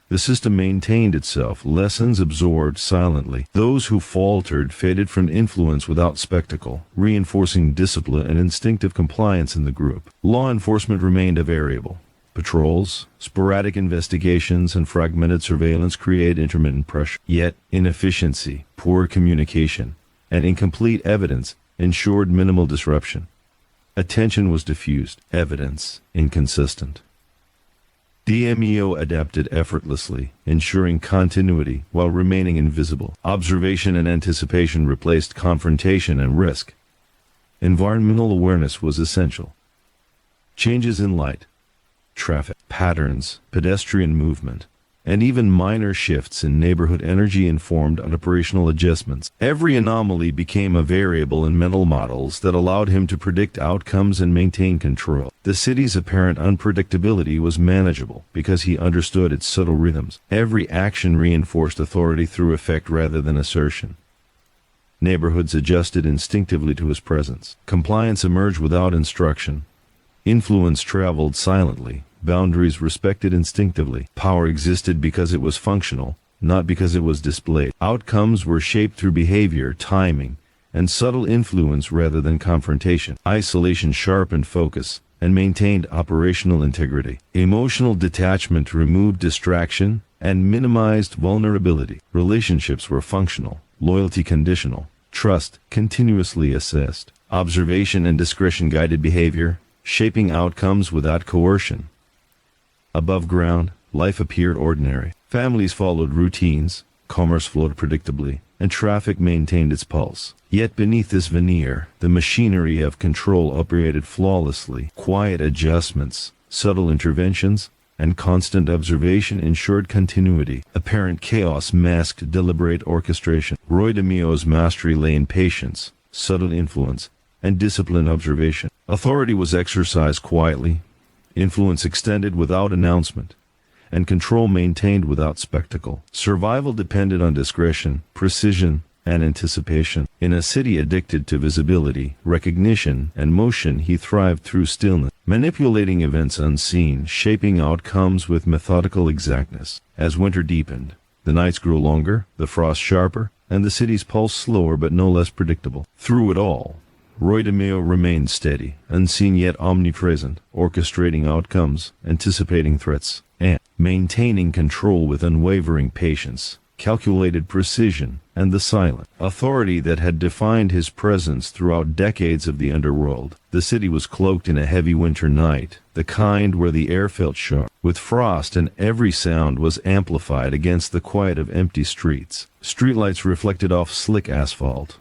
The system maintained itself, lessons absorbed silently. Those who faltered faded from influence without spectacle, reinforcing discipline and instinctive compliance in the group. Law enforcement remained a variable. Patrols, sporadic investigations, and fragmented surveillance create intermittent pressure. Yet, inefficiency, poor communication, and incomplete evidence ensured minimal disruption. Attention was diffused, evidence inconsistent. DeMeo adapted effortlessly, ensuring continuity while remaining invisible. Observation and anticipation replaced confrontation and risk. Environmental awareness was essential. Changes in light, traffic patterns, pedestrian movement, and even minor shifts in neighborhood energy informed operational adjustments. Every anomaly became a variable in mental models that allowed him to predict outcomes and maintain control. The city's apparent unpredictability was manageable because he understood its subtle rhythms. Every action reinforced authority through effect rather than assertion. Neighborhoods adjusted instinctively to his presence. Compliance emerged without instruction. Influence traveled silently. Boundaries respected instinctively. Power existed because it was functional, not because it was displayed. Outcomes were shaped through behavior, timing, and subtle influence rather than confrontation. Isolation sharpened focus and maintained operational integrity. Emotional detachment removed distraction and minimized vulnerability. Relationships were functional, loyalty conditional, trust continuously assessed. Observation and discretion guided behavior, shaping outcomes without coercion. Above ground, life appeared ordinary. Families followed routines, commerce flowed predictably, and traffic maintained its pulse. Yet beneath this veneer, the machinery of control operated flawlessly. Quiet adjustments, subtle interventions, and constant observation ensured continuity. Apparent chaos masked deliberate orchestration. Roy DeMeo's mastery lay in patience, subtle influence, and disciplined observation. Authority was exercised quietly, influence extended without announcement, and control maintained without spectacle. Survival depended on discretion, precision, and anticipation. In a city addicted to visibility, recognition, and motion, he thrived through stillness, manipulating events unseen, shaping outcomes with methodical exactness. As winter deepened, the nights grew longer, the frost sharper, and the city's pulse slower but no less predictable. Through it all, Roy DeMeo remained steady, unseen yet omnipresent, orchestrating outcomes, anticipating threats, and maintaining control with unwavering patience, calculated precision, and the silent authority that had defined his presence throughout decades of the underworld. The city was cloaked in a heavy winter night, the kind where the air felt sharp, with frost, and every sound was amplified against the quiet of empty streets. Streetlights reflected off slick asphalt,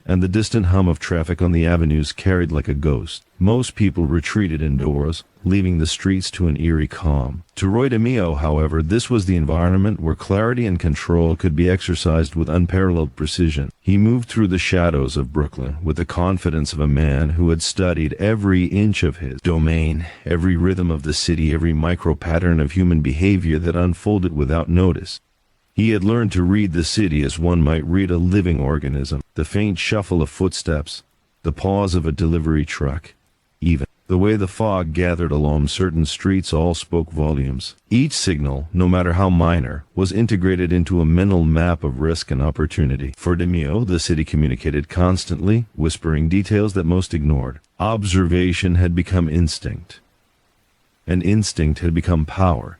and the distant hum of traffic on the avenues carried like a ghost. Most people retreated indoors, leaving the streets to an eerie calm. To Roy DeMeo, however, this was the environment where clarity and control could be exercised with unparalleled precision. He moved through the shadows of Brooklyn with the confidence of a man who had studied every inch of his domain, every rhythm of the city, every micro-pattern of human behavior that unfolded without notice. He had learned to read the city as one might read a living organism. The faint shuffle of footsteps, the pause of a delivery truck, even the way the fog gathered along certain streets all spoke volumes. Each signal, no matter how minor, was integrated into a mental map of risk and opportunity. For DeMeo, the city communicated constantly, whispering details that most ignored. Observation had become instinct, and instinct had become power.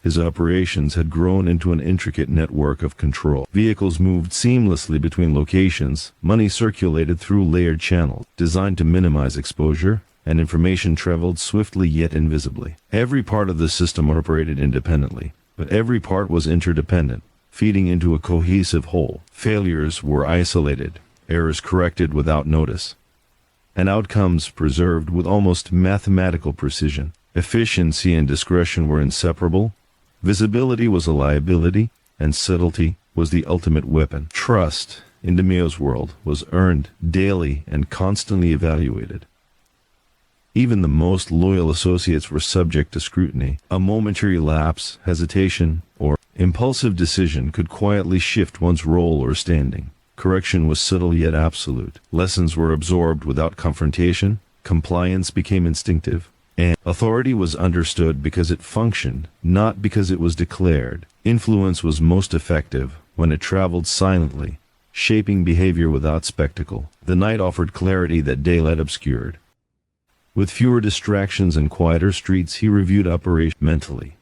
His operations had grown into an intricate network of control. Vehicles moved seamlessly between locations, money circulated through layered channels, designed to minimize exposure, and information traveled swiftly yet invisibly. Every part of the system operated independently, but every part was interdependent, feeding into a cohesive whole. Failures were isolated, errors corrected without notice, and outcomes preserved with almost mathematical precision. Efficiency and discretion were inseparable. Visibility was a liability, and subtlety was the ultimate weapon. Trust, in DeMeo's world, was earned daily and constantly evaluated. Even the most loyal associates were subject to scrutiny. A momentary lapse, hesitation, or impulsive decision could quietly shift one's role or standing. Correction was subtle yet absolute. Lessons were absorbed without confrontation. Compliance became instinctive, And authority was understood because it functioned, not because it was declared. Influence was most effective when it traveled silently, shaping behavior without spectacle. The night offered clarity that daylight obscured. With fewer distractions and quieter streets, he reviewed operations mentally,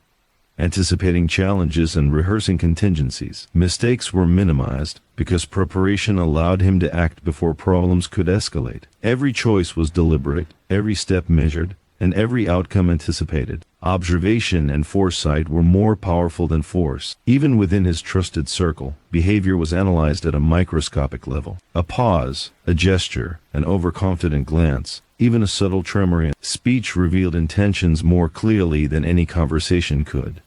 anticipating challenges and rehearsing contingencies. Mistakes were minimized because preparation allowed him to act before problems could escalate. Every choice was deliberate, every step measured, and every outcome anticipated. Observation and foresight were more powerful than force. Even within his trusted circle, behavior was analyzed at a microscopic level. A pause, a gesture, an overconfident glance, even a subtle tremor in speech revealed intentions more clearly than any conversation could.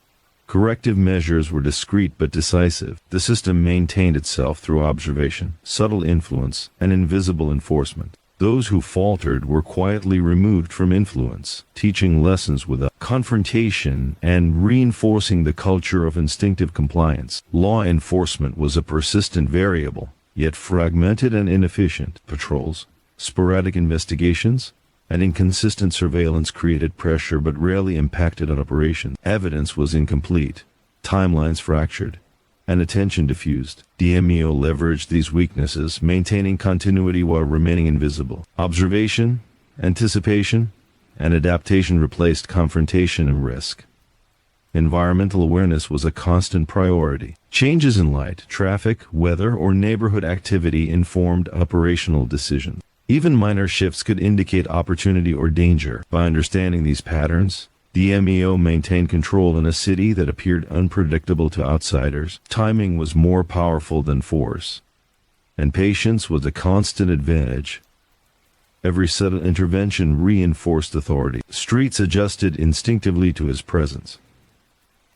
Corrective measures were discreet but decisive. The system maintained itself through observation, subtle influence, and invisible enforcement. Those who faltered were quietly removed from influence, teaching lessons without confrontation and reinforcing the culture of instinctive compliance. Law enforcement was a persistent variable, yet fragmented and inefficient. Patrols, sporadic investigations, and inconsistent surveillance created pressure but rarely impacted operations. Evidence was incomplete, timelines fractured, and attention diffused. DeMeo leveraged these weaknesses, maintaining continuity while remaining invisible. Observation, anticipation, and adaptation replaced confrontation and risk. Environmental awareness was a constant priority. Changes in light, traffic, weather, or neighborhood activity informed operational decisions. Even minor shifts could indicate opportunity or danger. By understanding these patterns, DeMeo maintained control in a city that appeared unpredictable to outsiders. Timing was more powerful than force, and patience was a constant advantage. Every subtle intervention reinforced authority. Streets adjusted instinctively to his presence.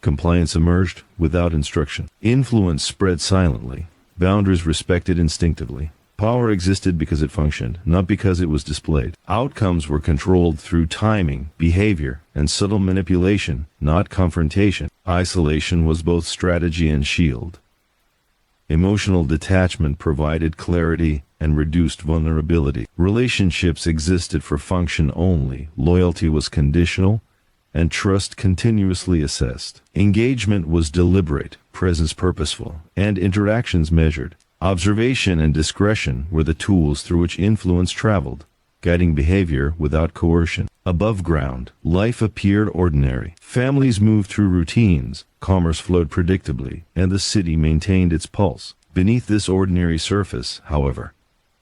Compliance emerged without instruction. Influence spread silently. Boundaries respected instinctively. Power existed because it functioned, not because it was displayed. Outcomes were controlled through timing, behavior, and subtle manipulation, not confrontation. Isolation was both strategy and shield. Emotional detachment provided clarity and reduced vulnerability. Relationships existed for function only. Loyalty was conditional, and trust continuously assessed. Engagement was deliberate, presence purposeful, and interactions measured. Observation and discretion were the tools through which influence traveled, guiding behavior without coercion. Above ground, life appeared ordinary. Families moved through routines, commerce flowed predictably, and the city maintained its pulse. Beneath this ordinary surface, however,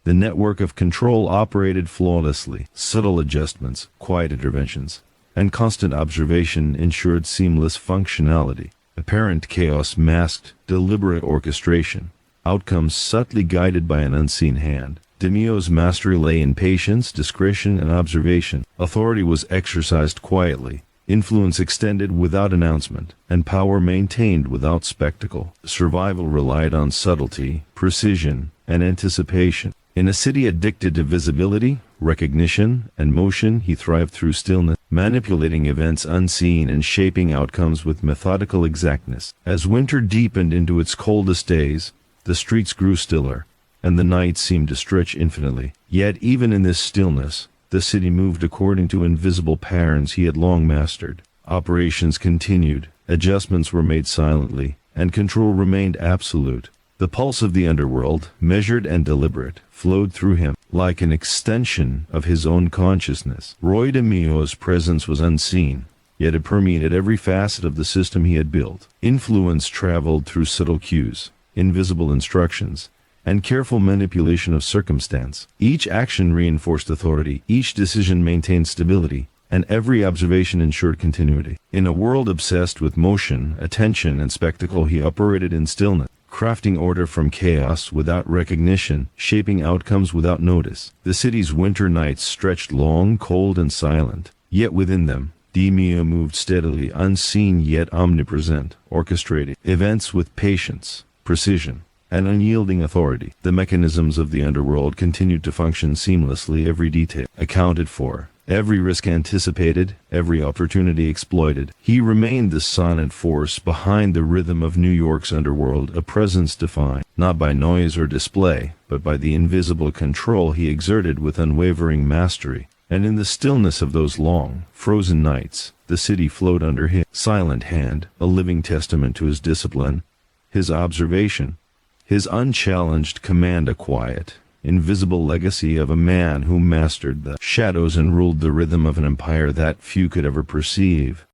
the network of control operated flawlessly. Subtle adjustments, quiet interventions, and constant observation ensured seamless functionality. Apparent chaos masked deliberate orchestration. Outcomes subtly guided by an unseen hand. DeMeo's mastery lay in patience, discretion, and observation. Authority was exercised quietly, influence extended without announcement, and power maintained without spectacle. Survival relied on subtlety, precision, and anticipation. In a city addicted to visibility, recognition, and motion, he thrived through stillness, manipulating events unseen and shaping outcomes with methodical exactness. As winter deepened into its coldest days, the streets grew stiller, and the night seemed to stretch infinitely. Yet even in this stillness, the city moved according to invisible patterns he had long mastered. Operations continued, adjustments were made silently, and control remained absolute. The pulse of the underworld, measured and deliberate, flowed through him like an extension of his own consciousness. Roy DeMeo's presence was unseen, yet it permeated every facet of the system he had built. Influence traveled through subtle cues, invisible instructions, and careful manipulation of circumstance. Each action reinforced authority, each decision maintained stability, and every observation ensured continuity. In a world obsessed with motion, attention, and spectacle, he operated in stillness, crafting order from chaos without recognition, shaping outcomes without notice. The city's winter nights stretched long, cold, and silent, yet within them, DeMeo moved steadily, unseen yet omnipresent, orchestrating events with patience, precision, and unyielding authority. The mechanisms of the underworld continued to function seamlessly, every detail accounted for, every risk anticipated, every opportunity exploited. He remained the silent force behind the rhythm of New York's underworld, a presence defined not by noise or display, but by the invisible control he exerted with unwavering mastery And in the stillness of those long, frozen nights, the city flowed under his silent hand, a living testament to his discipline, his observation, his unchallenged command, a quiet, invisible legacy of a man who mastered the shadows and ruled the rhythm of an empire that few could ever perceive.